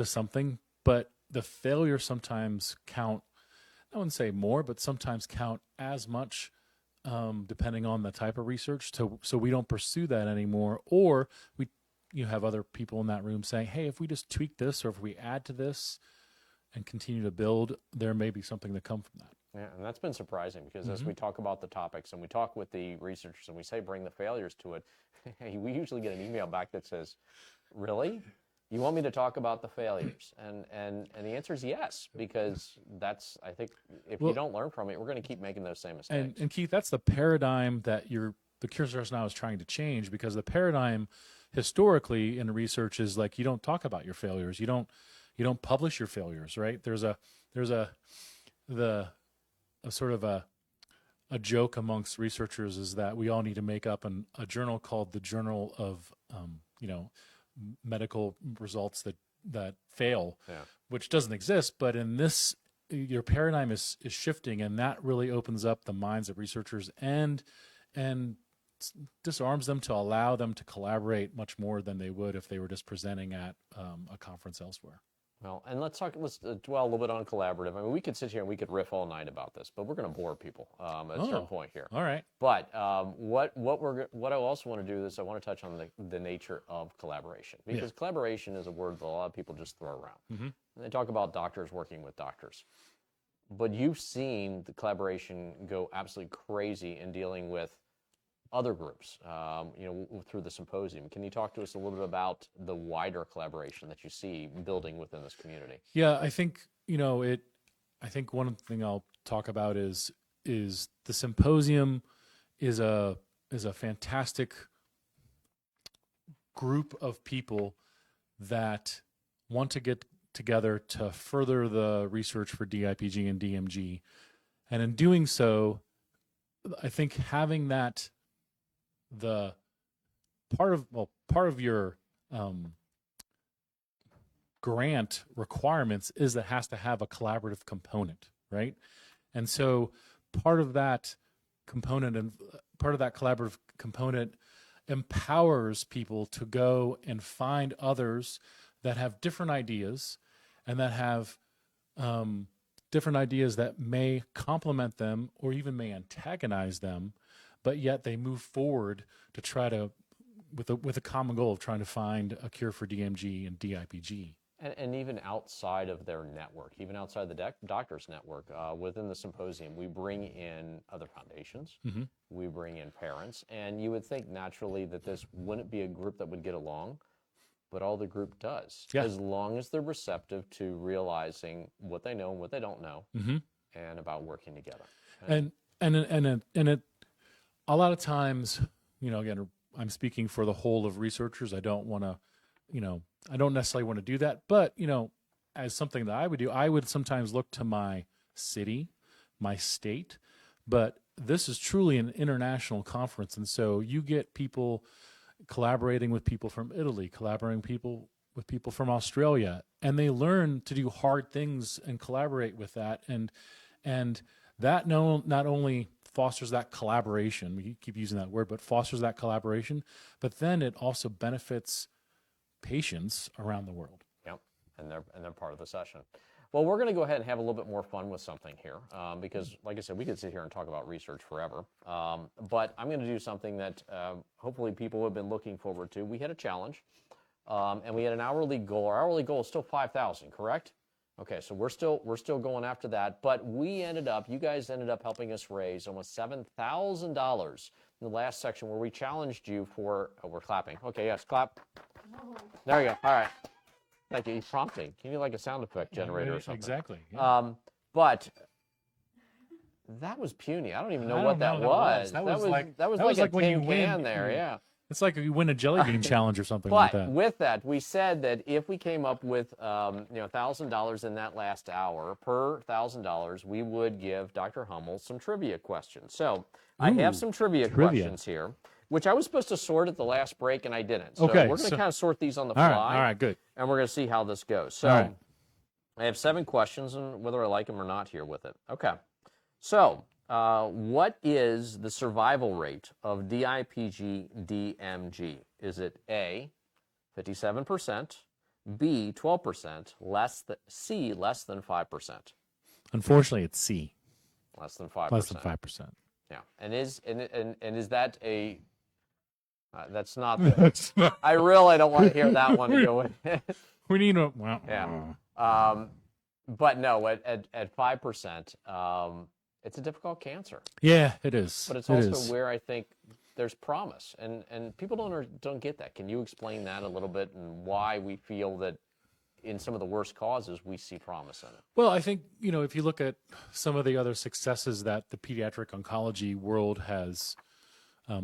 something, but the failures sometimes count. I wouldn't say more, but sometimes count as much, depending on the type of research. So we don't pursue that anymore, or you have other people in that room saying, hey, if we just tweak this, or if we add to this and continue to build, there may be something to come from that. Yeah, and that's been surprising because as we talk about the topics and we talk with the researchers and we say bring the failures to it, we usually get an email back that says, really? You want me to talk about the failures? And the answer is yes, because that's, I think, if you don't learn from it, we're going to keep making those same mistakes. And Keith, that's the paradigm that the Cure Starts Now is trying to change, because the paradigm historically in research is like, you don't talk about your failures. You don't publish your failures, right? There's a sort of a joke amongst researchers is that we all need to make up a journal called the Journal of, medical results that fail, which doesn't exist. But in this, your paradigm is shifting, and that really opens up the minds of researchers and disarms them to allow them to collaborate much more than they would if they were just presenting at a conference elsewhere. Well, and let's dwell a little bit on collaborative. I mean, we could sit here and we could riff all night about this, but we're going to bore people at a certain point here. All right. But what I also want to do is I want to touch on the nature of collaboration, because collaboration is a word that a lot of people just throw around. Mm-hmm. They talk about doctors working with doctors, but you've seen the collaboration go absolutely crazy in dealing with other groups, through the symposium. Can you talk to us a little bit about the wider collaboration that you see building within this community? Yeah, I think, I think one thing I'll talk about is the symposium is a fantastic group of people that want to get together to further the research for DIPG and DMG. And in doing so, I think having that the part of your grant requirements is that it has to have a collaborative component, right? And so part of that component and part of that collaborative component empowers people to go and find others that have different ideas and that have different ideas that may complement them or even may antagonize them, but yet they move forward to try to, with a common goal of trying to find a cure for DMG and DIPG. And even outside of their network, even outside the doctor's network, within the symposium, we bring in other foundations, we bring in parents, and you would think naturally that this wouldn't be a group that would get along, but all the group does, as long as they're receptive to realizing what they know and what they don't know, and about working together. And it a lot of times, again, I'm speaking for the whole of researchers. I don't want to, I don't necessarily want to do that. But, as something that I would do, I would sometimes look to my city, my state. But this is truly an international conference. And so you get people collaborating with people from Italy, collaborating with people from Australia, and they learn to do hard things and collaborate with that. And that not only fosters that collaboration, we keep using that word, but fosters that collaboration, but then it also benefits patients around the world. Yep, and they're part of the session. Well, we're going to go ahead and have a little bit more fun with something here, because, like I said, we could sit here and talk about research forever, but I'm going to do something that hopefully people have been looking forward to. We had a challenge, and we had an hourly goal. Our hourly goal is still $5,000, correct? Okay, so we're still going after that, but you guys ended up helping us raise almost $7,000 in the last section where we challenged you for, we're clapping. Okay, yes, clap. There you go. All right. Thank you. He's prompting. You need like a sound effect generator or something. Exactly. Yeah. But that was puny. I don't even know what that was. That was like a tin can there, yeah. It's like you win a jelly bean challenge or something like that. But with that, we said that if we came up with $1,000 in that last hour, per $1,000, we would give Dr. Hummel some trivia questions. So I have some trivia questions here. which I was supposed to sort at the last break, and I didn't. So Okay, we're going to kind of sort these on the all fly. right, all right, good. And we're going to see how this goes. So All right. I have 7 questions, and whether I like them or not here with it. Okay. So what is the survival rate of DIPG-DMG? Is it A, 57%, B, 12%, C, less than 5%? Unfortunately, it's C. Less than 5%. Less than 5%. Yeah. And is that a that's not That's not- I really don't want to hear that one go in. We need a well. Yeah. But no, at 5%, it's a difficult cancer. Yeah, it is. But it's It also is. where I think there's promise, and people don't get that. Can you explain that a little bit, and why we feel that in some of the worst causes we see promise in it? Well, I think, if you look at some of the other successes that the pediatric oncology world has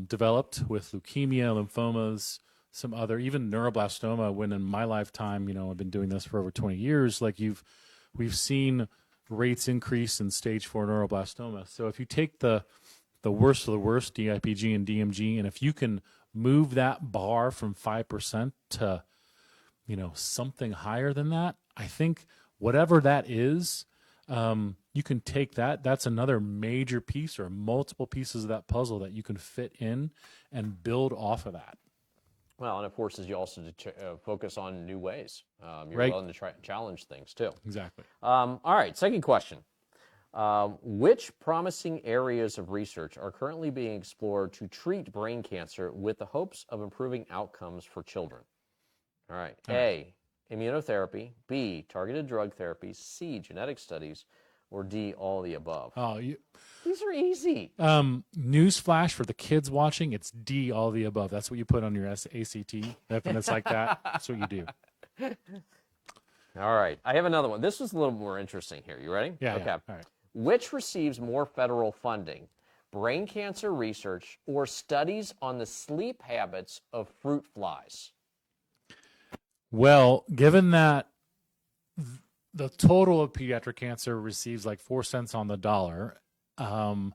developed with leukemia, lymphomas, some other, even neuroblastoma, when in my lifetime, I've been doing this for over 20 years, we've seen rates increase in stage 4 neuroblastoma. So if you take the worst of the worst, DIPG and DMG, and if you can move that bar from 5% to, something higher than that, I think whatever that is, you can take that. That's another major piece or multiple pieces of that puzzle that you can fit in and build off of that. Well, and it forces you also to focus on new ways. You're Right. willing to challenge things too. Exactly. All right, second question. Which promising areas of research are currently being explored to treat brain cancer with the hopes of improving outcomes for children? All right. A, immunotherapy. B, targeted drug therapy. C, genetic studies. Or D, all the above. Oh, These are easy. Newsflash for the kids watching, it's D, all the above. That's what you put on your ACT. When it's like that, that's what you do. All right. I have another one. This was a little more interesting here. You ready? Yeah. Okay. Yeah. All right. Which receives more federal funding, brain cancer research or studies on the sleep habits of fruit flies? Well, given that the total of pediatric cancer receives like 4 cents on the dollar, and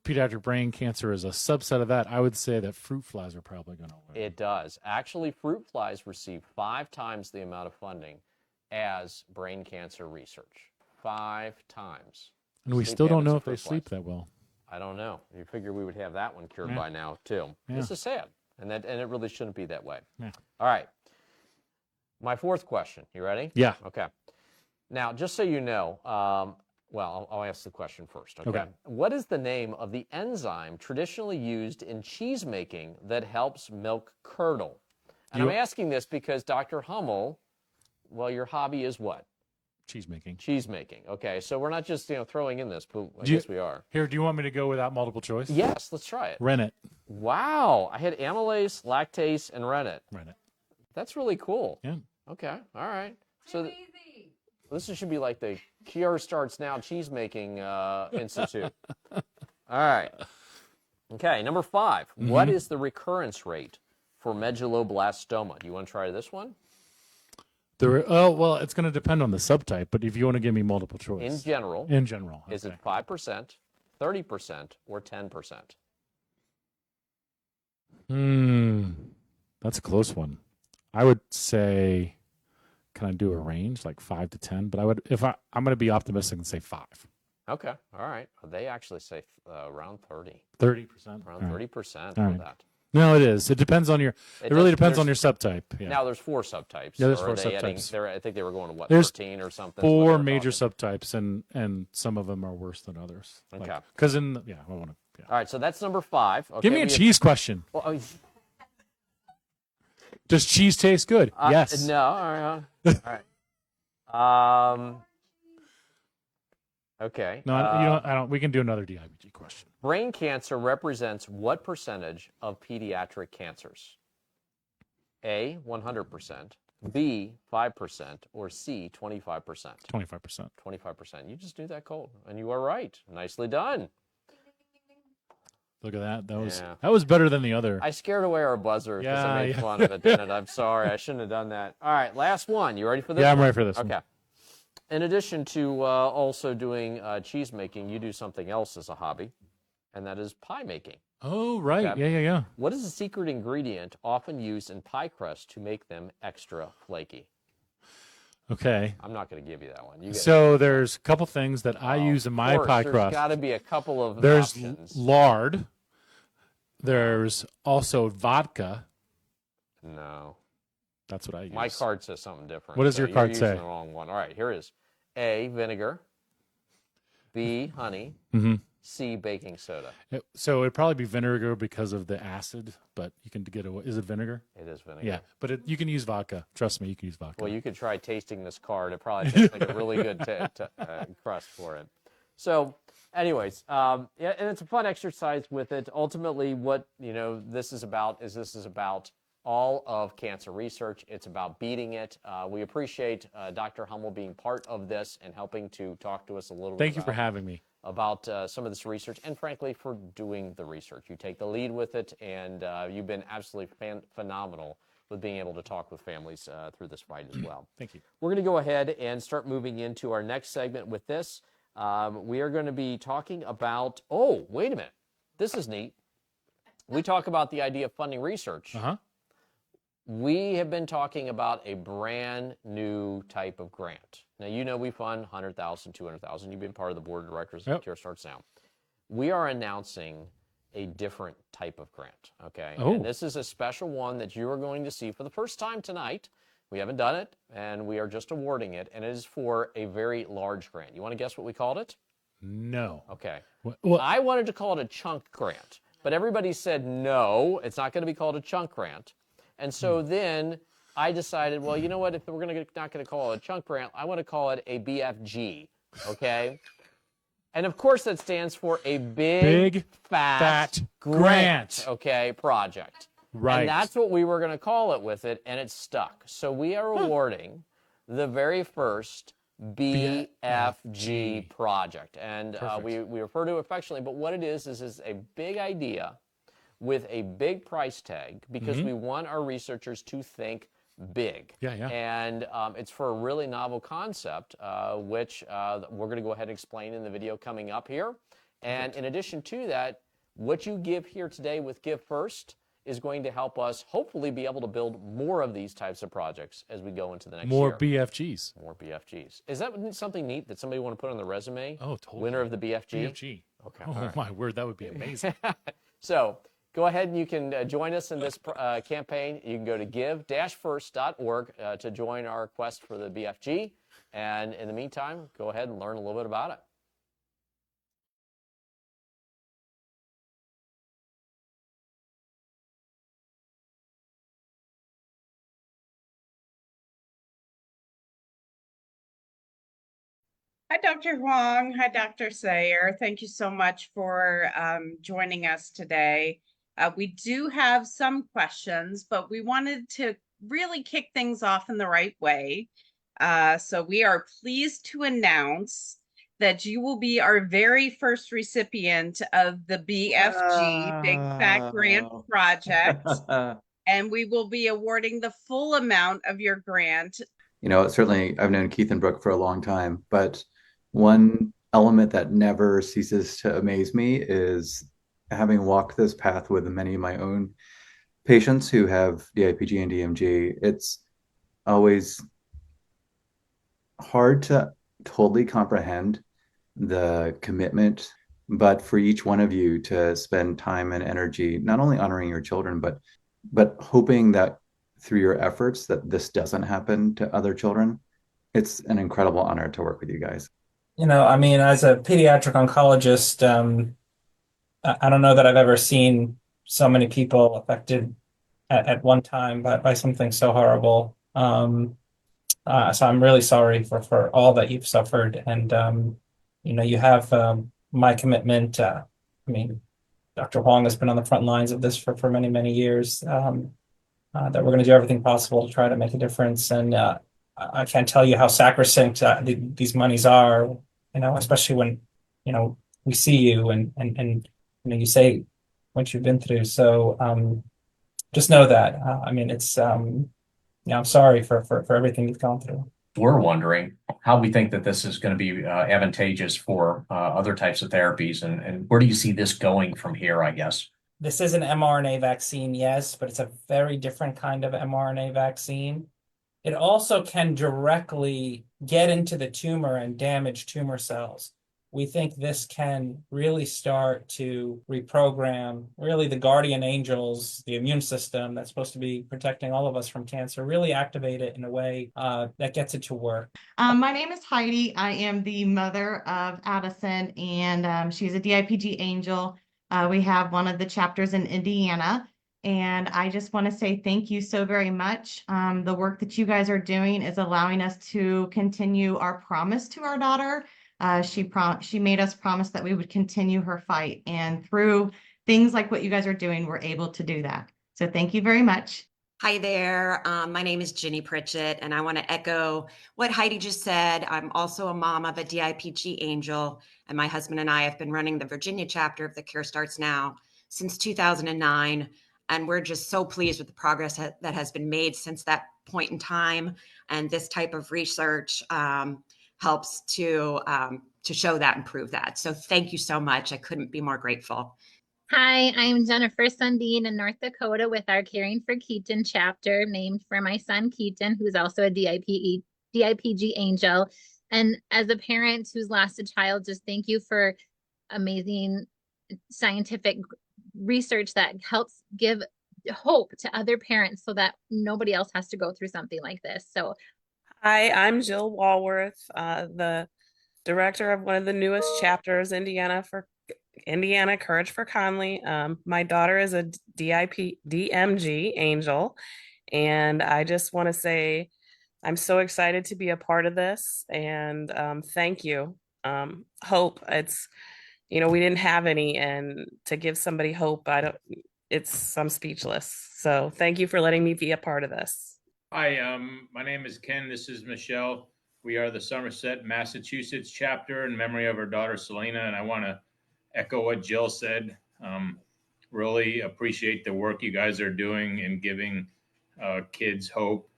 pediatric brain cancer is a subset of that, I would say that fruit flies are probably going to win. It does. Actually, fruit flies receive 5 times the amount of funding as brain cancer research. 5 times. And we Sleep still don't habits know of if they fruit flies. sleep that well. I don't know. You figure we would have that one cured Yeah. by now too. Yeah. This is sad, and it really shouldn't be that way. Yeah. All right. My fourth question. You ready? Yeah. Okay. Now, just so you know, I'll ask the question first. Okay? Okay. What is the name of the enzyme traditionally used in cheese making that helps milk curdle? And I'm asking this because Dr. Hummel, well, your hobby is what? Cheese making. Cheese making. Okay, so we're not just throwing in this, but I guess we are. Here, do you want me to go without multiple choice? Yes, let's try it. Rennet. Wow, I had amylase, lactase, and rennet. Rennet. That's really cool. Yeah. Okay, all right. So this should be like the Cure Starts Now Cheese Making Institute. All right. Okay, number 5. Mm-hmm. What is the recurrence rate for medulloblastoma? Do you want to try this one? Well, it's going to depend on the subtype, but if you want to give me multiple choice. In general. In general. Is okay. it 5%, 30%, or 10%? That's a close one. I would say, can I do a range like 5 to 10? But I'm going to be optimistic and say 5. Okay, all right. They actually say around 30. 30%. Around 30% All for right. that. No, it is. It depends on your. It really depends on your there's- subtype. Yeah. Now there's 4 subtypes. Yeah, there's Or 4 are they adding- subtypes. I think they were going to what, There's 13 or something? 4 major subtypes, and some of them are worse than others. Okay. Because I want to. Yeah. All right, so that's number 5. Okay, Give me a cheese question. Well, Does cheese taste good? Yes. No. All right. Okay. No, I don't. We can do another DIBG question. Brain cancer represents what percentage of pediatric cancers? A, 100%, B, 5%, or C, 25%? 25%. 25%. You just knew that cold, and you are right. Nicely done. Look at that. Yeah. That was better than the other. I scared away our buzzer because I made Yeah. fun of it, didn't it? I'm sorry. I shouldn't have done that. All right, last one. You ready for this? Yeah, I'm one? ready for this one. Okay. In addition to also doing cheese making, you do something else as a hobby, and that is pie making. Oh, right. Okay? Yeah. What is the secret ingredient often used in pie crust to make them extra flaky? Okay. I'm not going to give you that one. You get So there's a couple things that I use in my pie there's crust. got to be a couple of There's options. lard. There's also vodka. No. That's what I use. My card says something different. What does your card you're say? Using the wrong one. All right, here is A, vinegar. B, honey. Mm-hmm. C, baking soda. So it'd probably be vinegar because of the acid, but you can get away. Is it vinegar? It is vinegar. Yeah, but you can use vodka. Trust me, you can use vodka. Well, you could try tasting this card. It probably tastes like a really good crust for it. So, anyways, yeah, and it's a fun exercise with it. Ultimately, what this is about all of cancer research. It's about beating it. We appreciate Dr. Hummel being part of this and helping to talk to us a little bit. Thank you for having me. About some of this research, and frankly, for doing the research. You take the lead with it, and you've been absolutely phenomenal with being able to talk with families through this fight as well. Thank you. We're going to go ahead and start moving into our next segment with this. We are going to be talking about, oh, wait a minute. This is neat. We talk about the idea of funding research. Uh-huh. We have been talking about a brand new type of grant. Now, we fund $100,000, $200,000. You've been part of the board of directors of Cure Starts Now. We are announcing a different type of grant, okay? Oh. And this is a special one that you are going to see for the first time tonight. We haven't done it, and we are just awarding it, and it is for a very large grant. You want to guess what we called it? No. Okay. Well, I wanted to call it a chunk grant, but everybody said no, it's not going to be called a chunk grant. And so then I decided, well, you know what? If we're not going to call it a chunk grant, I want to call it a BFG, okay? And of course, that stands for a big fat grant, okay, project. Right. And that's what we were going to call it with it, and it stuck. So we are awarding the very first BFG project. And we refer to it affectionately, but what it is a big idea with a big price tag because we want our researchers to think big. Yeah. And it's for a really novel concept, which we're going to go ahead and explain in the video coming up here. And in addition to that, what you give here today with Give First is going to help us hopefully be able to build more of these types of projects as we go into the next More year. BFGs. More BFGs. Is that something neat that somebody want to put on the resume? Oh, totally. Winner of the BFG? BFG. Okay. Oh, my word. That would be amazing. So go ahead and you can join us in this campaign. You can go to give-first.org to join our quest for the BFG. And in the meantime, go ahead and learn a little bit about it. Hi, Dr. Huang. Hi, Dr. Sayer. Thank you so much for joining us today. We do have some questions, but we wanted to really kick things off in the right way. So we are pleased to announce that you will be our very first recipient of the BFG Big Fat Grant Project, and we will be awarding the full amount of your grant. Certainly I've known Keith and Brooke for a long time, but one element that never ceases to amaze me is having walked this path with many of my own patients who have DIPG and DMG. It's always hard to totally comprehend the commitment, but for each one of you to spend time and energy, not only honoring your children, but hoping that through your efforts that this doesn't happen to other children. It's an incredible honor to work with you guys. As a pediatric oncologist, I don't know that I've ever seen so many people affected at one time by something so horrible. So I'm really sorry for all that you've suffered. And, you have my commitment. Dr. Huang has been on the front lines of this for many, many years. That we're going to do everything possible to try to make a difference. And I can't tell you how sacrosanct these monies are, especially when, we see you and you say what you've been through. So just know that, I'm sorry for everything you've gone through. We're wondering how we think that this is going to be advantageous for other types of therapies, and where do you see this going from here, I guess? This is an mRNA vaccine, yes, but it's a very different kind of mRNA vaccine. It also can directly get into the tumor and damage tumor cells. We think this can really start to reprogram really the guardian angels, the immune system that's supposed to be protecting all of us from cancer, really activate it in a way that gets it to work. My name is Heidi. I am the mother of Addison, and she's a DIPG angel. We have one of the chapters in Indiana, and I just want to say thank you so very much. The work that you guys are doing is allowing us to continue our promise to our daughter. She made us promise that we would continue her fight, and through things like what you guys are doing, we're able to do that. So thank you very much. Hi there. My name is Ginny Pritchett, and I want to echo what Heidi just said. I'm also a mom of a DIPG angel, and my husband and I have been running the Virginia chapter of the Cure Starts Now since 2009, and we're just so pleased with the progress that has been made since that point in time. And this type of research helps to show that and prove that. So thank you so much. I couldn't be more grateful. Hi, I'm Jennifer Sundin in North Dakota with our Caring for Keaton chapter, named for my son Keaton, who's also a DIPG angel. And as a parent who's lost a child, just thank you for amazing scientific research that helps give hope to other parents so that nobody else has to go through something like this. So, hi, I'm Jill Walworth, the director of one of the newest chapters, Indiana Courage for Conley. My daughter is a DMG angel, and I just want to say I'm so excited to be a part of this, and thank you. Hope, we didn't have any, and to give somebody hope, I'm speechless. So thank you for letting me be a part of this. Hi, my name is Ken. This is Michelle. We are the Somerset, Massachusetts chapter in memory of our daughter Selena, and I want to echo what Jill said. Really appreciate the work you guys are doing in giving kids hope.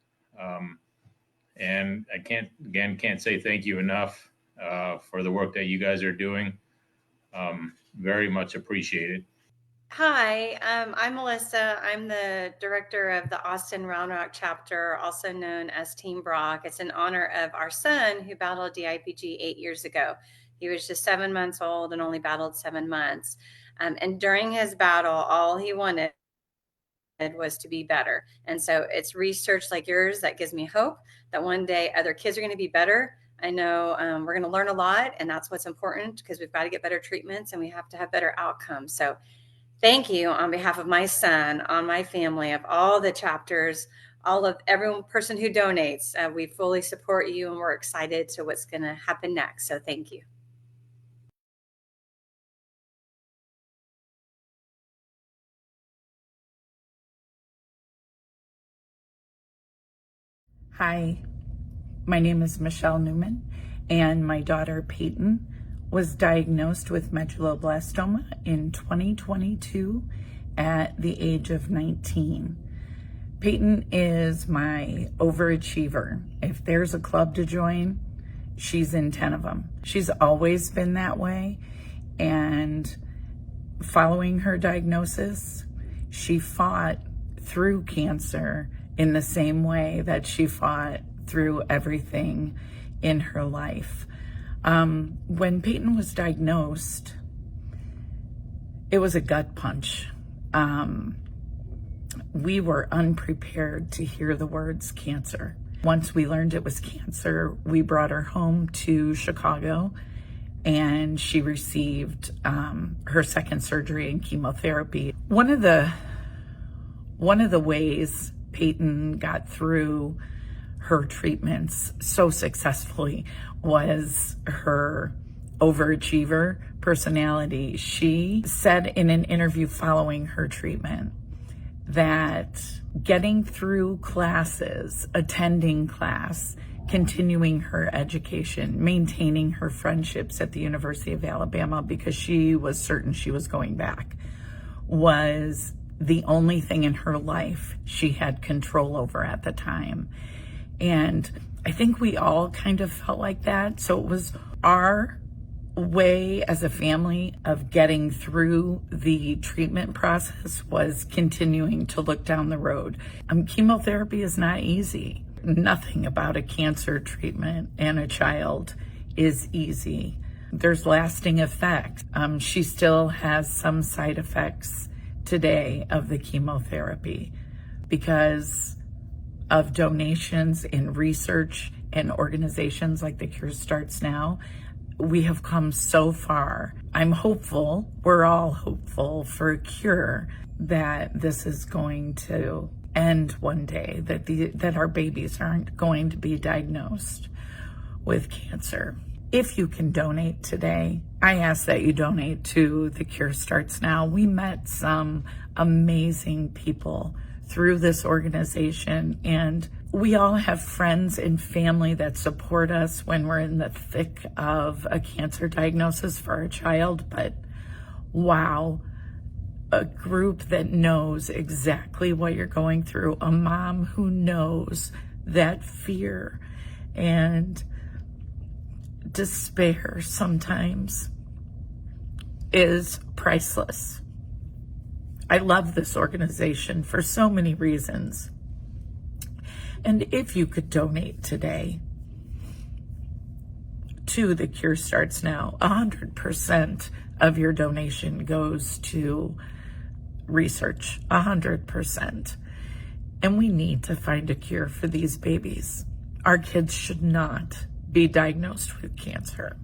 And I can't say thank you enough for the work that you guys are doing. Very much appreciated. Hi, I'm Melissa. I'm the director of the Austin Round Rock chapter, also known as Team Brock. It's in honor of our son who battled DIPG 8 years ago. He was just 7 months old and only battled 7 months. And during his battle, all he wanted was to be better. And so it's research like yours that gives me hope that one day other kids are going to be better. I know we're going to learn a lot, and that's what's important because we've got to get better treatments and we have to have better outcomes. So thank you on behalf of my son, on my family, of all the chapters, all of every person who donates. We fully support you, and we're excited to what's going to happen next. So thank you. Hi, my name is Michelle Newman, and my daughter Peyton was diagnosed with medulloblastoma in 2022 at the age of 19. Peyton is my overachiever. If there's a club to join, she's in 10 of them. She's always been that way, and following her diagnosis, she fought through cancer in the same way that she fought through everything in her life. When Peyton was diagnosed, it was a gut punch. We were unprepared to hear the words cancer. Once we learned it was cancer, we brought her home to Chicago, and she received her second surgery and chemotherapy. One of the ways Peyton got through her treatments so successfully was her overachiever personality. She said in an interview following her treatment that getting through classes, attending class, continuing her education, maintaining her friendships at the University of Alabama, because she was certain she was going back, was the only thing in her life she had control over at the time. And I think we all kind of felt like that. So it was our way as a family of getting through the treatment process was continuing to look down the road. Chemotherapy is not easy. Nothing about a cancer treatment and a child is easy. There's lasting effects. She still has some side effects today of the chemotherapy because of donations in research and organizations like the Cure Starts Now. We have come so far. I'm hopeful, we're all hopeful for a cure, that this is going to end one day, that our babies aren't going to be diagnosed with cancer. If you can donate today, I ask that you donate to the Cure Starts Now. We met some amazing people through this organization, and we all have friends and family that support us when we're in the thick of a cancer diagnosis for our child. But wow, a group that knows exactly what you're going through, a mom who knows that fear and despair sometimes is priceless. I love this organization for so many reasons. And if you could donate today to the Cure Starts Now, 100% of your donation goes to research, 100%. And we need to find a cure for these babies. Our kids should not be diagnosed with cancer.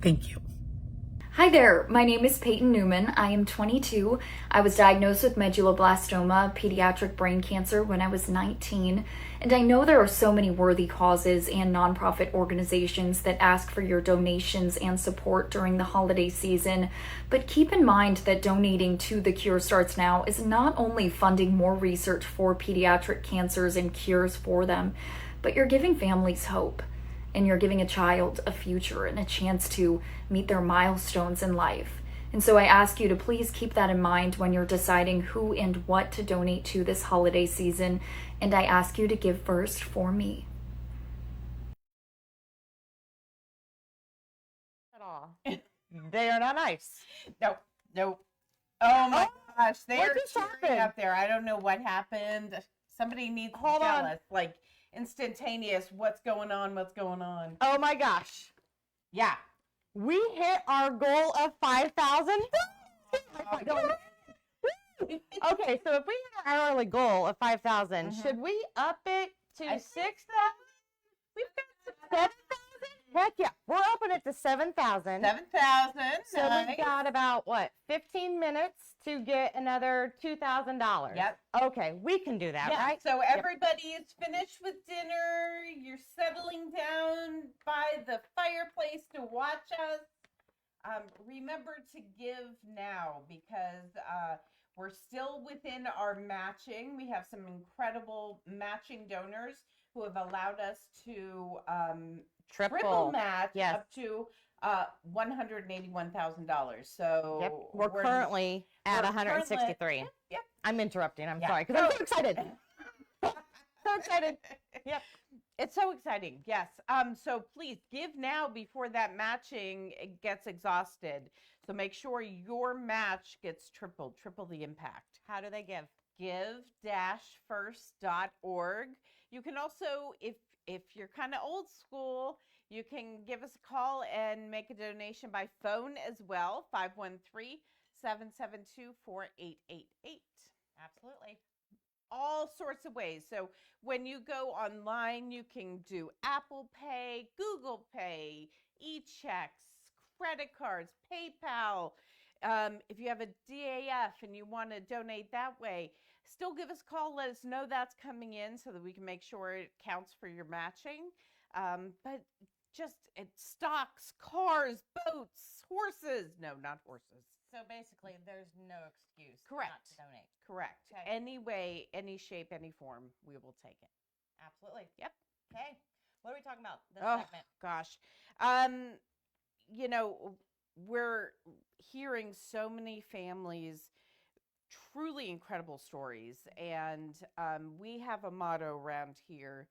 Thank you. Hi there, my name is Peyton Newman. I am 22. I was diagnosed with medulloblastoma, pediatric brain cancer, when I was 19. And I know there are so many worthy causes and nonprofit organizations that ask for your donations and support during the holiday season. But keep in mind that donating to The Cure Starts Now is not only funding more research for pediatric cancers and cures for them, but you're giving families hope. And you're giving a child a future and a chance to meet their milestones in life. And so I ask you to please keep that in mind when you're deciding who and what to donate to this holiday season. And I ask you to give first for me. At all. They are not nice. Nope. Oh my gosh, they what are just cheering happened? up there. I don't know what happened. Somebody needs to Hold tell on. us, like instantaneous. What's going on? What's going on? Oh my gosh. Yeah. We hit our goal of 5,000. Okay, so if we hit our early goal of 5,000, should we up it to 6,000? We've got 7,000. Heck yeah, we're upping it to 7,000. 7,000. So we've got about, what, 15 minutes to get another $2,000. Yep. Okay, we can do that, Yeah. right? So everybody is finished with dinner. You're settling down by the fireplace to watch us. Remember to give now because we're still within our matching. We have some incredible matching donors who have allowed us to triple match up to $181,000. So Yep. We're currently at 163. Yep. I'm interrupting. I'm sorry because I'm so excited. So excited. Yep. It's so exciting. Yes. So please give now before that matching gets exhausted. So make sure your match gets triple the impact. How do they give? Give-first.org. You can also, if you're kind of old school, you can give us a call and make a donation by phone as well, 513-772-4888. Absolutely. All sorts of ways. So when you go online, you can do Apple Pay, Google Pay, e-checks, credit cards, PayPal. If you have a DAF and you want to donate that way, still give us a call. Let us know that's coming in so that we can make sure it counts for your matching. But just stocks, cars, boats, horses. No, not horses. So basically, there's no excuse Correct. not to donate. Correct. Okay. Any way, any shape, any form, we will take it. Absolutely. Yep. Okay. What are we talking about this segment? Gosh. We're hearing so many families, truly incredible stories. And we have a motto around here.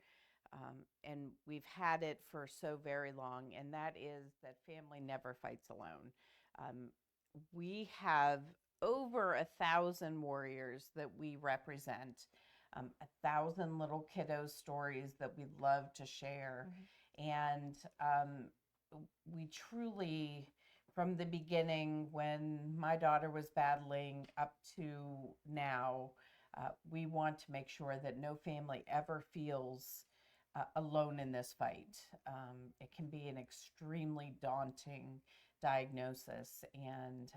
and we've had it for so very long, and that is that family never fights alone. We have over 1,000 warriors that we represent, 1,000 little kiddos' stories that we love to share. And we truly, from the beginning, when my daughter was battling up to now, we want to make sure that no family ever feels alone in this fight. It can be an extremely daunting diagnosis, and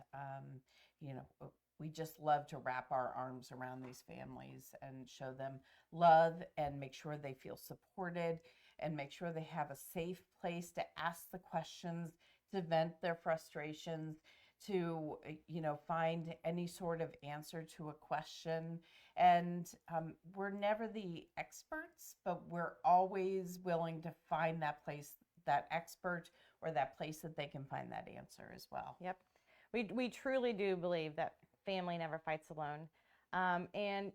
we just love to wrap our arms around these families and show them love and make sure they feel supported and make sure they have a safe place to ask the questions, to vent their frustrations, to find any sort of answer to a question. And we're never the experts, but we're always willing to find that place, that expert, or that place that they can find that answer as well. Yep. We truly do believe that family never fights alone. And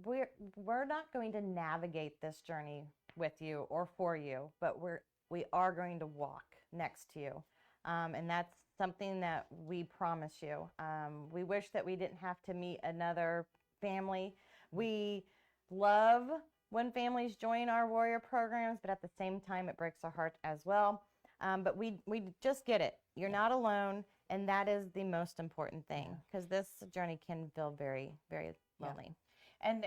we're not going to navigate this journey with you or for you, but we are going to walk next to you. And that's something that we promise you. We wish that we didn't have to meet another family. We love when families join our warrior programs, but at the same time, it breaks our heart as well. But we just get it. You're not alone, and that is the most important thing, because this journey can feel very, very lonely. And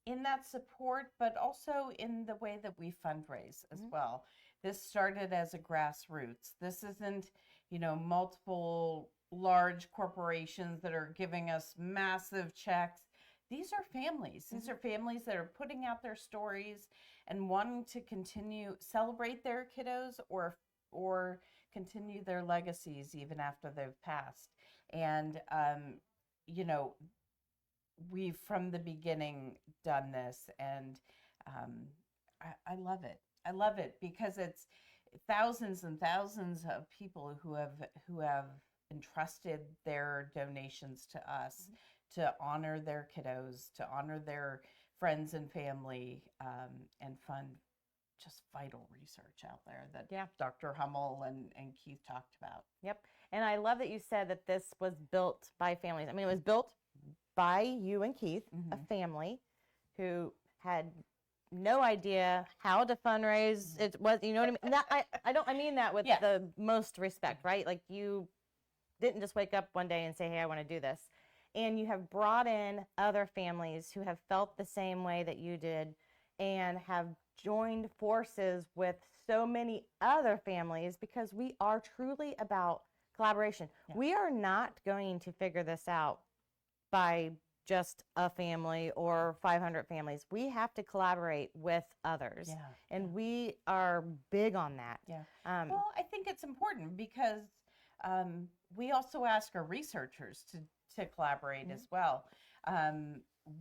in that support, but also in the way that we fundraise as well. This started as a grassroots. This isn't, multiple large corporations that are giving us massive checks. These are families. These are families that are putting out their stories and wanting to continue celebrate their kiddos or continue their legacies even after they've passed. And we've from the beginning done this, and I love it. I love it because it's thousands and thousands of people who have entrusted their donations to us to honor their kiddos, to honor their friends and family, and fund just vital research out there that Dr. Hummel and Keith talked about. Yep. And I love that you said that this was built by families. I mean, it was built by you and Keith, a family who had no idea how to fundraise. It was, you know what I mean? I mean that with the most respect, right? Like, you didn't just wake up one day and say, hey, I want to do this. And you have brought in other families who have felt the same way that you did and have joined forces with so many other families, because we are truly about collaboration. We are not going to figure this out by just a family or 500 families. We have to collaborate with others. And we are big on that. Well, I think it's important because we also ask our researchers to collaborate as well.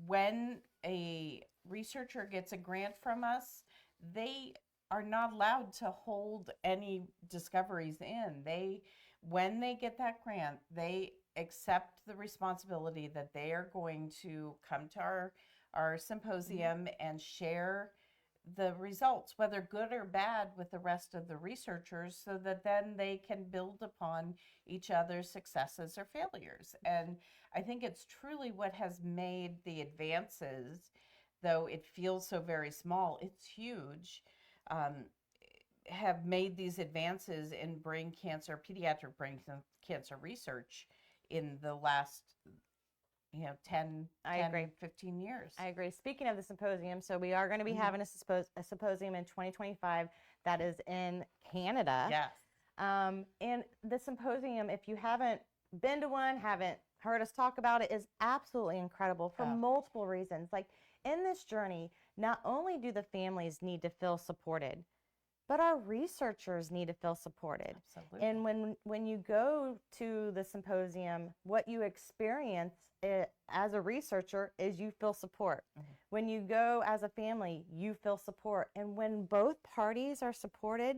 When a researcher gets a grant from us, they are not allowed to hold any discoveries in. When they get that grant, they accept the responsibility that they are going to come to our symposium and share the results, whether good or bad, with the rest of the researchers, so that then they can build upon each other's successes or failures. And I think it's truly what has made the advances, though it feels so very small, it's huge, have made these advances in brain cancer, pediatric brain cancer research in the last 10, 15 years. I agree. Speaking of the symposium, so we are going to be having a symposium in 2025 that is in Canada. Yes. And the symposium, if you haven't been to one, haven't heard us talk about it, is absolutely incredible for multiple reasons. Like, in this journey, not only do the families need to feel supported, but our researchers need to feel supported. Absolutely. And when you go to the symposium, what you experience as a researcher is you feel support. When you go as a family, you feel support. And when both parties are supported,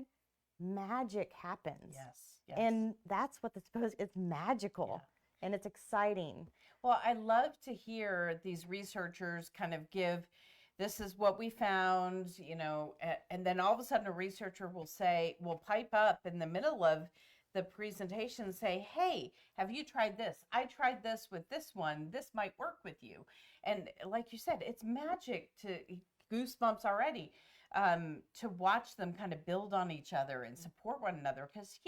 magic happens. Yes. And that's what the symposium, it's magical and it's exciting. Well, I love to hear these researchers kind of give this is what we found, and then all of a sudden a researcher will pipe up in the middle of the presentation and say, hey, have you tried this? I tried this with this one. This might work with you. And like you said, it's magic, to goosebumps already, to watch them kind of build on each other and support one another. Because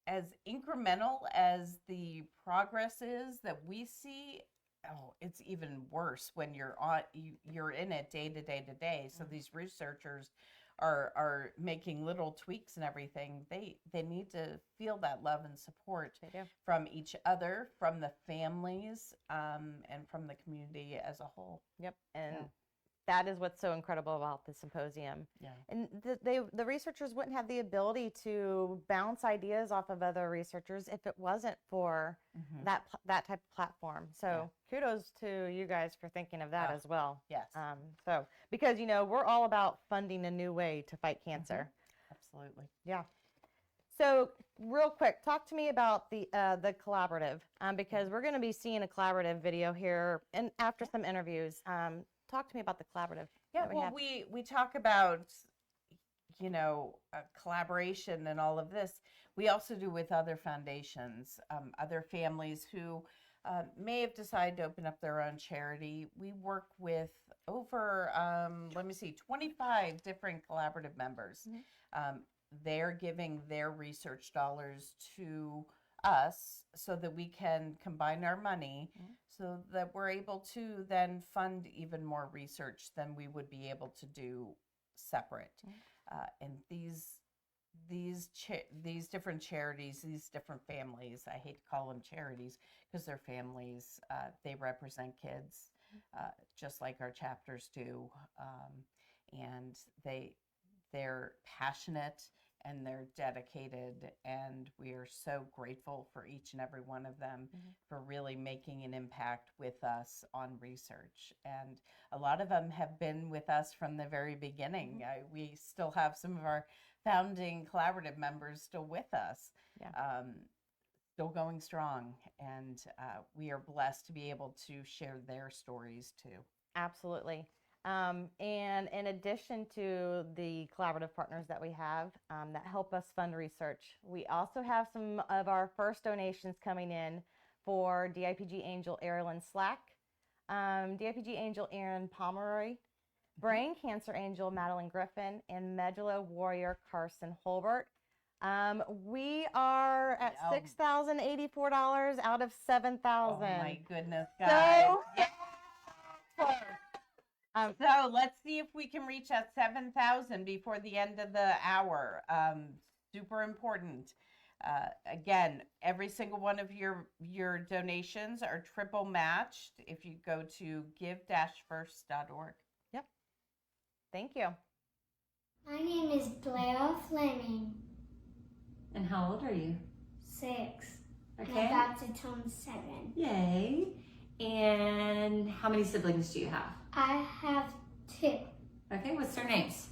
as incremental as the progress is that we see, it's even worse when you're in it day to day. So these researchers are making little tweaks and everything. They need to feel that love and support from each other, from the families, and from the community as a whole. Yep. And that is what's so incredible about the symposium. Yeah. And the researchers wouldn't have the ability to bounce ideas off of other researchers if it wasn't for that type of platform. So kudos to you guys for thinking of that as well. Yes. So because we're all about funding a new way to fight cancer. Absolutely. Yeah. So real quick, talk to me about the collaborative, because we're going to be seeing a collaborative video here and after some interviews. Talk to me about the collaborative. Yeah, well, we talk about, collaboration and all of this. We also do with other foundations, other families who may have decided to open up their own charity. We work with over, 25 different collaborative members. They're giving their research dollars to us so that we can combine our money so that we're able to then fund even more research than we would be able to do separate. And these different charities, these different families, I hate to call them charities because they're families, they represent kids just like our chapters do. And they're passionate and they're dedicated, and we are so grateful for each and every one of them for really making an impact with us on research. And a lot of them have been with us from the very beginning. We still have some of our founding collaborative members still with us, still going strong, and we are blessed to be able to share their stories too. Absolutely. And in addition to the collaborative partners that we have that help us fund research, we also have some of our first donations coming in for DIPG Angel Erilyn Slack, DIPG Angel Aaron Pomeroy, Brain Cancer Angel Madeline Griffin, and Medulla Warrior Carson Holbert. We are at $6,084 out of $7,000. Oh my goodness, guys. So, so let's see if we can reach that 7,000 before the end of the hour. Super important. Again, every single one of your donations are triple matched if you go to give-first.org. Yep. Thank you. My name is Blair Fleming. And how old are you? 6. Okay. I'm about to turn 7. Yay. And how many siblings do you have? I have 2. Okay, what's their names?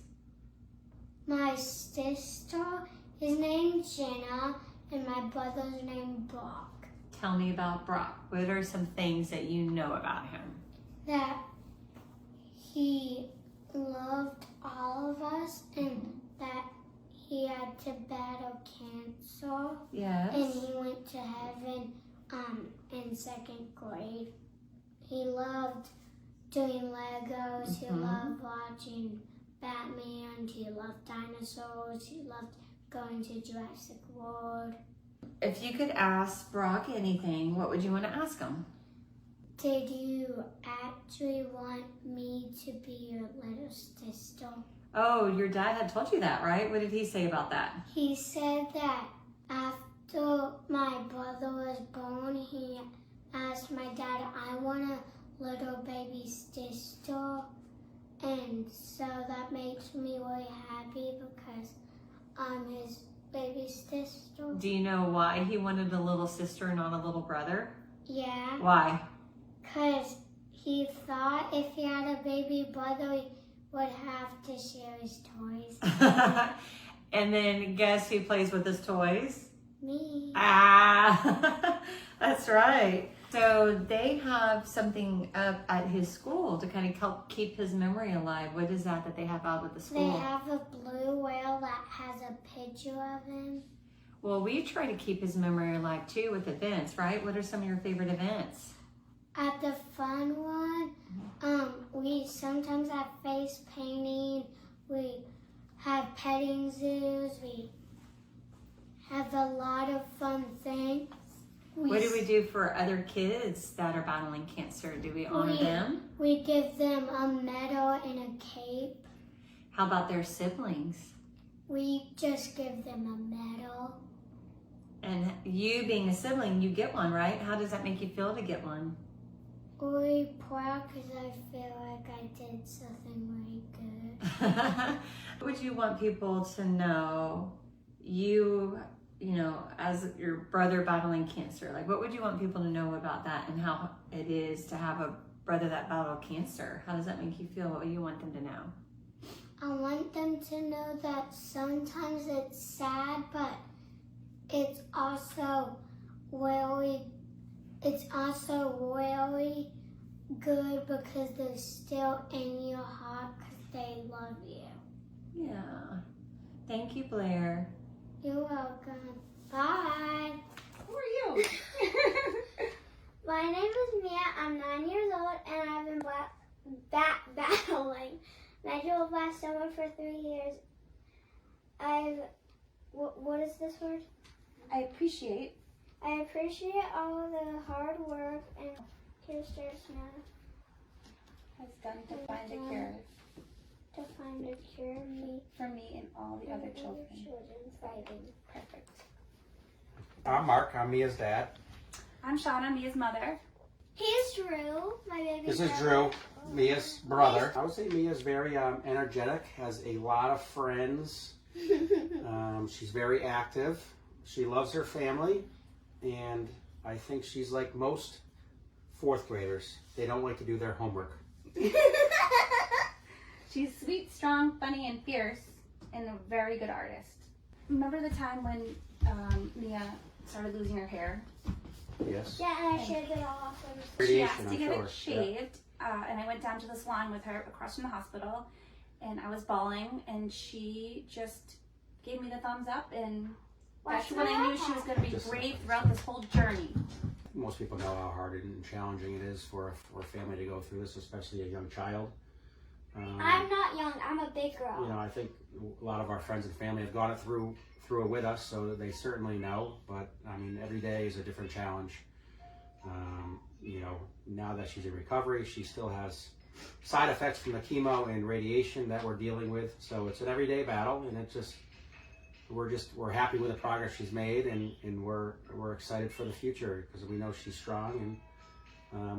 My sister is named Jenna, and my brother's named Brock. Tell me about Brock. What are some things that you know about him? That he loved all of us, and that he had to battle cancer. Yes. And he went to heaven in 2nd grade. He loved doing Legos. He loved watching Batman. He loved dinosaurs. He loved going to Jurassic World. If you could ask Brock anything, what would you want to ask him? Did you actually want me to be your little sister? Oh, your dad had told you that, right? What did he say about that? He said that after my brother was born, he asked my dad, I want a little baby sister. And so that makes me really happy because I'm his baby sister. Do you know why he wanted a little sister and not a little brother? Yeah. Why? Because he thought if he had a baby brother, he would have to share his toys. And then guess who plays with his toys? Me. Ah, that's right. So they have something up at his school to kind of help keep his memory alive. What is that they have out at the school? They have a blue whale that has a picture of him. Well, we try to keep his memory alive too with events, right? What are some of your favorite events? At the fun one, we sometimes have face painting, we have petting zoos, we have a lot of fun things. What do we do for other kids that are battling cancer? Do we honor them? We give them a medal and a cape. How about their siblings? We just give them a medal. And you being a sibling, you get one, right? How does that make you feel to get one? Really proud because I feel like I did something really good. What would you want people to know, you know, as your brother battling cancer? Like, what would you want people to know about that and how it is to have a brother that battled cancer? How does that make you feel? What do you want them to know? I want them to know that sometimes it's sad, but it's also really good because they're still in your heart because they love you. Yeah. Thank you, Blair. You're welcome. Bye. Who are you? My name is Mia. I'm 9 years old and I've been battling medulloblastoma for 3 years. What is this word? I appreciate all the hard work and Cure Starts Now has done to find a cure. To find a cure for me and all the other children fighting. Perfect. I'm Mark. I'm Mia's dad. I'm Shauna, Mia's mother. Here's Drew, my baby. This is Drew, Mia's brother. I would say Mia's very energetic, has a lot of friends. She's very active. She loves her family, and I think she's like most fourth graders. They don't like to do their homework. She's sweet, strong, funny, and fierce, and a very good artist. Remember the time when Mia started losing her hair? Yes. Yeah, and I shaved it all off. She asked to get it shaved, and I went down to the salon with her across from the hospital, and I was bawling, and she just gave me the thumbs up, and that's when I knew she was going to be brave throughout this whole journey. Most people know how hard and challenging it is for a family to go through this, especially a young child. I'm not young. I'm a big girl. You know, I think a lot of our friends and family have gone through it with us, so they certainly know. But I mean, every day is a different challenge. You know, now that she's in recovery, she still has side effects from the chemo and radiation that we're dealing with. So it's an everyday battle, and we're happy with the progress she's made, and we're excited for the future because we know she's strong, and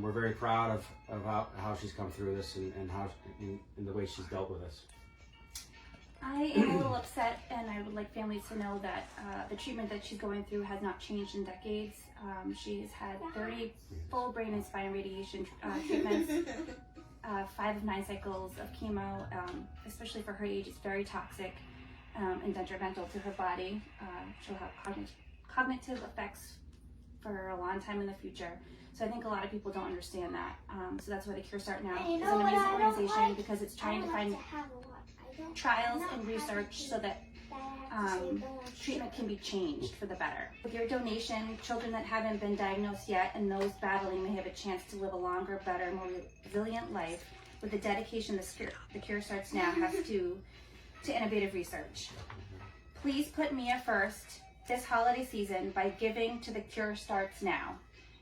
we're very proud of how she's come through this and how in the way she's dealt with this. I am a little upset, and I would like families to know that the treatment that she's going through has not changed in decades. She's had 30 full brain and spine radiation treatments, 5 of 9 cycles of chemo, especially for her age. It's very toxic and detrimental to her body. She'll have cognitive effects for a long time in the future. So I think a lot of people don't understand that. So that's why the Cure Start Now is an amazing organization because it's trying to find trials and research so that treatment can be changed for the better. With your donation, children that haven't been diagnosed yet and those battling may have a chance to live a longer, better, more resilient life. With the dedication the Cure Starts Now has to innovative research. Please put Mia first this holiday season by giving to the Cure Starts Now.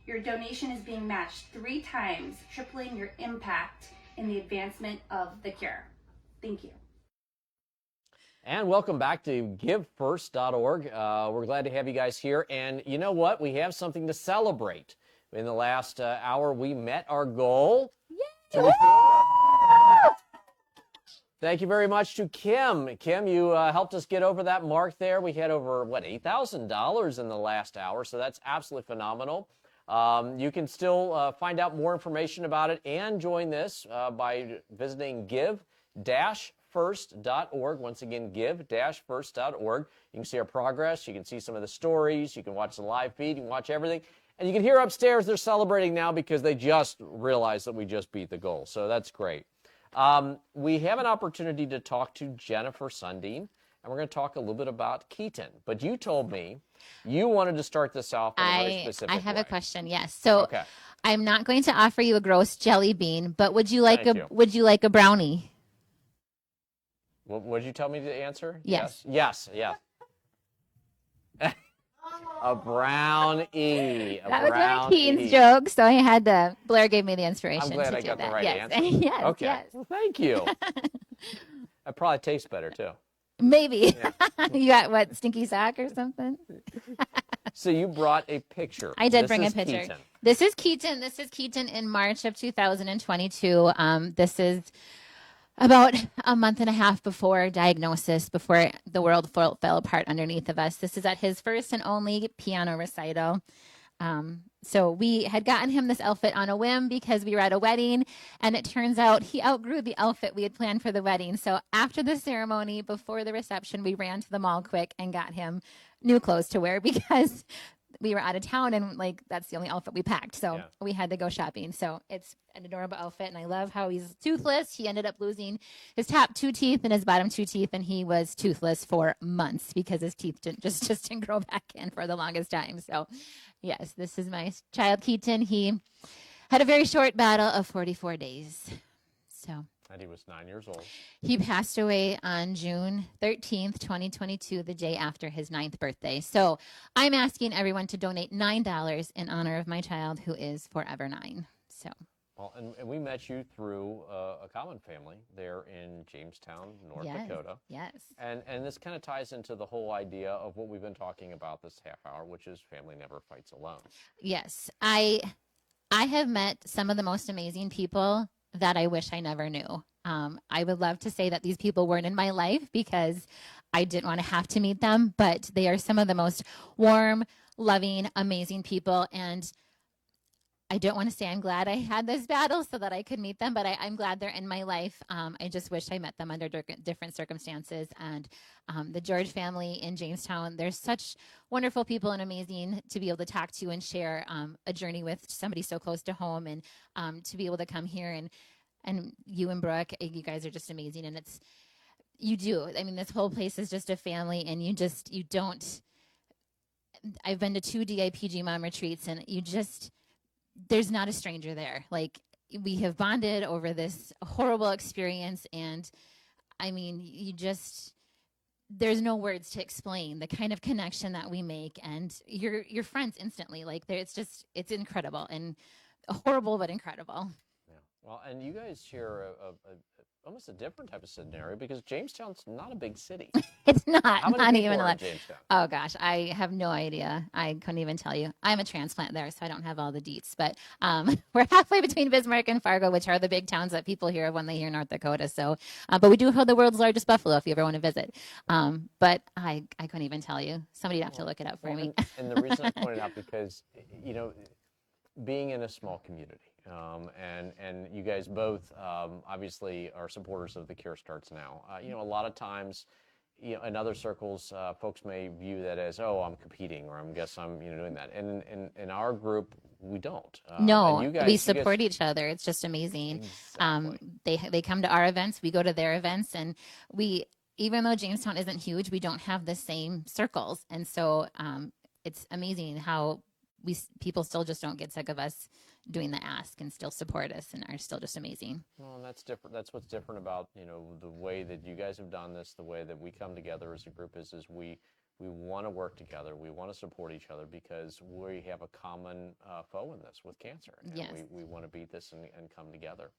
Your donation is being matched 3 times, tripling your impact in the advancement of the cure. Thank you. And welcome back to GiveFirst.org. We're glad to have you guys here. And you know what? We have something to celebrate. In the last hour, we met our goal. Yay! Thank you very much to Kim. Kim, you helped us get over that mark there. We had over, $8,000 in the last hour, so that's absolutely phenomenal. You can still find out more information about it and join this by visiting give-first.org. Once again, give-first.org. You can see our progress. You can see some of the stories. You can watch the live feed. You can watch everything. And you can hear upstairs they're celebrating now because they just realized that we just beat the goal. So that's great. We have an opportunity to talk to Jennifer Sundin, and we're going to talk a little bit about Keaton. But you told me you wanted to start this off in a very specific I have way. a question. Yes. So Okay. I'm not going to offer you a gross jelly bean, but would you like Thank you. would you like a brownie? What did you tell me to answer? Yes. Yes. A brownie. That was one of Keaton's jokes, so I had to. Blair gave me the inspiration. I'm glad to I do got that. the right yes. answer. yes. Okay. Yes. Well, thank you. That probably tastes better too. Maybe. Yeah. You got what, stinky sock or something? So you brought a picture. I did This bring a is picture. Keaton. This is Keaton. This is Keaton in March of 2022. This is about a month and a half before diagnosis, before the world fell apart underneath of us. This is at his first and only piano recital. So we had gotten him this outfit on a whim because we were at a wedding, and it turns out he outgrew the outfit we had planned for the wedding. So after the ceremony, before the reception, we ran to the mall quick and got him new clothes to wear because we were out of town and like that's the only outfit we packed. So we had to go shopping. So it's an adorable outfit, and I love how he's toothless. He ended up losing his top 2 teeth and his bottom 2 teeth, and he was toothless for months because his teeth just didn't grow back in for the longest time. So yes, this is my child Keaton. He had a very short battle of 44 days. So And he was 9 years old. he passed away on June 13th, 2022, the day after his 9th birthday. So I'm asking everyone to donate $9 in honor of my child who is forever 9. So. Well, and we met you through a common family there in Jamestown, North Dakota. Yes. And this kind of ties into the whole idea of what we've been talking about this half hour, which is family never fights alone. Yes. I have met some of the most amazing people that I wish I never knew. I would love to say that these people weren't in my life because I didn't want to have to meet them, but they are some of the most warm, loving, amazing people. And I don't want to say I'm glad I had this battle so that I could meet them, but I'm glad they're in my life. I just wish I met them under different circumstances. And the George family in Jamestown, they're such wonderful people and amazing to be able to talk to and share a journey with somebody so close to home, and to be able to come here and you and Brooke, you guys are just amazing. And you do. I mean, this whole place is just a family, and you don't. I've been to 2 DIPG mom retreats, and there's not a stranger there. Like, we have bonded over this horrible experience, and I mean, there's no words to explain the kind of connection that we make, and you're friends instantly. Like, it's incredible and horrible but incredible. Yeah. Well, and you guys share almost a different type of scenario because Jamestown's not a big city. It's not. How many not people even are a in lot. Jamestown? Oh gosh, I have no idea. I couldn't even tell you. I'm a transplant there, so I don't have all the deets. But we're halfway between Bismarck and Fargo, which are the big towns that people hear of when they hear North Dakota. So, but we do hold the world's largest buffalo if you ever want to visit. But I couldn't even tell you. Somebody'd have to look it up for me. And the reason I pointed out because, being in a small community, and you guys both obviously are supporters of the Cure Starts Now. A lot of times, in other circles, folks may view that as, oh, I'm competing, or I'm doing that. And in our group, we don't. No, and you guys, we support each other. It's just amazing. Exactly. They come to our events, we go to their events, and even though Jamestown isn't huge, we don't have the same circles, and so it's amazing how people still just don't get sick of us doing the ask and still support us and are still just amazing. Well, and that's different. That's what's different about the way that you guys have done this, the way that we come together as a group is we want to work together. We want to support each other because we have a common foe in this with cancer. And yes. we want to beat this and come together.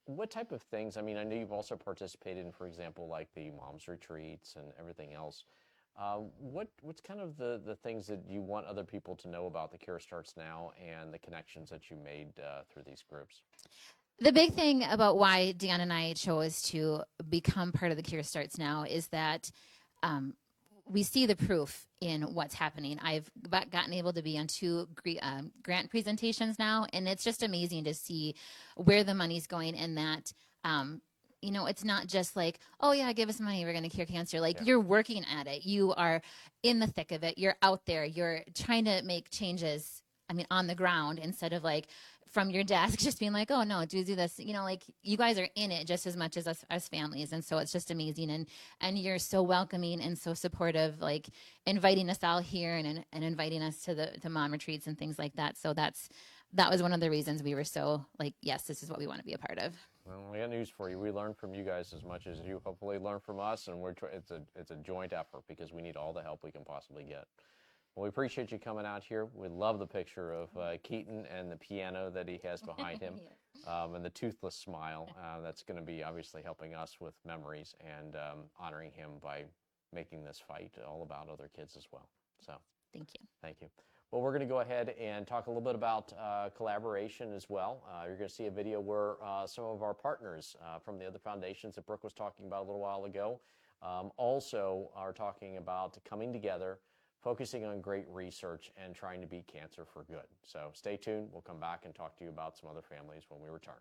What type of things? I mean, I know you've also participated in, for example, like the moms retreats and everything else. What's kind of the things that you want other people to know about the Cure Starts Now and the connections that you made through these groups? The big thing about why Deanna and I chose to become part of the Cure Starts Now is that we see the proof in what's happening. I've gotten able to be on 2 grant presentations now, and it's just amazing to see where the money's going, and that you know, it's not just like, oh yeah, give us money, we're going to cure cancer. Like you're working at it. You are in the thick of it. You're out there. You're trying to make changes, I mean, on the ground instead of like from your desk just being like, oh no, do this. You know, like you guys are in it just as much as us as families. And so it's just amazing. And you're so welcoming and so supportive, like inviting us all here and inviting us to the mom retreats and things like that. So that was one of the reasons we were so like, yes, this is what we want to be a part of. Well, we got news for you. We learn from you guys as much as you hopefully learn from us, and it's a joint effort because we need all the help we can possibly get. Well, we appreciate you coming out here. We love the picture of Keaton and the piano that he has behind him, and the toothless smile. That's going to be obviously helping us with memories and honoring him by making this fight all about other kids as well. So thank you. Thank you. Well, we're going to go ahead and talk a little bit about collaboration as well. You're going to see a video where some of our partners from the other foundations that Brooke was talking about a little while ago also are talking about coming together, focusing on great research, and trying to beat cancer for good. So stay tuned. We'll come back and talk to you about some other families when we return.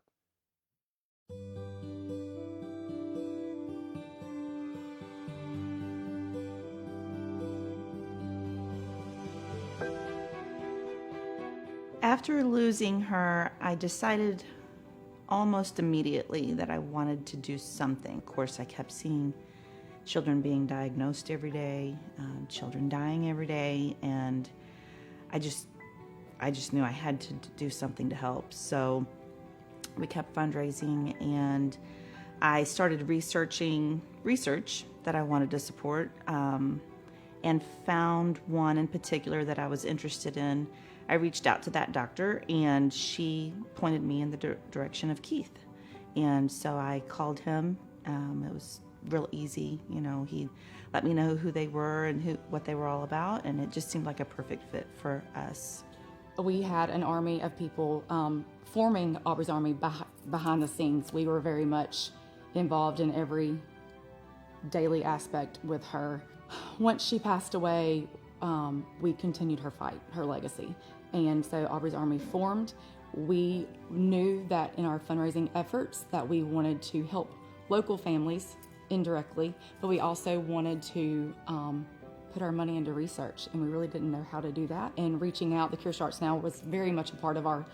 After losing her, I decided almost immediately that I wanted to do something. Of course, I kept seeing children being diagnosed every day, children dying every day, and I just knew I had to do something to help. So we kept fundraising, and I started researching research that I wanted to support, and found one in particular that I was interested in. I reached out to that doctor, and she pointed me in the direction of Keith. And so I called him. It was real easy. You know, he let me know who they were and what they were all about, and it just seemed like a perfect fit for us. We had an army of people forming Aubrey's Army behind the scenes. We were very much involved in every daily aspect with her. Once she passed away, we continued her fight, her legacy. And so Aubrey's Army formed. We knew that in our fundraising efforts that we wanted to help local families indirectly, but we also wanted to put our money into research, and we really didn't know how to do that. And reaching out, the Cure Starts Now was very much a part of our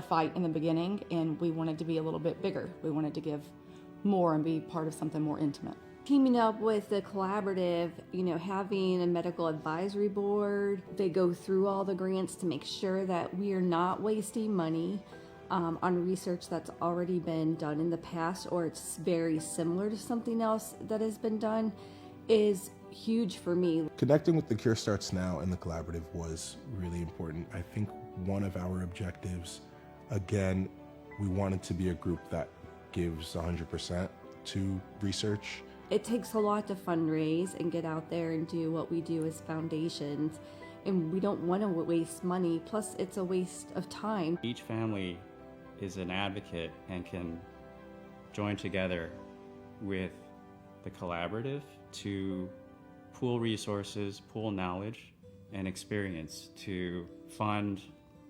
fight in the beginning, and we wanted to be a little bit bigger. We wanted to give more and be part of something more intimate. Teaming up with the collaborative, you know, having a medical advisory board, they go through all the grants to make sure that we are not wasting money on research that's already been done in the past, or it's very similar to something else that has been done, is huge for me. Connecting with the Cure Starts Now and the collaborative was really important. I think one of our objectives, again, we wanted to be a group that gives 100% to research. It takes a lot to fundraise and get out there and do what we do as foundations, and we don't want to waste money, plus it's a waste of time. Each family is an advocate and can join together with the collaborative to pool resources, pool knowledge and experience to fund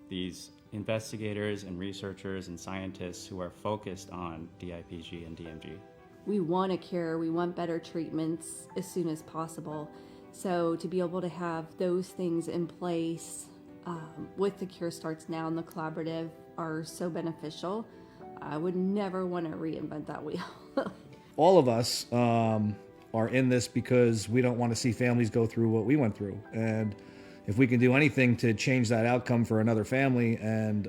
these investigators and researchers and scientists who are focused on DIPG and DMG. We want a cure, we want better treatments as soon as possible. So to be able to have those things in place with the Cure Starts Now and the collaborative are so beneficial. I would never want to reinvent that wheel. All of us are in this because we don't want to see families go through what we went through. And if we can do anything to change that outcome for another family and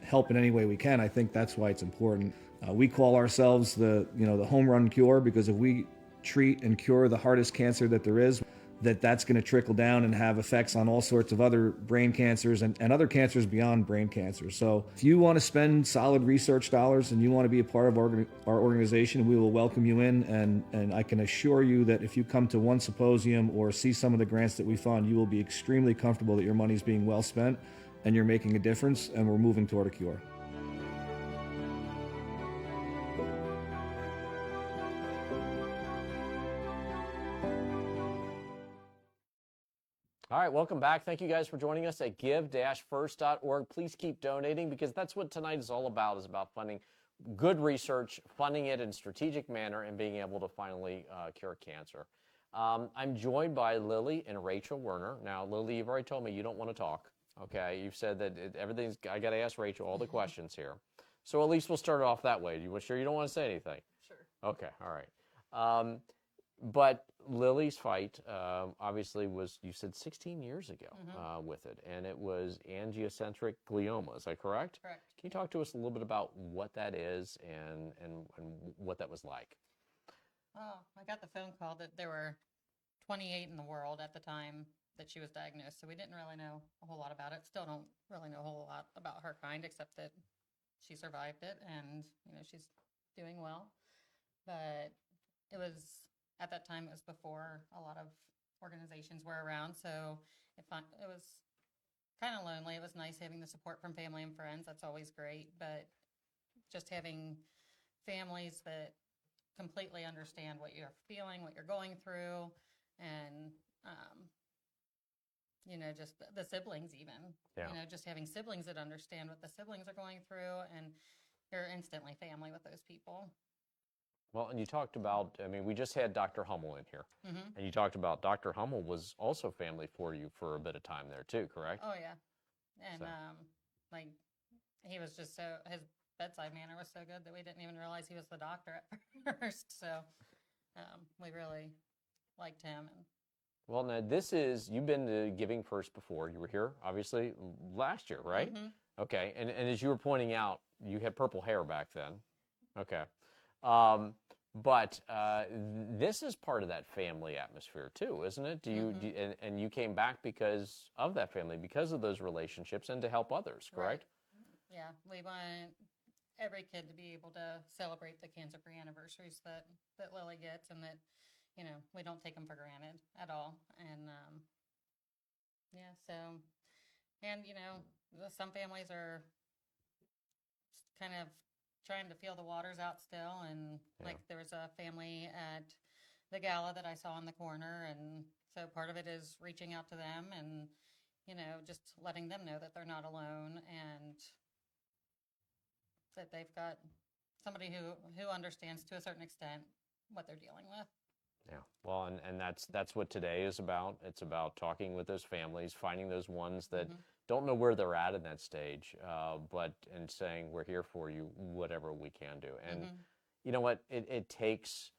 help in any way we can, I think that's why it's important. We call ourselves the home run cure, because if we treat and cure the hardest cancer that there is, that's going to trickle down and have effects on all sorts of other brain cancers and other cancers beyond brain cancer. So if you want to spend solid research dollars and you want to be a part of our organization, we will welcome you in. And I can assure you that if you come to one symposium or see some of the grants that we fund, you will be extremely comfortable that your money is being well spent and you're making a difference and we're moving toward a cure. All right, welcome back. Thank you guys for joining us at give-first.org. Please keep donating, because that's what tonight is all about funding good research, funding it in a strategic manner, and being able to finally cure cancer. I'm joined by Lily and Rachel Werner. Now, Lily, you've already told me you don't want to talk. Okay, you've said that everything's, I got to ask Rachel all the questions here. So at least we'll start off that way. You sure you don't want to say anything? Sure. Okay, all right. But Lily's fight obviously was, you said 16 years ago with it, and it was angiocentric glioma. Is that correct? Correct. Can you talk to us a little bit about what that is and what that was like? Oh, I got the phone call that there were 28 in the world at the time that she was diagnosed, so we didn't really know a whole lot about it. Still don't really know a whole lot about her kind, except that she survived it and, you know, she's doing well. But it was, at that time, it was before a lot of organizations were around, so it was kind of lonely. It was nice having the support from family and friends. That's always great, but just having families that completely understand what you're feeling, what you're going through, and you know, just the siblings even. Yeah. You know, just having siblings that understand what the siblings are going through, and you're instantly family with those people. Well, and you talked about, I mean, we just had Dr. Hummel in here, Mhm. and you talked about Dr. Hummel was also family for you for a bit of time there too, correct? Oh yeah, and So. like he was just so, his bedside manner was so good that we didn't even realize he was the doctor at first. So we really liked him. And Well, now this is, you've been to Giving First before. You were here, obviously, last year, right? Mhm. Okay, and as you were pointing out, you had purple hair back then. Okay. But this is part of that family atmosphere too, isn't it? And you came back because of that family, because of those relationships, and to help others, correct? Right. Yeah, we want every kid to be able to celebrate the cancer-free anniversaries that Lily gets, and that, you know, we don't take them for granted at all. And yeah, so, and you know, some families are kind of trying to feel the waters out still, and like there was a family at the gala that I saw in the corner, and so part of it is reaching out to them and, you know, just letting them know that they're not alone, and that they've got somebody who understands to a certain extent what they're dealing with. Yeah. Well, and that's what today is about. It's about talking with those families, finding those ones that don't know where they're at in that stage, and saying, we're here for you, whatever we can do. And you know what? It takes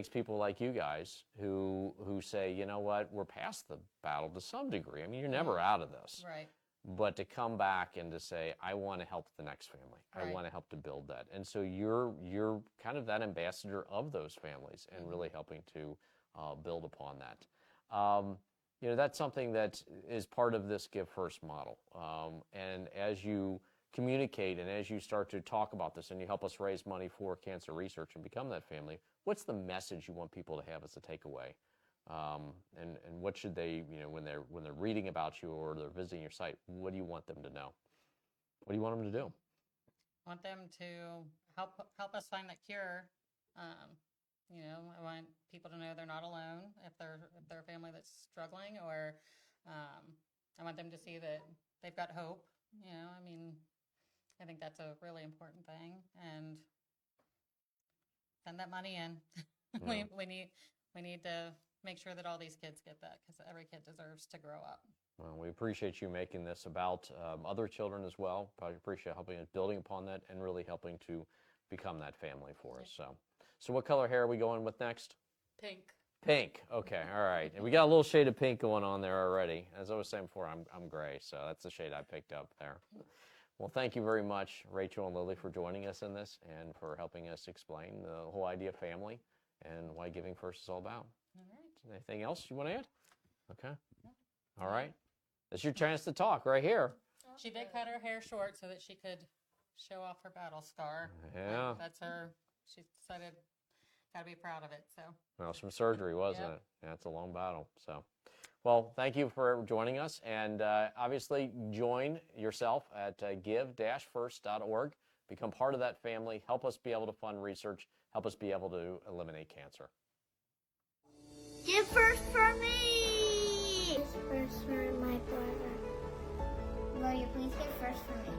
people like you guys who say, you know what, we're past the battle to some degree. I mean, you're never out of this. Right. But to come back and to say, I want to help the next family. Right. I want to help to build that. And so you're kind of that ambassador of those families and really helping to build upon that. You know, that's something that is part of this Give First model. And as you communicate and as you start to talk about this and you help us raise money for cancer research and become that family, what's the message you want people to have as a takeaway? And what should they, you know, when they're reading about you or they're visiting your site, what do you want them to know? What do you want them to do? I want them to help us find that cure. You know, I want people to know they're not alone if they're a family that's struggling, or I want them to see that they've got hope. You know, I mean, I think that's a really important thing, and send that money in. Yeah. we need to make sure that all these kids get that, because every kid deserves to grow up. Well, we appreciate you making this about other children as well. Probably appreciate helping us building upon that and really helping to become that family for us. So what color hair are we going with next? Pink. Pink. Okay. All right. And we got a little shade of pink going on there already. As I was saying before, I'm gray, so that's the shade I picked up there. Well, thank you very much, Rachel and Lily, for joining us in this and for helping us explain the whole idea of family and why Giving First is all about. All right. Anything else you want to add? Okay. All right. It's your chance to talk right here. She did cut her hair short so that she could show off her battle scar. Yeah. That's her. She decided, got to be proud of it. So. Well, it's from surgery, wasn't it? Yeah, it's a long battle. So, well, thank you for joining us. And obviously, join yourself at give-first.org. Become part of that family. Help us be able to fund research. Help us be able to eliminate cancer. Give first for me! Give first for my brother. Will you please give first for me?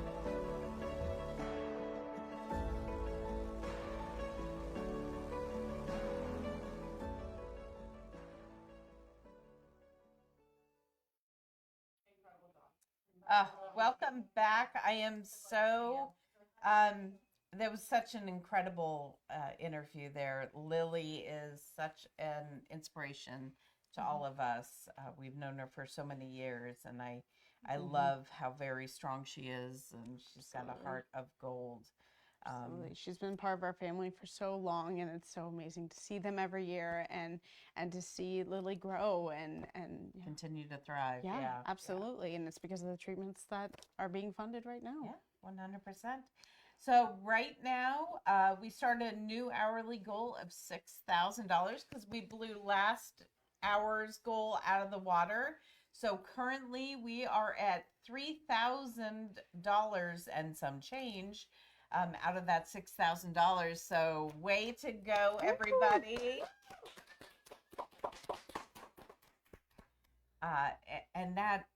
Welcome back. I am so, there was such an incredible interview there. Lily is such an inspiration to all of us. We've known her for so many years, and I love how very strong she is, and she's got a heart of gold. Absolutely. She's been part of our family for so long, and it's so amazing to see them every year and to see Lily grow and continue to thrive. Yeah, absolutely. And it's because of the treatments that are being funded right now. Yeah, 100%. So right now, we started a new hourly goal of $6,000 because we blew last hour's goal out of the water. So currently we are at $3,000 and some change out of that $6,000. So way to go, everybody. And that,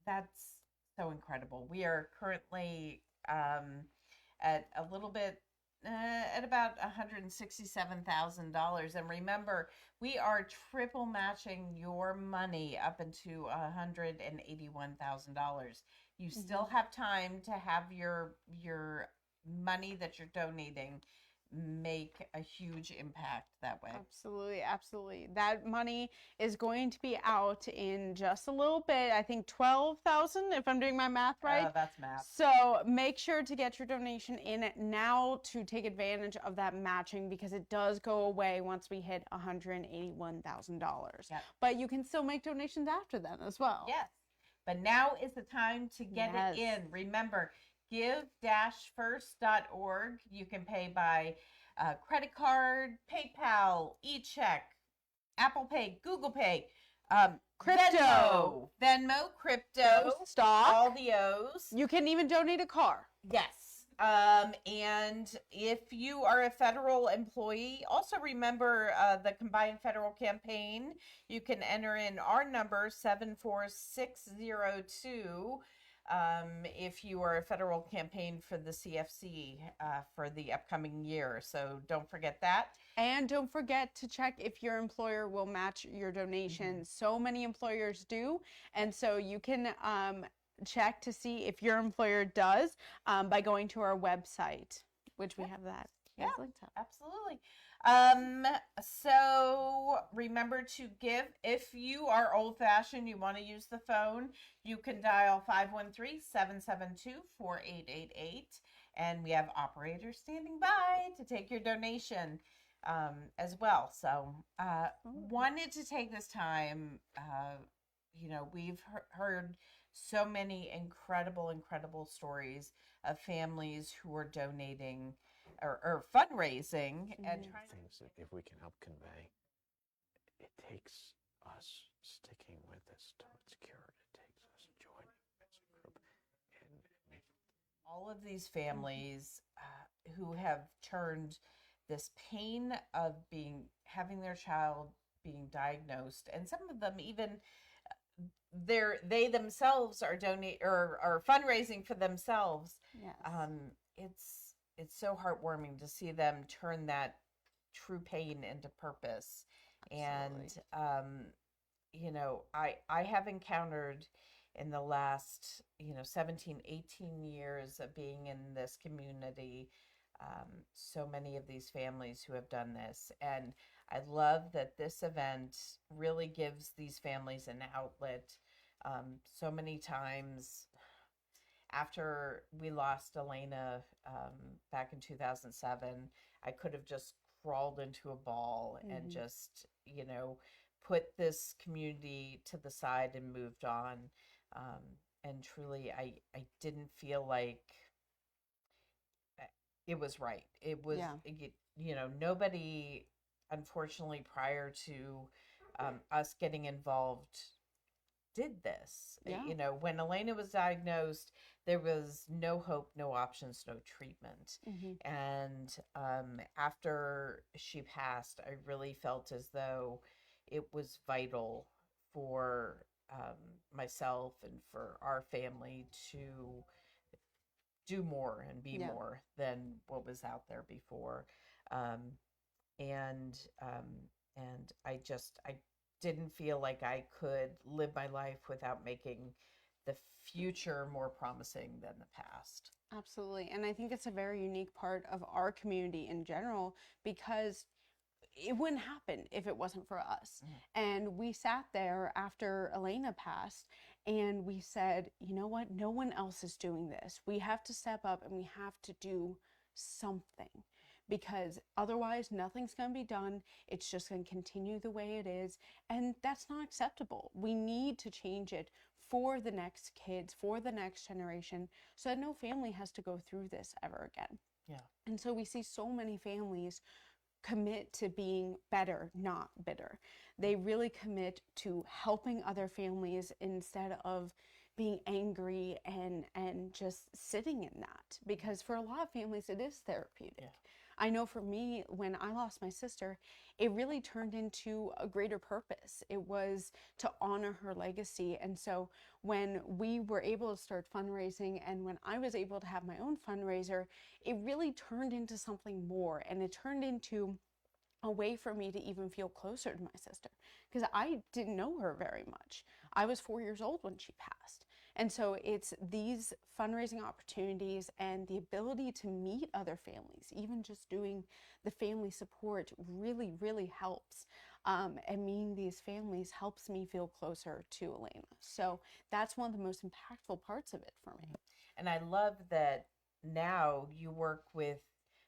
that's so incredible. We are currently at a little bit, at about $167,000. And remember, we are triple matching your money up into $181,000. You still have time to have your money that you're donating make a huge impact that way. Absolutely, absolutely. That money is going to be out in just a little bit. I think 12,000, if I'm doing my math right. That's math. So make sure to get your donation in now to take advantage of that matching, because it does go away once we hit $181,000. Yep. But you can still make donations after then as well. Yes. But now is the time to get it in. Remember, give-first.org. You can pay by credit card, PayPal, e-check, Apple Pay, Google Pay, Crypto. Venmo, crypto, stock, all the O's. You can even donate a car. Yes. And if you are a federal employee, also remember the combined federal campaign. You can enter in our number 74602 if you are a federal campaign for the CFC for the upcoming year. So don't forget that. And don't forget to check if your employer will match your donation. So many employers do. And so you can check to see if your employer does by going to our website, which we have that. Yeah, linked up. absolutely. So remember to give. If you are old-fashioned, you want to use the phone, you can dial 513-772-4888, and we have operators standing by to take your donation as well. So wanted to take this time. We've heard so many incredible stories of families who are donating or fundraising and trying things that if we can help convey, it takes us sticking with this till it's cured. It takes us joining as a group. And all of these families who have turned this pain of having their child being diagnosed, and some of them even they themselves are are fundraising for themselves. Yes. It's so heartwarming to see them turn that true pain into purpose. Absolutely. And I have encountered in the last 17 18 years of being in this community so many of these families who have done this, and I love that this event really gives these families an outlet. So many times after we lost Elena back in 2007, I could have just crawled into a ball and just, put this community to the side and moved on. And truly, I didn't feel like it was right. It was, nobody, unfortunately, prior to us getting involved did this. Yeah. When Elena was diagnosed, there was no hope, no options, no treatment. And after she passed, I really felt as though it was vital for myself and for our family to do more and be more than what was out there before. And I didn't feel like I could live my life without making the future more promising than the past. Absolutely. And I think it's a very unique part of our community in general, because it wouldn't happen if it wasn't for us. And we sat there after Elena passed and we said, you know what? No one else is doing this. We have to step up and we have to do something, because otherwise nothing's going to be done. It's just going to continue the way it is. And that's not acceptable. We need to change it for the next kids, for the next generation, so that no family has to go through this ever again. Yeah. And so we see so many families commit to being better, not bitter. They really commit to helping other families instead of being angry and just sitting in that, because for a lot of families it is therapeutic. Yeah. I know for me, when I lost my sister, it really turned into a greater purpose. It was to honor her legacy. And so when we were able to start fundraising and when I was able to have my own fundraiser, it really turned into something more, and it turned into a way for me to even feel closer to my sister, because I didn't know her very much. I was 4 years old when she passed. And so it's these fundraising opportunities and the ability to meet other families, even just doing the family support really, really helps. And meeting these families helps me feel closer to Elena. So that's one of the most impactful parts of it for me. And I love that now you work with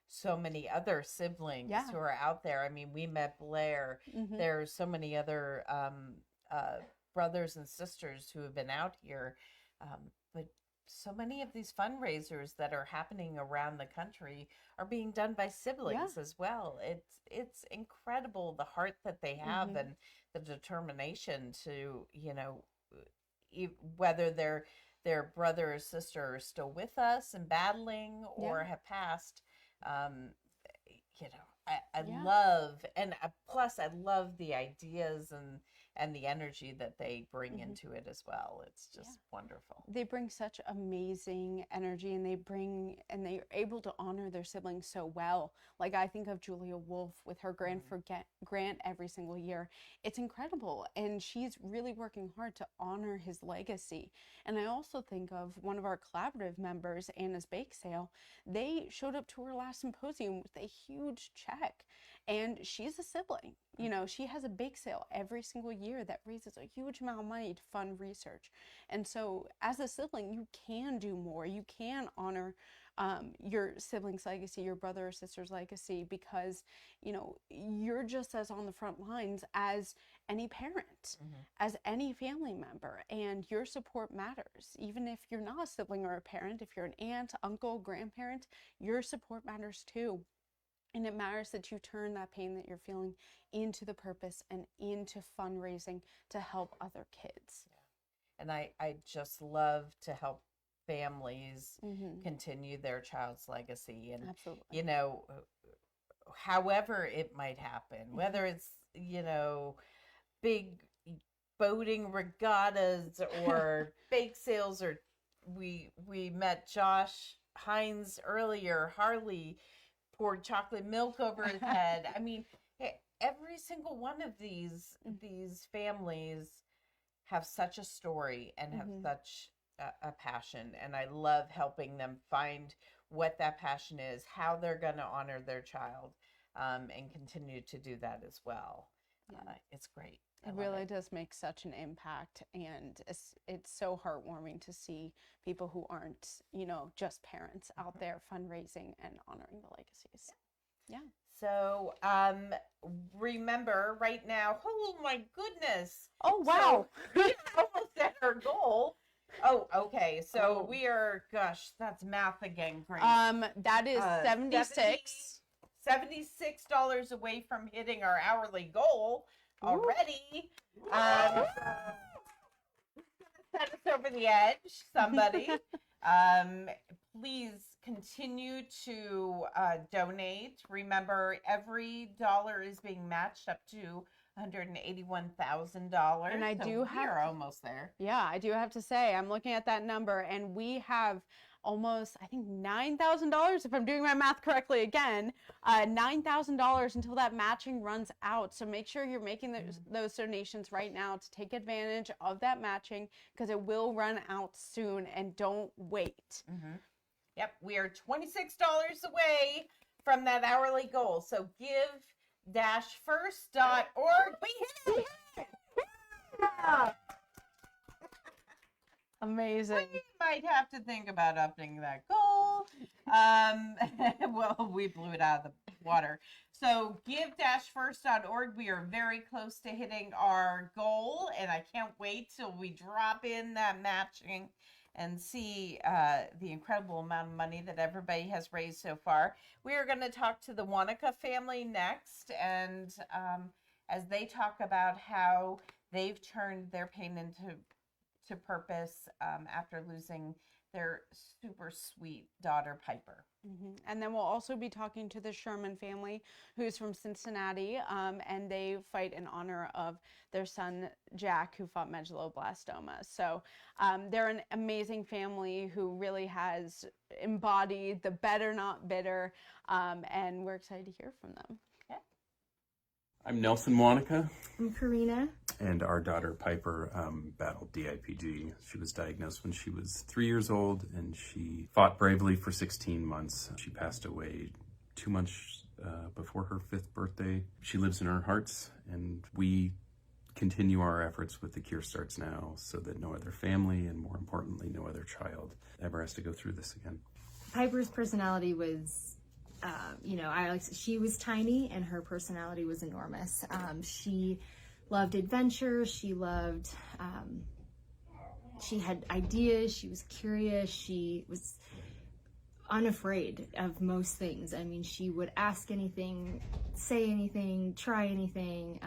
so many other siblings who are out there. I mean, we met Blair. There's so many other brothers and sisters who have been out here. But so many of these fundraisers that are happening around the country are being done by siblings as well. It's incredible the heart that they have and the determination to, you know, whether their brother or sister are still with us and battling or have passed. You know, I love, and plus I love the ideas and the energy that they bring into it as well. It's just wonderful. They bring such amazing energy, and they're able to honor their siblings so well. Like, I think of Julia Wolf with her grant every single year. It's incredible, and she's really working hard to honor his legacy. And I also think of one of our collaborative members, Anna's Bake Sale. They showed up to her last symposium with a huge check, and she's a sibling. You know, she has a bake sale every single year that raises a huge amount of money to fund research. And so as a sibling, you can do more. You can honor your sibling's legacy, your brother or sister's legacy, because, you know, you're just as on the front lines as any parent, as any family member, and your support matters. Even if you're not a sibling or a parent, if you're an aunt, uncle, grandparent, your support matters too. And it matters that you turn that pain that you're feeling into the purpose and into fundraising to help other kids. Yeah. And I just love to help families continue their child's legacy. And, you know, however it might happen, whether it's, you know, big boating regattas or bake sales, or we met Josh Hines earlier. Harley poured chocolate milk over his head. I mean, every single one of these families have such a story and have such a passion, and I love helping them find what that passion is, how they're going to honor their child, and continue to do that as well. It's great. It really does make such an impact, and it's so heartwarming to see people who aren't, you know, just parents out there fundraising and honoring the legacies. Yeah. So remember right now, oh my goodness. Oh, wow. So we're almost at our goal. Oh, okay. So we are, gosh, that's math again, Grace. That is $76 away from hitting our hourly goal already. Set us over the edge, somebody. Please continue to donate. Remember, every dollar is being matched up to $181,000. And I do have, we're almost there. Yeah, I do have to say, I'm looking at that number, and we have almost, I think, $9,000, if I'm doing my math correctly again, $9,000 until that matching runs out. So make sure you're making those donations right now to take advantage of that matching, because it will run out soon, and don't wait. Yep, we are $26 away from that hourly goal. So give-first.org. We hit it! Amazing. We might have to think about upping that goal. Well, we blew it out of the water. So give-first.org. We are very close to hitting our goal, and I can't wait till we drop in that matching and see the incredible amount of money that everybody has raised so far. We are going to talk to the Wanaka family next, and as they talk about how they've turned their pain into purpose after losing their super sweet daughter, Piper. And then we'll also be talking to the Sherman family, who's from Cincinnati, and they fight in honor of their son, Jack, who fought medulloblastoma. So they're an amazing family who really has embodied the better, not bitter, and we're excited to hear from them. I'm Nelson Wanaka. I'm Karina. And our daughter Piper battled DIPG. She was diagnosed when she was 3 years old, and she fought bravely for 16 months. She passed away 2 months before her 5th birthday. She lives in our hearts, and we continue our efforts with the Cure Starts Now so that no other family, and more importantly, no other child ever has to go through this again. Piper's personality was she was tiny and her personality was enormous. She loved adventure. She loved, she had ideas. She was curious. She was unafraid of most things. I mean, she would ask anything, say anything, try anything.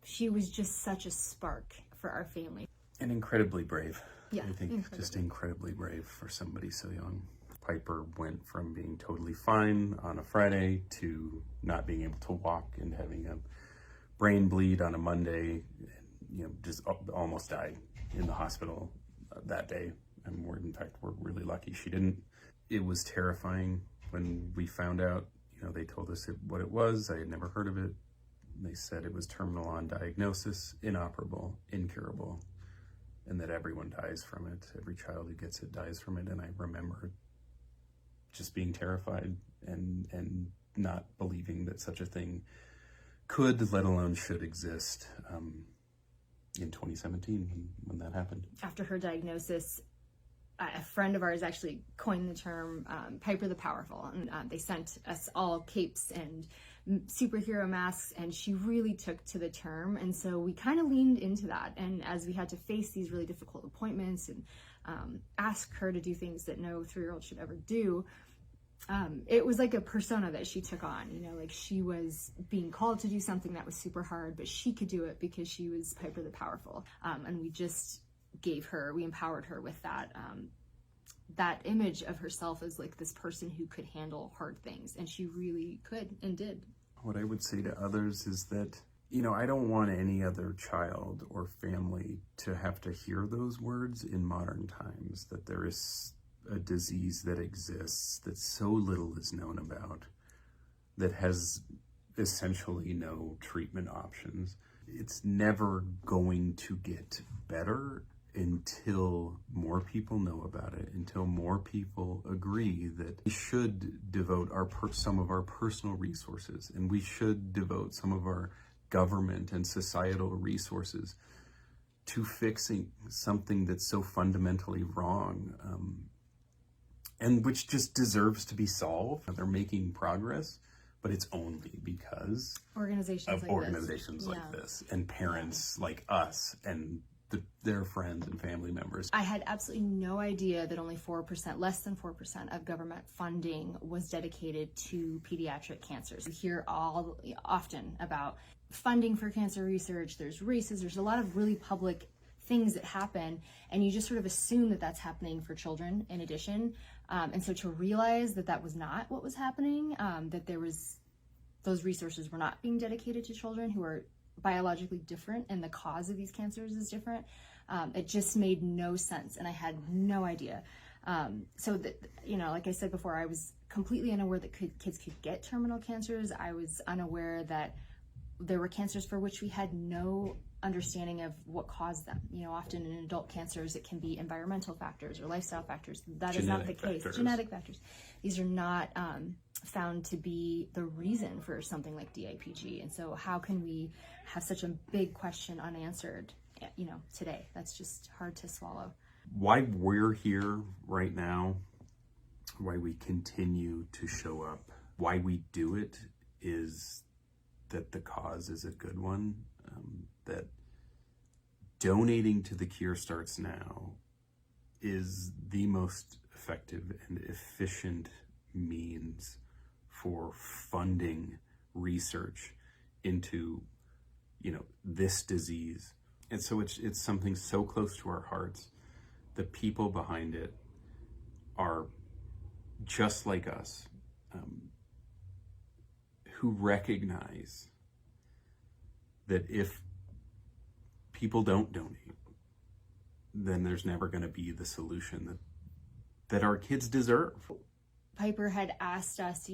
She was just such a spark for our family. And incredibly brave. Yeah, I think just incredibly brave for somebody so young. Piper went from being totally fine on a Friday to not being able to walk and having a brain bleed on a Monday, just almost died in the hospital that day. And we're really lucky she didn't. It was terrifying when we found out. They told us what it was. I had never heard of it. They said it was terminal on diagnosis, inoperable, incurable, and that everyone dies from it. Every child who gets it dies from it. And I remember just being terrified and not believing that such a thing could, let alone should exist, in 2017 when that happened. After her diagnosis, a friend of ours actually coined the term Piper the Powerful, and they sent us all capes and superhero masks, and she really took to the term, and so we kind of leaned into that. And as we had to face these really difficult appointments and ask her to do things that no 3-year-old should ever do, it was like a persona that she took on. Like she was being called to do something that was super hard, but she could do it because she was Piper the Powerful. And we just we empowered her with that image of herself as like this person who could handle hard things, and she really could and did. What I would say to others is that, I don't want any other child or family to have to hear those words in modern times, that there is a disease that exists that so little is known about, that has essentially no treatment options. It's never going to get better until more people know about it, until more people agree that we should devote some of our personal resources, and we should devote some of our government and societal resources to fixing something that's so fundamentally wrong, and which just deserves to be solved. They're making progress, but it's only because organizations like this and parents like us and their friends and family members. I had absolutely no idea that only less than 4% of government funding was dedicated to pediatric cancers. We hear often about funding for cancer research. There's races. There's a lot of really public things that happen, and you just sort of assume that that's happening for children in addition. And so to realize that that was not what was happening, that those resources were not being dedicated to children who are biologically different and the cause of these cancers is different, it just made no sense, and I had no idea. So that, like I said before, I was completely unaware that kids could get terminal cancers. I was unaware that there were cancers for which we had no understanding of what caused them. Often in adult cancers, it can be environmental factors or lifestyle factors. That is not the case. Genetic factors. These are not found to be the reason for something like DIPG. And so how can we have such a big question unanswered, today? That's just hard to swallow. Why we're here right now, why we continue to show up, why we do it is that the cause is a good one, that donating to the Cure Starts Now is the most effective and efficient means for funding research into, this disease. And so it's something so close to our hearts. The people behind it are just like us, who recognize that if people don't donate, then there's never going to be the solution that our kids deserve. Piper had asked us,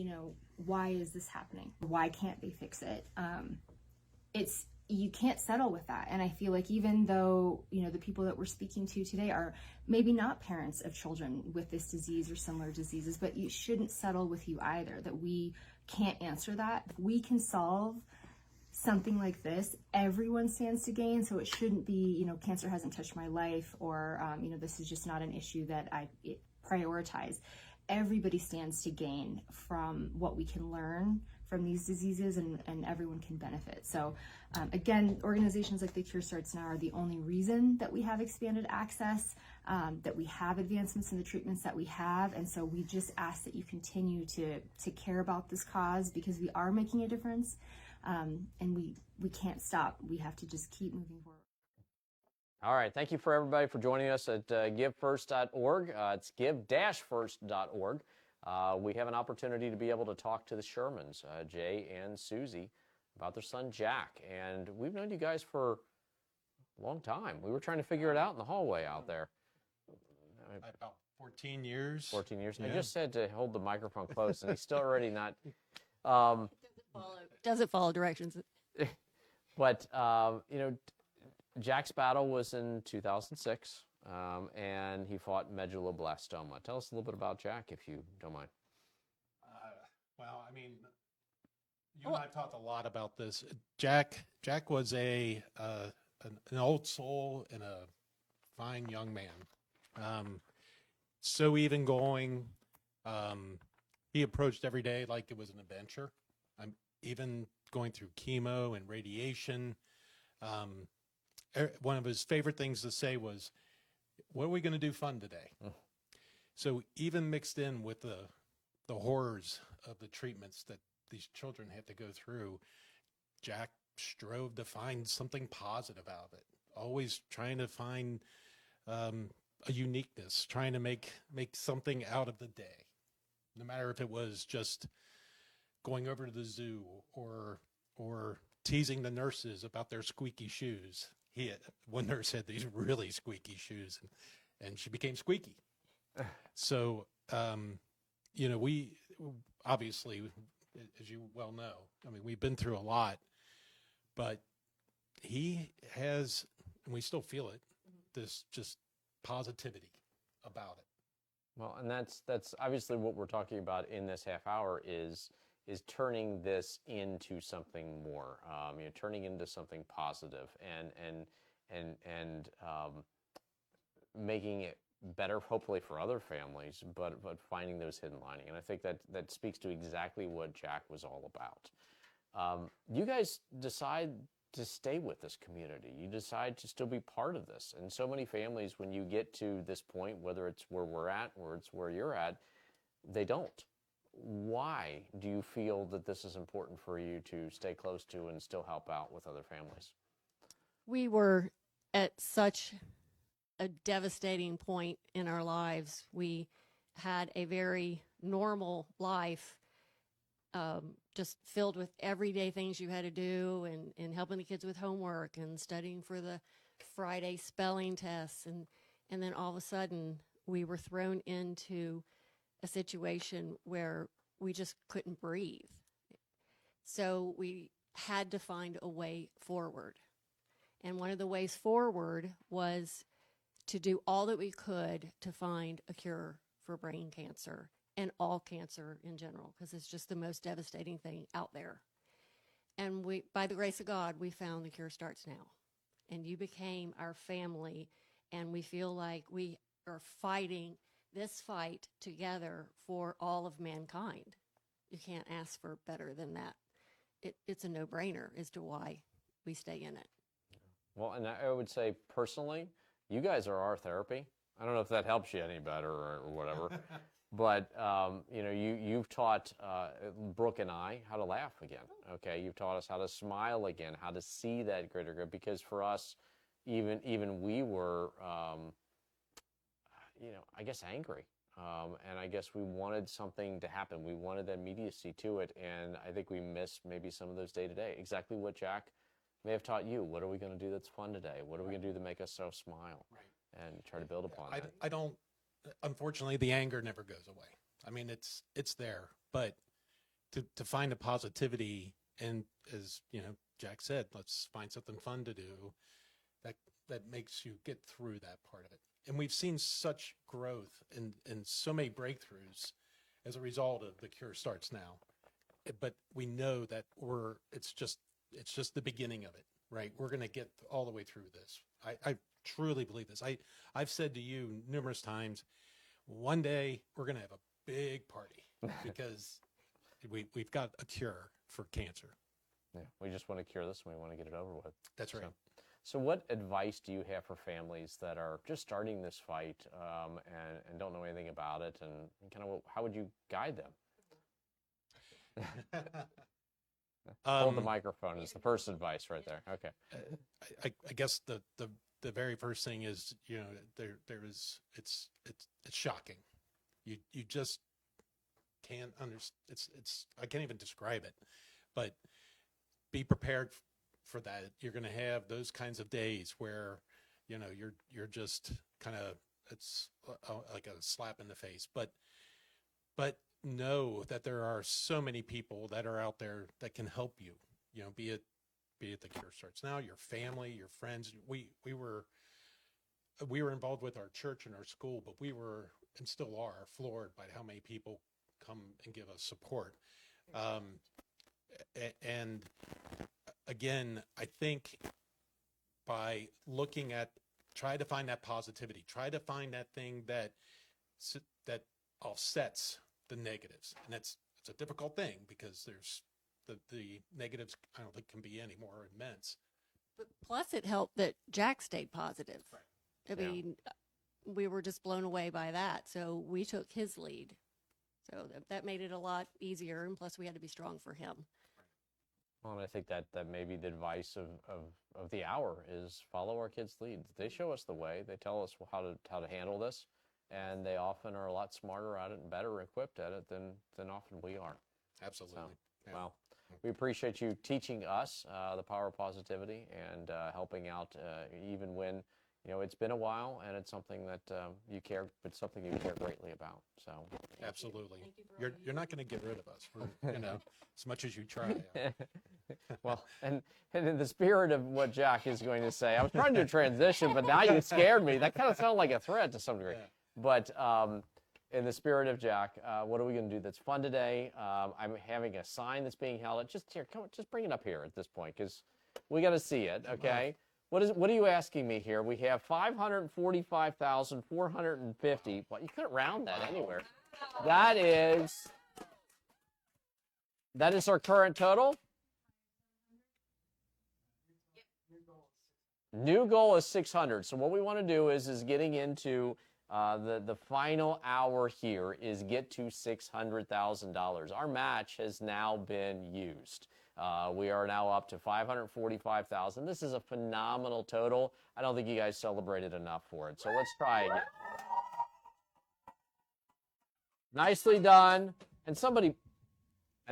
why is this happening? Why can't they fix it? You can't settle with that. And I feel like even though, the people that we're speaking to today are maybe not parents of children with this disease or similar diseases, but you shouldn't settle with you either, that we can't answer that. If we can solve something like this, everyone stands to gain. So it shouldn't be, cancer hasn't touched my life, or, this is just not an issue that I prioritize. Everybody stands to gain from what we can learn from these diseases, and everyone can benefit. So again, organizations like the Cure Starts Now are the only reason that we have expanded access, that we have advancements in the treatments that we have. And so we just ask that you continue to care about this cause, because we are making a difference, and we can't stop. We have to just keep moving forward. All right. Thank you for everybody for joining us at givefirst.org. It's give-first.org. We have an opportunity to be able to talk to the Shermans, Jay and Susie, about their son Jack. And we've known you guys for a long time. We were trying to figure it out in the hallway out there. About 14 years. 14 years. Yeah. I just said to hold the microphone close, and he's still already not. Doesn't follow directions. But, Jack's battle was in 2006, and he fought medulloblastoma. Tell us a little bit about Jack, if you don't mind. Well, I mean, you and I talked a lot about this. Jack was an old soul and a fine young man. So even going, he approached every day like it was an adventure. Even going through chemo and radiation. One of his favorite things to say was, "What are we going to do fun today?" So even mixed in with the horrors of the treatments that these children have to go through, Jack strove to find something positive out of it. Always trying to find a uniqueness, trying to make something out of the day, no matter if it was just going over to the zoo or teasing the nurses about their squeaky shoes. One nurse had these really squeaky shoes, and she became squeaky. So, we obviously, as you well know, we've been through a lot, but he has, and we still feel it, this just positivity about it. Well, and that's obviously what we're talking about in this half hour is turning this into something more, turning into something positive and making it better, hopefully for other families, but finding those hidden lining. And I think that speaks to exactly what Jack was all about. You guys decide to stay with this community. You decide to still be part of this. And so many families, when you get to this point, whether it's where we're at or it's where you're at, they don't. Why do you feel that this is important for you to stay close to and still help out with other families? We were at such a devastating point in our lives. We had a very normal life, just filled with everyday things you had to do, and helping the kids with homework and studying for the Friday spelling tests. And then all of a sudden we were thrown into a situation where we just couldn't breathe. So we had to find a way forward. And one of the ways forward was to do all that we could to find a cure for brain cancer and all cancer in general, because it's just the most devastating thing out there. And we, by the grace of God, we found the cure starts now. And you became our family, and we feel like we are fighting this fight together for all of mankind. You can't ask for better than that. It's a no-brainer as to why we stay in it. Well, and I would say personally, you guys are our therapy. I don't know if that helps you any better or whatever, but you know, you've taught Brooke and I how to laugh again. Okay, you've taught us how to smile again, how to see that greater good. Because for us, even we were, you know, I guess angry, and I guess we wanted something to happen. We wanted immediacy to it, and I think we missed maybe some of those day to day. Exactly what Jack may have taught you. What are we going to do that's fun today? What are we going to do to make us so smile? And try to build upon that. I don't, unfortunately, the anger never goes away. I mean, it's there, but to find the positivity, and as you know, Jack said, let's find something fun to do that makes you get through that part of it. And we've seen such growth and so many breakthroughs as a result of the Cure Starts Now. But we know that it's just the beginning of it, right? We're going to get all the way through this. I truly believe this. I've said to you numerous times, one day we're going to have a big party because we've got a cure for cancer. Yeah, we just want to cure this and we want to get it over with. That's right. So what advice do you have for families that are just starting this fight and don't know anything about it, and kind of how would you guide them? Hold the microphone is the first advice right there. Okay. I guess the very first thing is, you know, it's shocking. You just can't understand. I can't even describe it, but be prepared for that. You're going to have those kinds of days where, you know, you're just kind of, it's like a slap in the face, but know that there are so many people that are out there that can help you, you know, be it the Cure Starts Now, your family, your friends. We were involved with our church and our school, but we were, and still are, floored by how many people come and give us support. And again, I think by looking at, try to find that positivity, try to find that thing that offsets the negatives. And it's a difficult thing because there's the negatives, I don't think can be any more immense. But plus it helped that Jack stayed positive. Right. I mean, we were just blown away by that. So we took his lead. So that made it a lot easier. And plus we had to be strong for him. Well, and I think that maybe the advice of the hour is follow our kids' lead. They show us the way. They tell us how to handle this, and they often are a lot smarter at it and better equipped at it than often we are. Absolutely. So, yeah. Well, we appreciate you teaching us the power of positivity and helping out even when, you know, it's been a while and it's something that you care, but something you care greatly about. So absolutely, you're not going to get rid of us, you know, as much as you try. Well, and in the spirit of what Jack is going to say, I was trying to transition, but now you scared me. That kind of sounded like a threat to some degree. Yeah. But in the spirit of Jack, what are we going to do that's fun today? I'm having a sign that's being held up. Just here, come on, just bring it up here at this point because we got to see it. Okay. What are you asking me here? We have 545,450. Well, you couldn't round that anywhere. That is our current total. New goal is 600. So what we want to do is getting into the final hour here is get to $600,000. Our match has now been used. We are now up to 545,000. This is a phenomenal total. I don't think you guys celebrated enough for it. So let's try again. Nicely done. And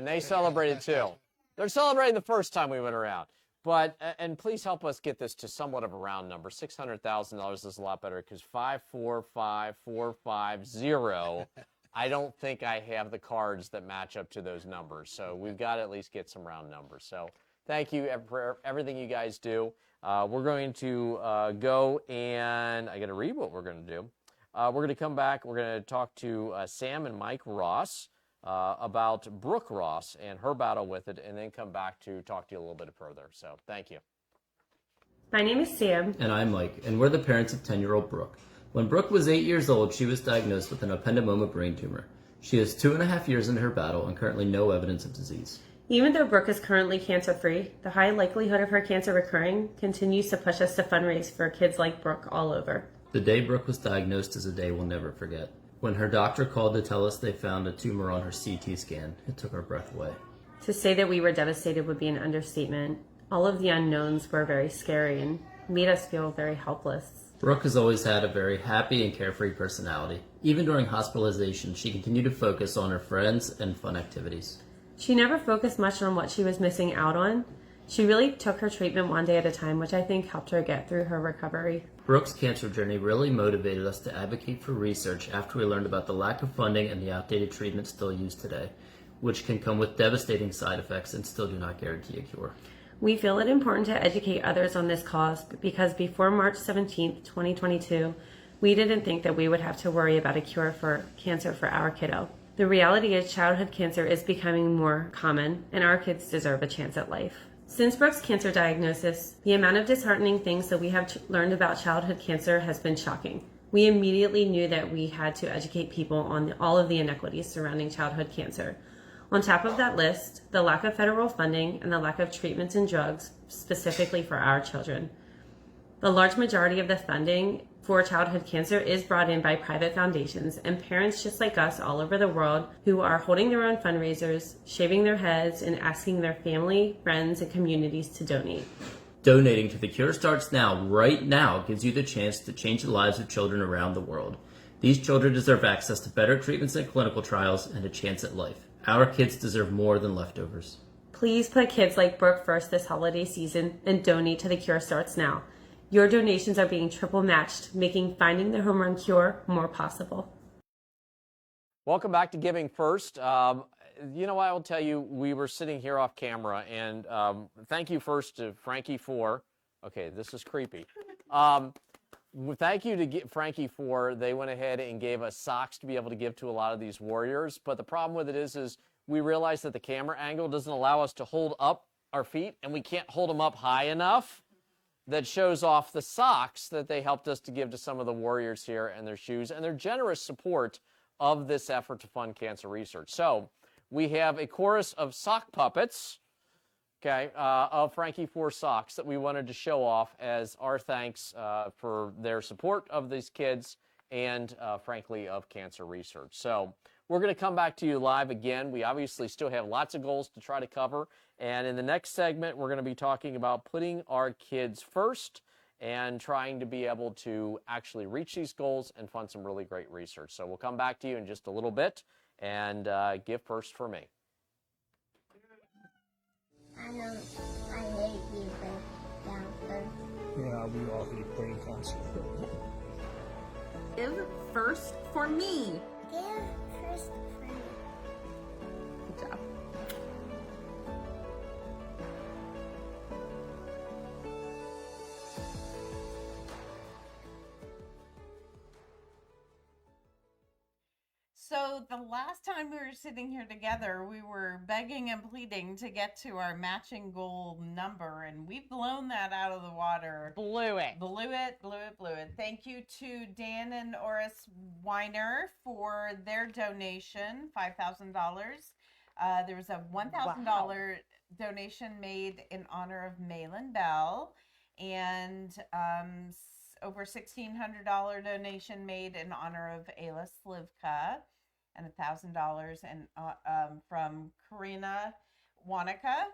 they celebrated too. They're celebrating the first time we went around. But, and please help us get this to somewhat of a round number. $600,000 is a lot better because 545450. I don't think I have the cards that match up to those numbers. So we've got to at least get some round numbers. So thank you for everything you guys do. We're going to go and I got to read what we're going to do. We're going to come back. We're going to talk to Sam and Mike Ross about Brooke Ross and her battle with it, and then come back to talk to you a little bit further. So thank you. My name is Sam. And I'm Mike, and we're the parents of 10-year-old Brooke. When Brooke was 8 years old, she was diagnosed with an ependymoma brain tumor. She is 2.5 years into her battle and currently no evidence of disease. Even though Brooke is currently cancer-free, the high likelihood of her cancer recurring continues to push us to fundraise for kids like Brooke all over. The day Brooke was diagnosed is a day we'll never forget. When her doctor called to tell us they found a tumor on her CT scan, it took our breath away. To say that we were devastated would be an understatement. All of the unknowns were very scary and made us feel very helpless. Brooke has always had a very happy and carefree personality. Even during hospitalization, she continued to focus on her friends and fun activities. She never focused much on what she was missing out on. She really took her treatment one day at a time, which I think helped her get through her recovery. Brooke's cancer journey really motivated us to advocate for research after we learned about the lack of funding and the outdated treatments still used today, which can come with devastating side effects and still do not guarantee a cure. We feel it important to educate others on this cause because before March 17th, 2022, we didn't think that we would have to worry about a cure for cancer for our kiddo. The reality is childhood cancer is becoming more common, and our kids deserve a chance at life. Since Brooke's cancer diagnosis, the amount of disheartening things that we have learned about childhood cancer has been shocking. We immediately knew that we had to educate people on all of the inequities surrounding childhood cancer. On top of that list, the lack of federal funding and the lack of treatments and drugs specifically for our children. The large majority of the funding for childhood cancer is brought in by private foundations and parents just like us all over the world who are holding their own fundraisers, shaving their heads, and asking their family, friends, and communities to donate. Donating to The Cure Starts Now, right now, gives you the chance to change the lives of children around the world. These children deserve access to better treatments and clinical trials and a chance at life. Our kids deserve more than leftovers. Please put kids like Brooke first this holiday season and donate to The Cure Starts Now. Your donations are being triple matched, making finding the home run cure more possible. Welcome back to Giving First. You know, I will tell you, we were sitting here off camera, and thank you first to Frankie for, okay, this is creepy. Thank you to Frankie for, they went ahead and gave us socks to be able to give to a lot of these warriors. But the problem with it is we realized that the camera angle doesn't allow us to hold up our feet, and we can't hold them up high enough. That shows off the socks that they helped us to give to some of the warriors here and their shoes and their generous support of this effort to fund cancer research. So we have a chorus of sock puppets, okay, of Frankie 4 socks that we wanted to show off as our thanks for their support of these kids and, frankly, of cancer research. So we're going to come back to you live again. We obviously still have lots of goals to try to cover. And in the next segment, we're going to be talking about putting our kids first and trying to be able to actually reach these goals and fund some really great research. So we'll come back to you in just a little bit and give first for me. I know I hate you, but downstairs. Yeah, we all hate brain cancer. Give first for me. Give first for me. Good job. So the last time we were sitting here together, we were begging and pleading to get to our matching goal number, and we've blown that out of the water. Blew it. Blew it. Thank you to Dan and Oris Weiner for their donation, $5,000. There was a $1,000 donation made in honor of Malin Bell, and over $1,600 donation made in honor of Ayla Slivka, and $1,000 from Karina Wanaka.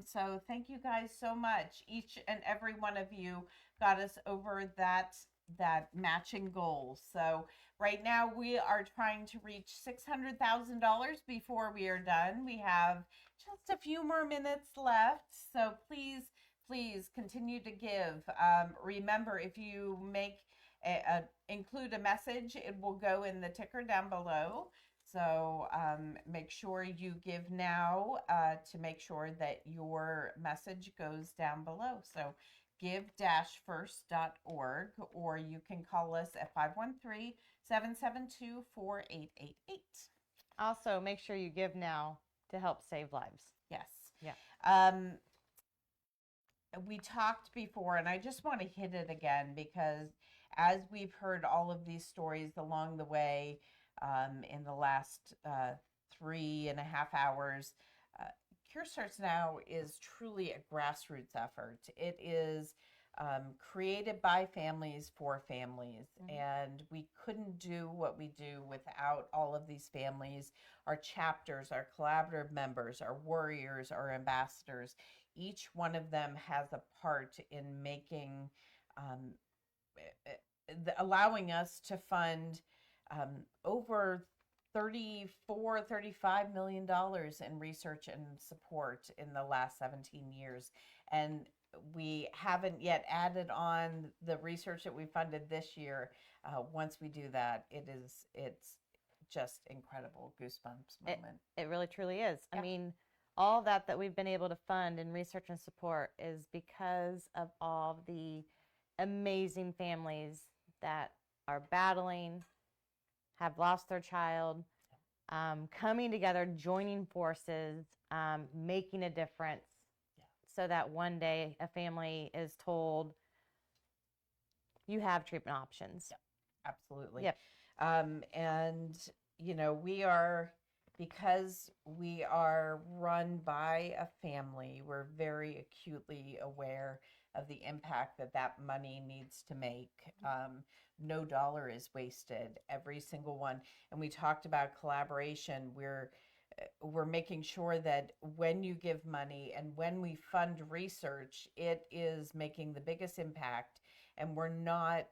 So thank you guys so much. Each and every one of you got us over that matching goal. So right now we are trying to reach $600,000 before we are done. We have just a few more minutes left. So please please continue to give. Remember, if you include a message, it will go in the ticker down below. So make sure you give now to make sure that your message goes down below. So give-first.org, or you can call us at 513-772-4888. Also, make sure you give now to help save lives. Yes. Yeah. We talked before, and I just want to hit it again, because as we've heard all of these stories along the way in the last 3.5 hours, Cure Starts Now is truly a grassroots effort. It is created by families for families, and we couldn't do what we do without all of these families, our chapters, our collaborative members, our warriors, our ambassadors. Each one of them has a part in making, allowing us to fund over $35 million in research and support in the last 17 years. And we haven't yet added on the research that we funded this year. Once we do that, it's just incredible. Goosebumps moment. It really truly is. Yeah. I mean, all that we've been able to fund in research and support is because of all the amazing families that are battling, have lost their child, coming together, joining forces, making a difference, so that one day a family is told, you have treatment options. Yep. Absolutely. Yep. And, you know, because we are run by a family, we're very acutely aware of the impact that money needs to make. No dollar is wasted, every single one. And we talked about collaboration. We're making sure that when you give money and when we fund research, it is making the biggest impact, and we're not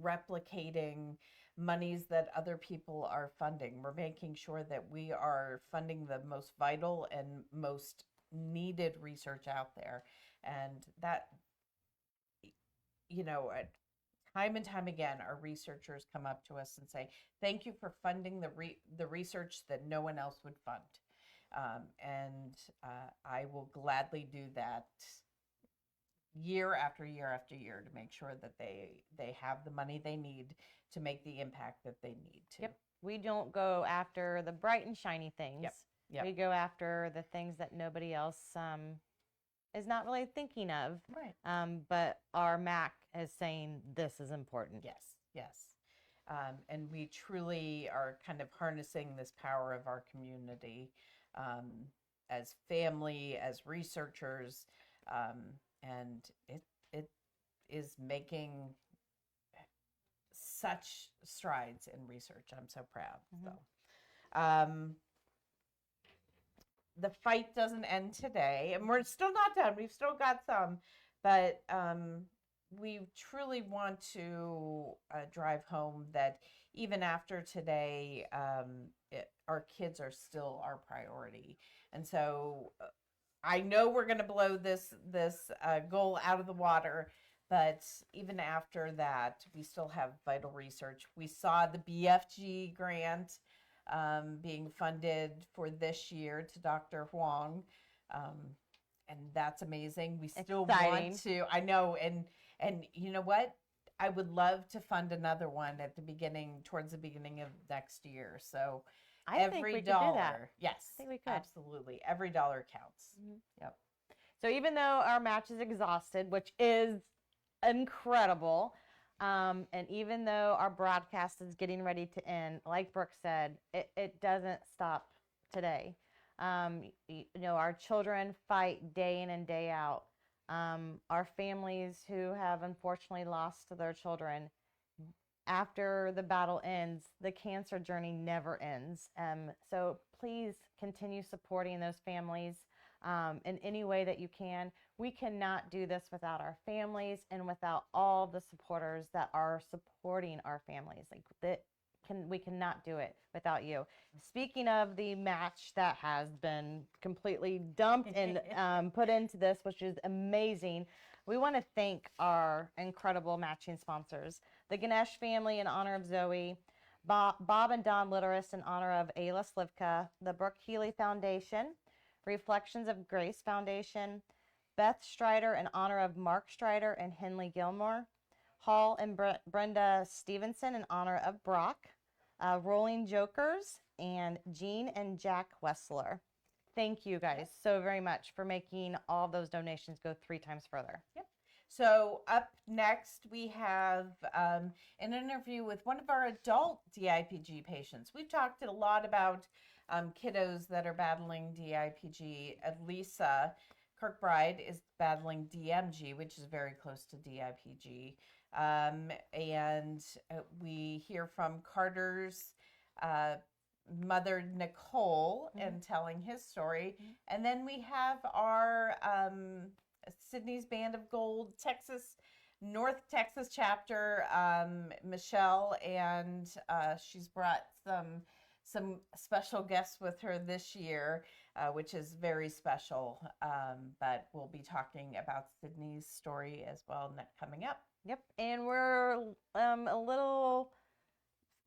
replicating monies that other people are funding. We're making sure that we are funding the most vital and most needed research out there. And that, you know, time and time again, our researchers come up to us and say, thank you for funding the research that no one else would fund. I will gladly do that year after year after year to make sure that they have the money they need to make the impact that they need to. Yep. We don't go after the bright and shiny things. Yep. Yep. We go after the things that nobody else is not really thinking of. Right. But our MAC is saying this is important. Yes, yes. And we truly are kind of harnessing this power of our community as family, as researchers, and it is making such strides in research. I'm so proud. So, the fight doesn't end today, and we're still not done. We've still got some, but we truly want to drive home that even after today, our kids are still our priority. And so I know we're going to blow this goal out of the water, but even after that, we still have vital research. We saw the BFG grant being funded for this year to Dr. Huang, and that's amazing. We still want to. I know, and you know what? I would love to fund another one towards the beginning of next year. So I think we could do that. Yes, I think we could. Absolutely. Every dollar counts. Yep. So even though our match is exhausted, which is incredible, and even though our broadcast is getting ready to end, like Brooke said, it doesn't stop today. You know, our children fight day in and day out. Our families who have unfortunately lost their children, after the battle ends, the cancer journey never ends. So please continue supporting those families in any way that you can. We cannot do this without our families and without all the supporters that are supporting our families. we cannot do it without you. Speaking of the match that has been completely dumped and put into this, which is amazing, we want to thank our incredible matching sponsors: the Ganesh family in honor of Zoe, Bob and Don Litteris in honor of Ayla Slivka, the Brooke Healy Foundation, Reflections of Grace Foundation, Beth Strider in honor of Mark Strider and Henley Gilmore, Hall and Brenda Stevenson in honor of Brock, Rolling Jokers, and Jean and Jack Wessler. Thank you guys so very much for making all those donations go 3 times further. Yep. So up next, we have an interview with one of our adult DIPG patients. We've talked a lot about kiddos that are battling DIPG. Lisa Kirkbride is battling DMG, which is very close to DIPG. And we hear from Carter's mother, Nicole, and telling his story. And then we have our Sydney's Band of Gold, North Texas chapter, Michelle, and she's brought some special guests with her this year, which is very special. But we'll be talking about Sydney's story as well coming up. Yep, and we're a little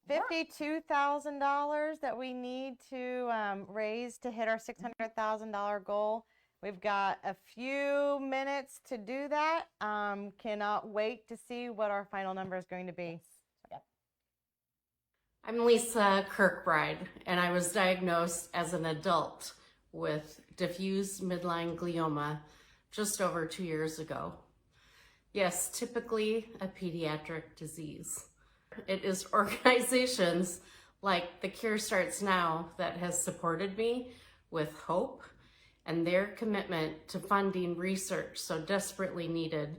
$52,000 that we need to raise to hit our $600,000 goal. We've got a few minutes to do that. Cannot wait to see what our final number is going to be. Yep. I'm Lisa Kirkbride, and I was diagnosed as an adult with diffuse midline glioma just over 2 years ago. Yes, typically a pediatric disease. It is organizations like The Cure Starts Now that has supported me with hope and their commitment to funding research so desperately needed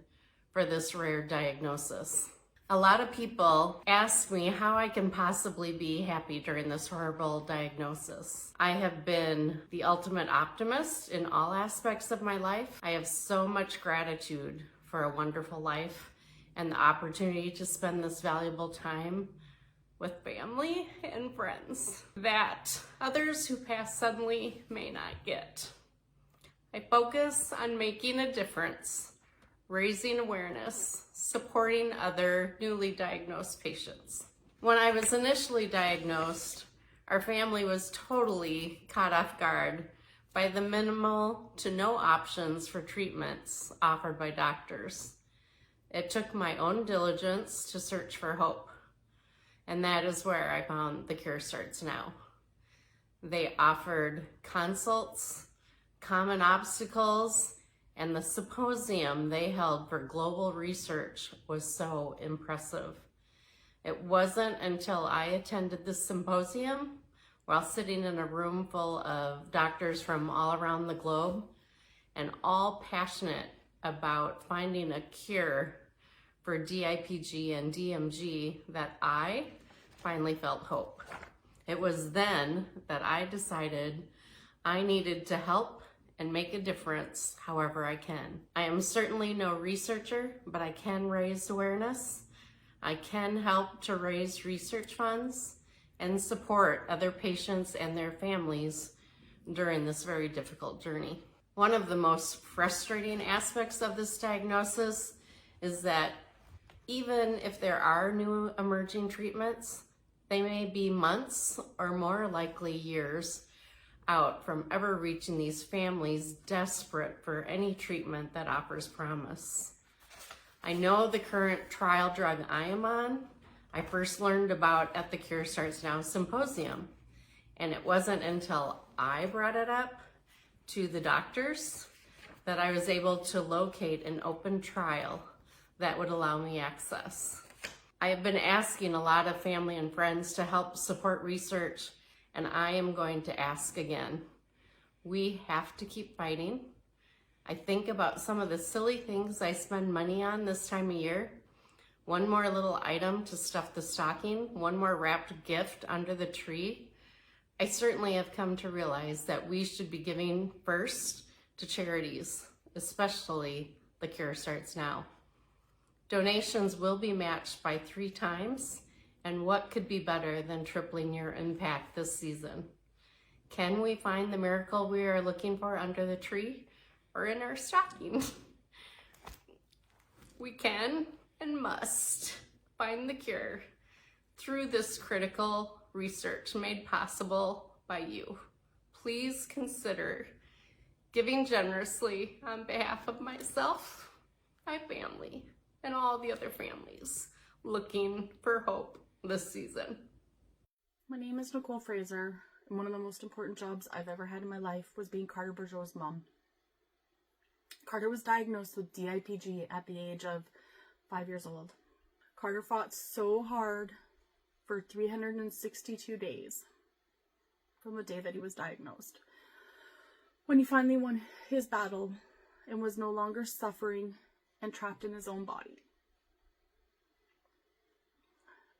for this rare diagnosis. A lot of people ask me how I can possibly be happy during this horrible diagnosis. I have been the ultimate optimist in all aspects of my life. I have so much gratitude for a wonderful life and the opportunity to spend this valuable time with family and friends that others who pass suddenly may not get. I focus on making a difference, raising awareness, supporting other newly diagnosed patients. When I was initially diagnosed, our family was totally caught off guard by the minimal to no options for treatments offered by doctors. It took my own diligence to search for hope, and that is where I found The Cure Starts Now. They offered consults, common obstacles, and the symposium they held for global research was so impressive. It wasn't until I attended this symposium while sitting in a room full of doctors from all around the globe and all passionate about finding a cure for DIPG and DMG that I finally felt hope. It was then that I decided I needed to help and make a difference however I can. I am certainly no researcher, but I can raise awareness. I can help to raise research funds and support other patients and their families during this very difficult journey. One of the most frustrating aspects of this diagnosis is that even if there are new emerging treatments, they may be months or more likely years out from ever reaching these families desperate for any treatment that offers promise. I know the current trial drug I am on, I first learned about at the Cure Starts Now symposium, and it wasn't until I brought it up to the doctors that I was able to locate an open trial that would allow me access. I have been asking a lot of family and friends to help support research, and I am going to ask again. We have to keep fighting. I think about some of the silly things I spend money on this time of year. One more little item to stuff the stocking, one more wrapped gift under the tree. I certainly have come to realize that we should be giving first to charities, especially The Cure Starts Now. Donations will be matched by 3 times, And what could be better than tripling your impact this season? Can we find the miracle we are looking for under the tree or in our stocking? We can and must find the cure through this critical research made possible by you. Please consider giving generously on behalf of myself, my family, and all the other families looking for hope this season. My name is Nicole Fraser, and one of the most important jobs I've ever had in my life was being Carter Bourgeau's mom. Carter was diagnosed with DIPG at the age of 5 years old. Carter fought so hard for 362 days from the day that he was diagnosed. When he finally won his battle and was no longer suffering and trapped in his own body.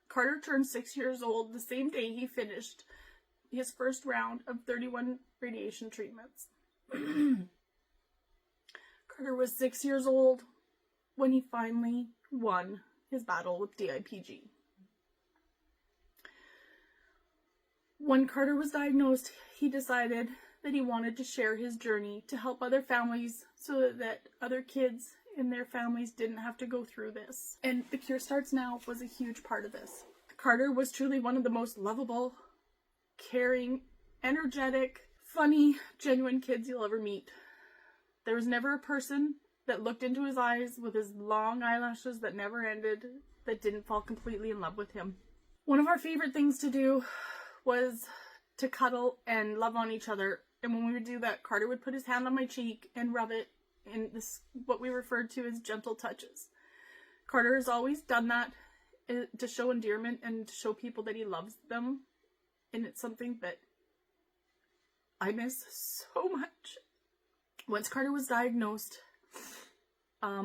Carter turned 6 years old the same day he finished his first round of 31 radiation treatments. Carter was 6 years old when he finally won his battle with DIPG. When Carter was diagnosed, he decided that he wanted to share his journey to help other families so that other kids and their families didn't have to go through this. And The Cure Starts Now was a huge part of this. Carter was truly one of the most lovable, caring, energetic, funny, genuine kids you'll ever meet. There was never a person that looked into his eyes with his long eyelashes that never ended that didn't fall completely in love with him. One of our favorite things to do was to cuddle and love on each other. And when we would do that, Carter would put his hand on my cheek and rub it in this, what we referred to as gentle touches. Carter has always done that to show endearment and to show people that he loves them. And it's something that I miss so much. Once Carter was diagnosed,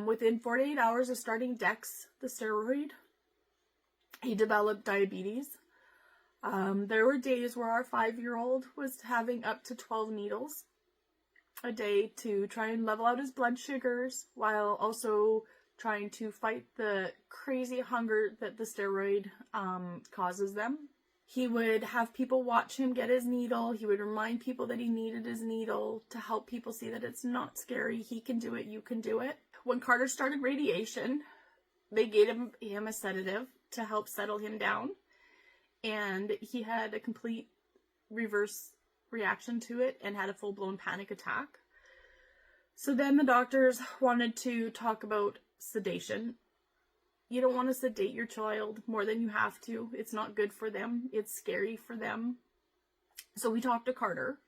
within 48 hours of starting Dex, the steroid, he developed diabetes. There were days where our 5-year-old was having up to 12 needles a day to try and level out his blood sugars while also trying to fight the crazy hunger that the steroid causes them. He would have people watch him get his needle. He would remind people that he needed his needle to help people see that it's not scary. He can do it. You can do it. When Carter started radiation, they gave him a sedative to help settle him down. And he had a complete reverse reaction to it and had a full-blown panic attack. So then the doctors wanted to talk about sedation. You don't want to sedate your child more than you have to. It's not good for them. It's scary for them. So we talked to Carter,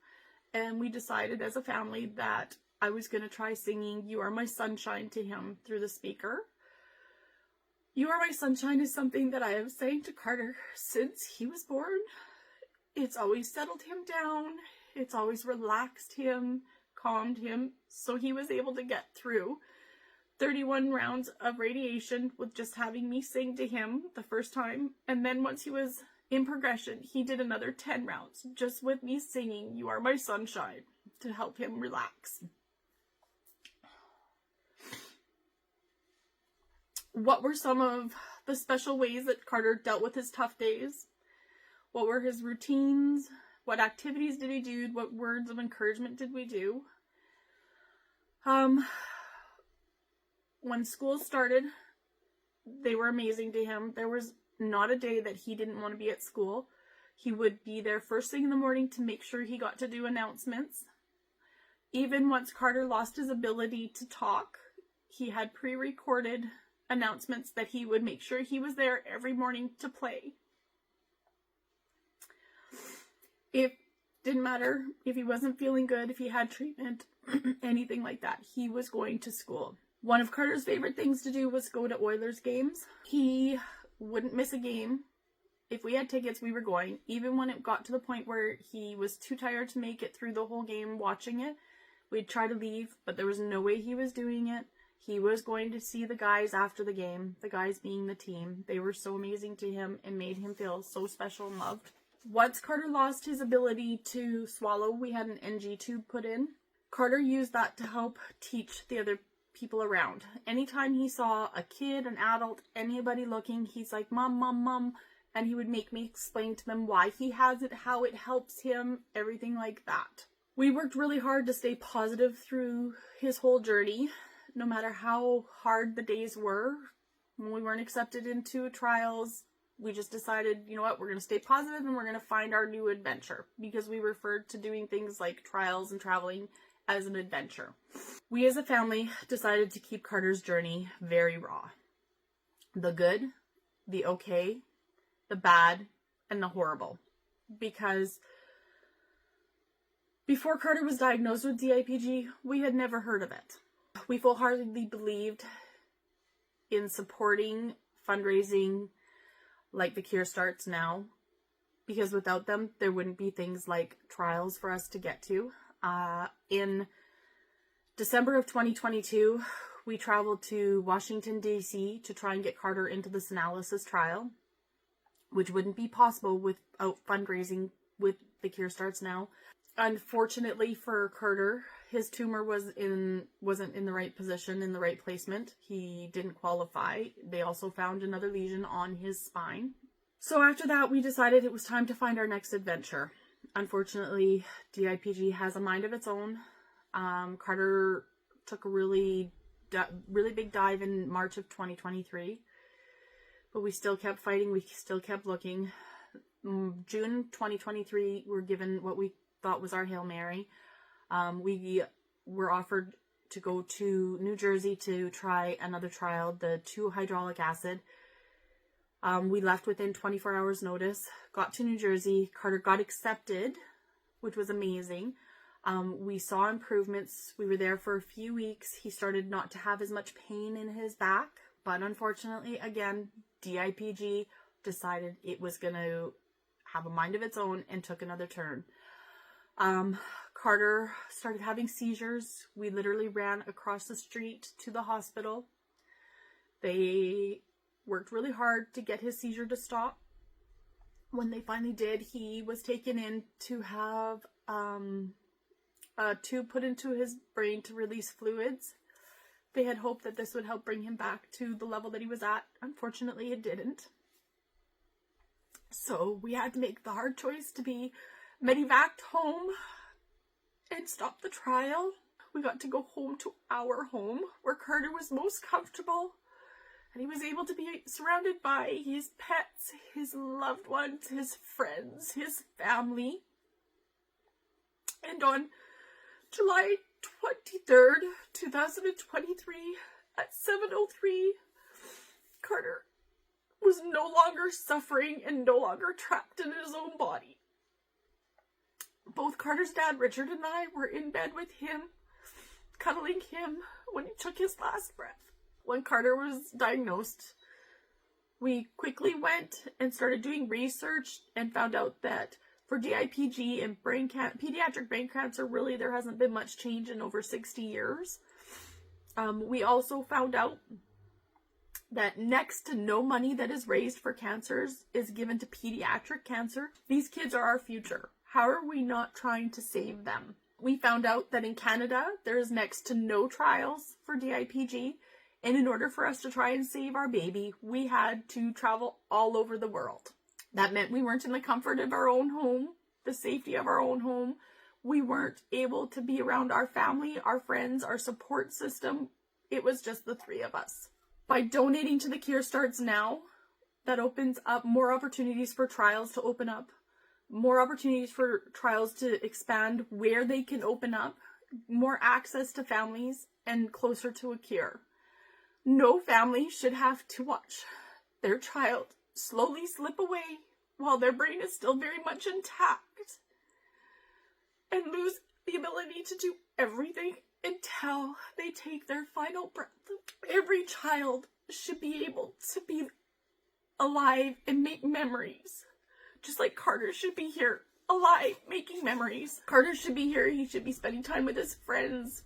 and we decided as a family that I was going to try singing "You Are My Sunshine" to him through the speaker. "You Are My Sunshine" is something that I have sang to Carter since he was born. It's always settled him down. It's always relaxed him, calmed him, so he was able to get through 31 rounds of radiation with just having me sing to him the first time. And then once he was in progression, he did another 10 rounds just with me singing "You Are My Sunshine" to help him relax. What were some of the special ways that Carter dealt with his tough days? What were his routines? What activities did he do? What words of encouragement did we do? When school started, they were amazing to him. There was not a day that he didn't want to be at school. He would be there first thing in the morning to make sure he got to do announcements. Even once Carter lost his ability to talk, he had pre-recorded announcements that he would make sure he was there every morning to play. It didn't matter if he wasn't feeling good, if he had treatment, anything like that. He was going to school. One of Carter's favorite things to do was go to Oilers games. He wouldn't miss a game. If we had tickets, we were going. Even when it got to the point where he was too tired to make it through the whole game watching it, we'd try to leave, but there was no way he was doing it. He was going to see the guys after the game, the guys being the team. They were so amazing to him and made him feel so special and loved. Once Carter lost his ability to swallow, we had an NG tube put in. Carter used that to help teach the other people around. Anytime he saw a kid, an adult, anybody looking, he's like, "Mom, Mom, Mom," and he would make me explain to them why he has it, how it helps him, everything like that. We worked really hard to stay positive through his whole journey, no matter how hard the days were. When we weren't accepted into trials, we just decided, you know what, we're going to stay positive and we're going to find our new adventure, because we referred to doing things like trials and traveling as an adventure. We as a family decided to keep Carter's journey very raw. The good, the okay, the bad, and the horrible. Because before Carter was diagnosed with DIPG, we had never heard of it. We full-heartedly believed in supporting fundraising like the Cure Starts Now, because without them, there wouldn't be things like trials for us to get to. In December of 2022, we traveled to Washington, D.C. to try and get Carter into this analysis trial, which wouldn't be possible without fundraising with the Cure Starts Now. Unfortunately for Carter, his tumor wasn't in the right position, in the right placement. He didn't qualify. They also found another lesion on his spine. So after that, we decided it was time to find our next adventure. Unfortunately, DIPG has a mind of its own. Carter took a really big dive in March of 2023, but we still kept fighting. We still kept looking. June 2023, we're given what we thought was our Hail Mary. We were offered to go to New Jersey to try another trial, the 2-hydraulic acid. We left within 24 hours notice, got to New Jersey. Carter got accepted, which was amazing. We saw improvements. We were there for a few weeks. He started not to have as much pain in his back, but unfortunately, again, DIPG decided it was going to have a mind of its own and took another turn. Carter started having seizures. We literally ran across the street to the hospital. They worked really hard to get his seizure to stop. When they finally did, he was taken in to have a tube put into his brain to release fluids. They had hoped that this would help bring him back to the level that he was at. Unfortunately, it didn't. So we had to make the hard choice to be medevaced home and stop the trial. We got to go home to our home where Carter was most comfortable, and he was able to be surrounded by his pets, his loved ones, his friends, his family. And on July 23rd, 2023, at 7:03, Carter was no longer suffering and no longer trapped in his own body. Both Carter's dad, Richard, and I were in bed with him, cuddling him when he took his last breath. When Carter was diagnosed, we quickly went and started doing research and found out that for DIPG and pediatric brain cancer, really there hasn't been much change in over 60 years. We also found out that next to no money that is raised for cancers is given to pediatric cancer. These kids are our future. How are we not trying to save them? We found out that in Canada, there is next to no trials for DIPG. And in order for us to try and save our baby, we had to travel all over the world. That meant we weren't in the comfort of our own home, the safety of our own home. We weren't able to be around our family, our friends, our support system. It was just the three of us. By donating to the Cure Starts Now, that opens up more opportunities for trials to open up, more opportunities for trials to expand where they can open up, more access to families, and closer to a cure. No family should have to watch their child slowly slip away while their brain is still very much intact and lose the ability to do everything until they take their final breath. Every child should be able to be alive and make memories. Just like Carter should be here, alive, making memories. Carter should be here. He should be spending time with his friends,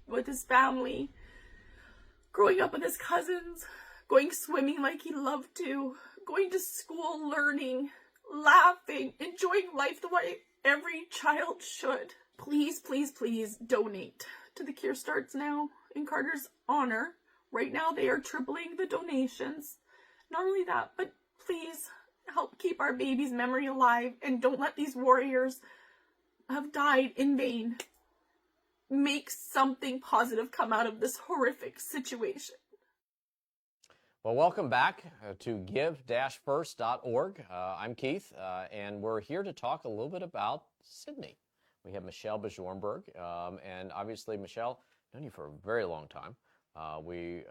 with his family, growing up with his cousins, going swimming like he loved to, going to school, learning, laughing, enjoying life the way every child should. Please, please, please donate to the Cure Starts Now in Carter's honor. Right now they are tripling the donations. Not only that, but please help keep our baby's memory alive and don't let these warriors have died in vain. Make something positive come out of this horrific situation. Well, welcome back to give-first.org. I'm Keith, and we're here to talk a little bit about Sydney. We have Michelle Bajornberg, and obviously, Michelle, known you for a very long time. We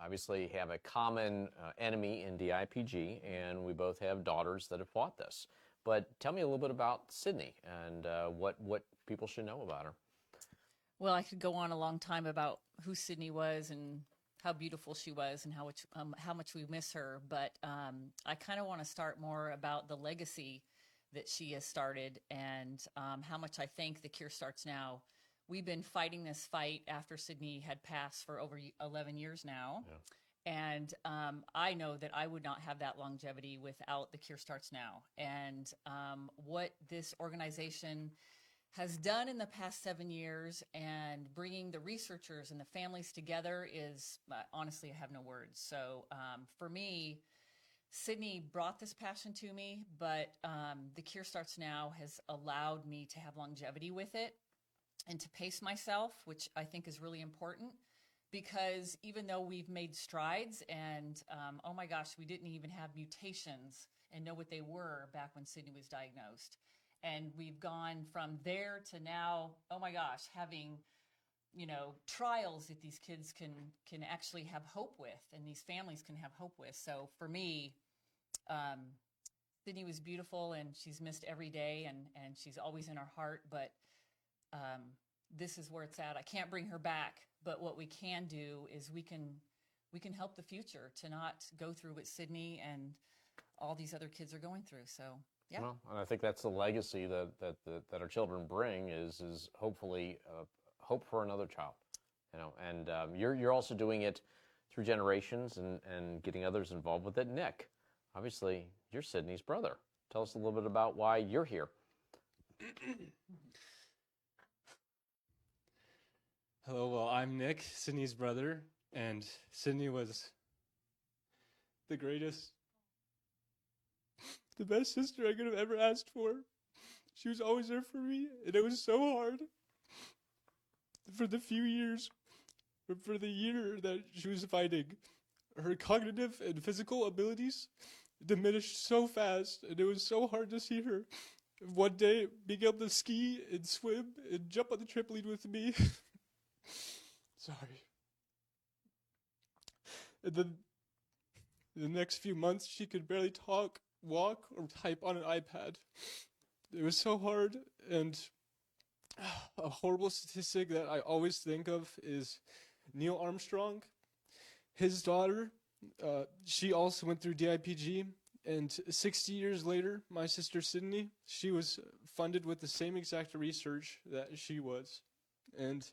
obviously have a common enemy in DIPG, and we both have daughters that have fought this. But tell me a little bit about Sydney and what people should know about her. Well, I could go on a long time about who Sydney was and how beautiful she was and how much we miss her. But I kind of want to start more about the legacy that she has started and how much I think the Cure Starts Now. We've been fighting this fight after Sydney had passed for over 11 years now. Yeah. And I know that I would not have that longevity without the Cure Starts Now. And what this organization has done in the past 7 years and bringing the researchers and the families together is, honestly, I have no words. So for me, Sydney brought this passion to me, but the Cure Starts Now has allowed me to have longevity with it and to pace myself, which I think is really important. Because even though we've made strides and, oh my gosh, we didn't even have mutations and know what they were back when Sydney was diagnosed. And we've gone from there to now, oh my gosh, having, trials that these kids can actually have hope with and these families can have hope with. So for me, Sydney was beautiful and she's missed every day and she's always in our heart. But this is where it's at. I can't bring her back. But what we can do is we can help the future to not go through what Sydney and all these other kids are going through. So, yeah. Well, and I think that's the legacy that our children bring is hopefully hope for another child. And you're also doing it through generations and getting others involved with it. Nick, obviously, you're Sydney's brother. Tell us a little bit about why you're here. Hello, well, I'm Nick, Sydney's brother, and Sydney was the greatest, the best sister I could have ever asked for. She was always there for me, and it was so hard for the few years, or for the year that she was fighting. Her cognitive and physical abilities diminished so fast, and it was so hard to see her one day being able to ski and swim and jump on the trampoline with me. Sorry. And then the next few months, she could barely talk, walk, or type on an iPad. It was so hard, and a horrible statistic that I always think of is Neil Armstrong. His daughter, she also went through DIPG, and 60 years later, my sister Sydney, she was funded with the same exact research that she was. And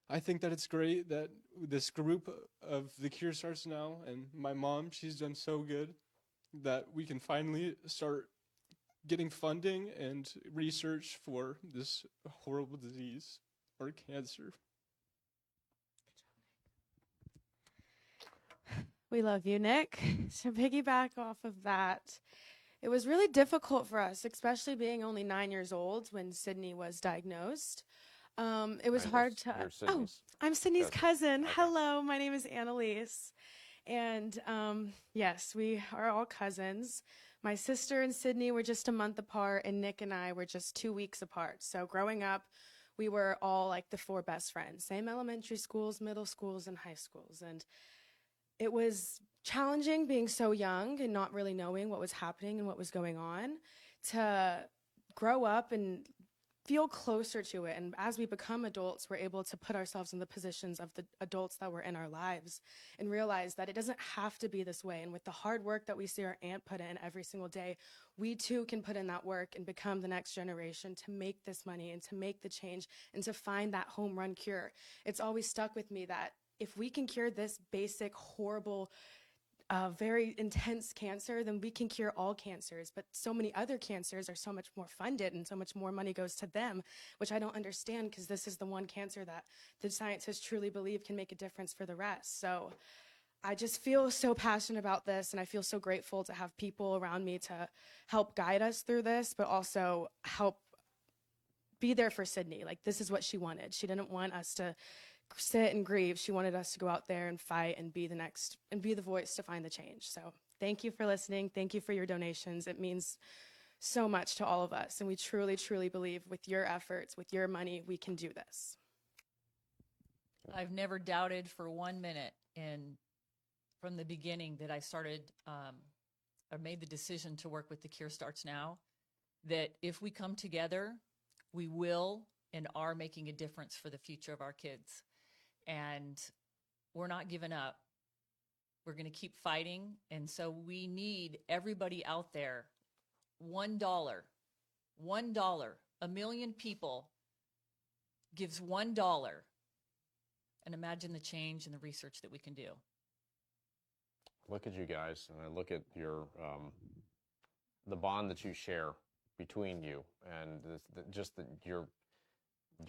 I think that it's great that this group of the Cure Starts Now and my mom, she's done so good that we can finally start getting funding and research for this horrible disease or cancer. We love you, Nick. To piggyback off of that, it was really difficult for us, especially being only 9 years old when Sydney was diagnosed. It was hard to. Oh, I'm Sydney's cousin. Okay. Hello, my name is Annalise. And yes, we are all cousins. My sister and Sydney were just a month apart, and Nick and I were just 2 weeks apart. So growing up, we were all like the four best friends, same elementary schools, middle schools, and high schools. And it was challenging being so young and not really knowing what was happening and what was going on to grow up and feel closer to it. And as we become adults, we're able to put ourselves in the positions of the adults that were in our lives and realize that it doesn't have to be this way. And with the hard work that we see our aunt put in every single day, we too can put in that work and become the next generation to make this money and to make the change and to find that home run cure. It's always stuck with me that if we can cure this basic, horrible, very intense cancer, then we can cure all cancers. But so many other cancers are so much more funded and so much more money goes to them, which I don't understand because this is the one cancer that the scientists truly believe can make a difference for the rest. So I just feel so passionate about this, and I feel so grateful to have people around me to help guide us through this, but also help be there for Sydney. Like, this is what she wanted. She didn't want us to sit and grieve. She wanted us to go out there and fight and be the voice to find the change. So thank you for listening. Thank you for your donations. It means so much to all of us, and we truly, truly believe with your efforts, with your money, we can do this. I've never doubted for 1 minute from the beginning that I started or made the decision to work with The Cure Starts Now, that if we come together, we will and are making a difference for the future of our kids. And we're not giving up. We're going to keep fighting. And so we need everybody out there. $1, a million people gives $1. And imagine the change and the research that we can do. Look at you guys, and I look at your the bond that you share between you, and your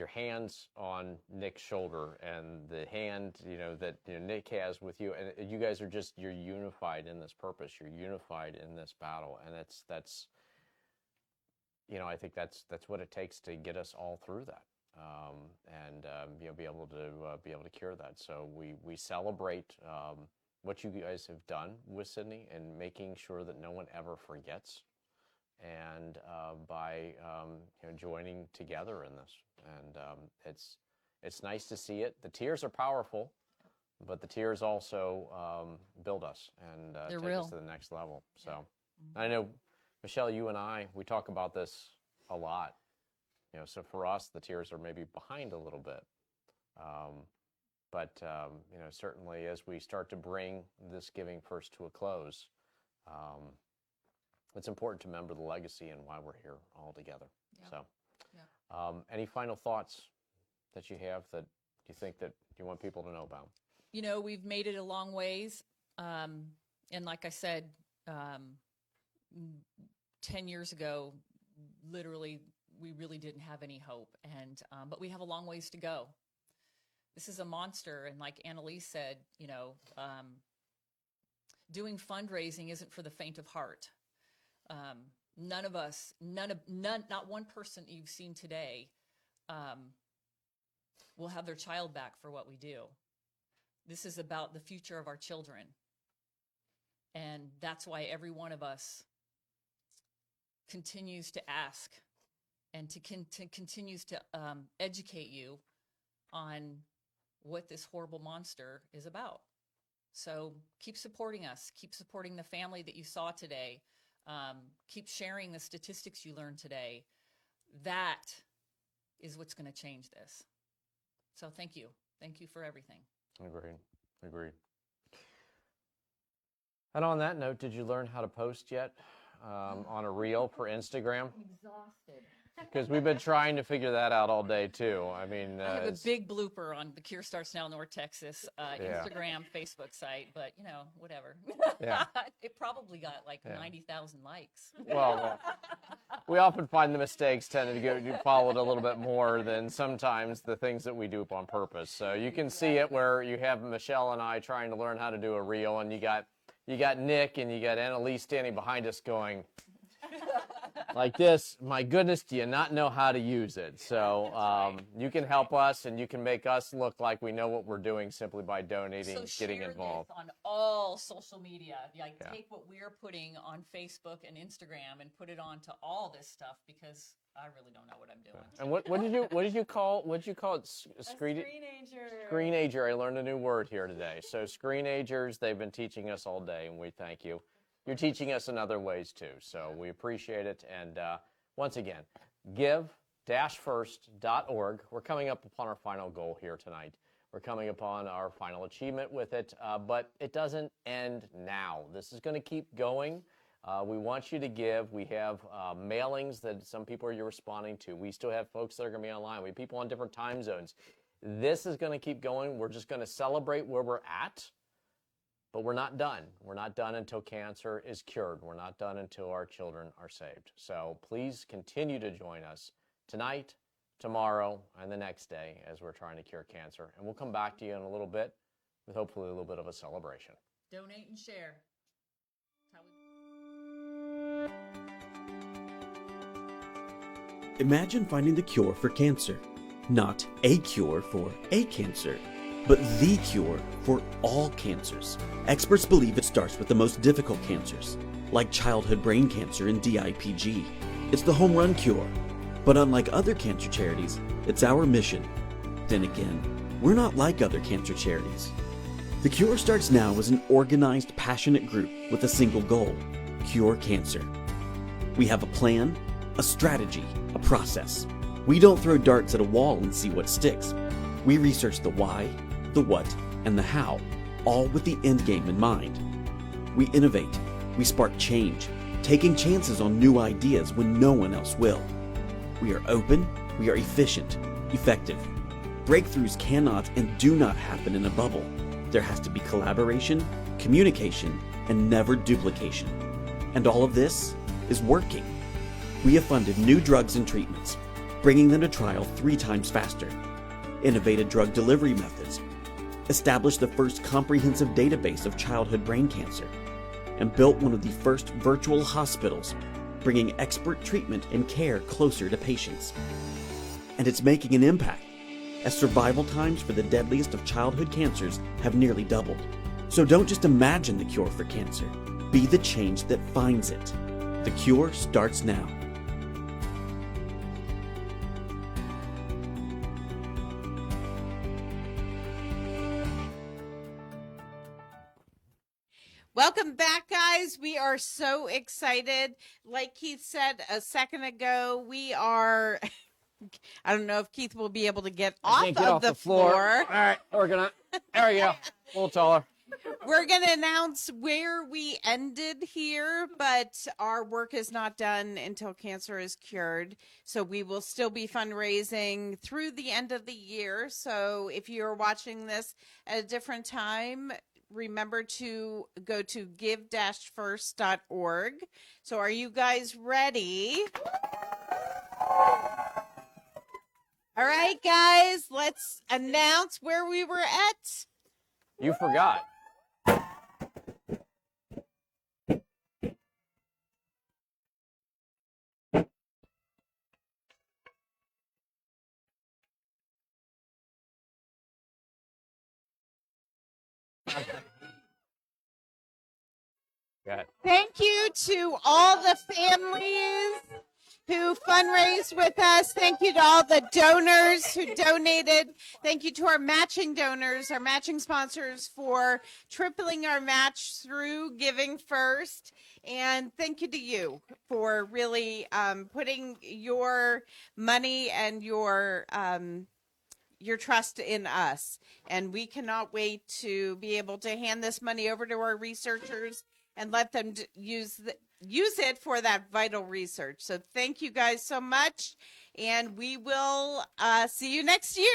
hands on Nick's shoulder, and the hand that Nick has with you, and you guys are you're unified in this purpose. You're unified in this battle, and that's I think that's what it takes to get us all through that, and be able to cure that. So we celebrate what you guys have done with Sydney and making sure that no one ever forgets, and by joining together in this. And it's nice to see it. The tears are powerful, but the tears also build us and take us to the next level. So I know, Michelle, you and I, we talk about this a lot. So for us, the tears are maybe behind a little bit. But certainly as we start to bring this Giving First to a close, it's important to remember the legacy and why we're here all together. Yeah. So any final thoughts that you have that you think that you want people to know about? We've made it a long ways. And like I said, 10 years ago, literally, we really didn't have any hope. But we have a long ways to go. This is a monster. And like Annalise said, doing fundraising isn't for the faint of heart. None of us, not one person you've seen today will have their child back for what we do. This is about the future of our children. And that's why every one of us continues to ask and continues to educate you on what this horrible monster is about. So keep supporting us. Keep supporting the family that you saw today. Keep sharing the statistics you learned today. That is what's going to change this. So thank you. Thank you for everything. Agreed. And on that note, did you learn how to post yet on a reel for Instagram? I'm exhausted. Because we've been trying to figure that out all day too. I mean, I have a big blooper on the Cure Starts Now North Texas Instagram, Facebook site, but whatever. Yeah. It probably got like 90,000 likes. Well, we often find the mistakes tend to get followed a little bit more than sometimes the things that we do on purpose. So you can see it where you have Michelle and I trying to learn how to do a reel, and you got Nick and you got Annalise standing behind us going like this. My goodness, do you not know how to use it? So you can help us, and you can make us look like we know what we're doing simply by donating, getting involved. This on all social media. Take what we're putting on Facebook and Instagram and put it on to all this stuff, because I really don't know what I'm doing. And what did you call it? Screenager. I learned a new word here today. So screenagers, they've been teaching us all day, and we thank you. You're teaching us in other ways too, so we appreciate it. And once again, give-first.org. We're coming up upon our final goal here tonight. We're coming upon our final achievement with it, but it doesn't end now. This is going to keep going. We want you to give. We have mailings that some people are responding to. We still have folks that are going to be online. We have people on different time zones. This is going to keep going. We're just going to celebrate where we're at. But we're not done. We're not done until cancer is cured. We're not done until our children are saved. So please continue to join us tonight, tomorrow, and the next day as we're trying to cure cancer. And we'll come back to you in a little bit with with hopefully a little bit of a celebration. Donate and share. Imagine finding the cure for cancer. Not a cure for a cancer, but the cure for all cancers. Experts believe it starts with the most difficult cancers, like childhood brain cancer and DIPG. It's the home run cure. But unlike other cancer charities, it's our mission. Then again, we're not like other cancer charities. The Cure Starts Now is an organized, passionate group with a single goal: cure cancer. We have a plan, a strategy, a process. We don't throw darts at a wall and see what sticks. We research the why, the what, and the how, all with the end game in mind. We innovate, we spark change, taking chances on new ideas when no one else will. We are open, we are efficient, effective. Breakthroughs cannot and do not happen in a bubble. There has to be collaboration, communication, and never duplication. And all of this is working. We have funded new drugs and treatments, bringing them to trial 3 times faster, innovated drug delivery methods, established the first comprehensive database of childhood brain cancer, and built one of the first virtual hospitals, bringing expert treatment and care closer to patients. And it's making an impact, as survival times for the deadliest of childhood cancers have nearly doubled. So don't just imagine the cure for cancer. Be the change that finds it. The Cure starts now. Welcome back, guys. We are so excited. Like Keith said a second ago, we are... I don't know if Keith will be able to get off of the floor. All right, we're gonna. There you go. A little taller. We're going to announce where we ended here, but our work is not done until cancer is cured. So we will still be fundraising through the end of the year. So if you're watching this at a different time, remember to go to give-first.org. So are you guys ready? All right, guys, let's announce where we were at. You forgot. Thank you to all the families who fundraised with us. Thank you to all the donors who donated. Thank you to our matching donors, our matching sponsors, for tripling our match through Giving First. And thank you to you for really putting your money and your trust in us. And we cannot wait to be able to hand this money over to our researchers and let them use it for that vital research. So thank you guys so much, and we will see you next year.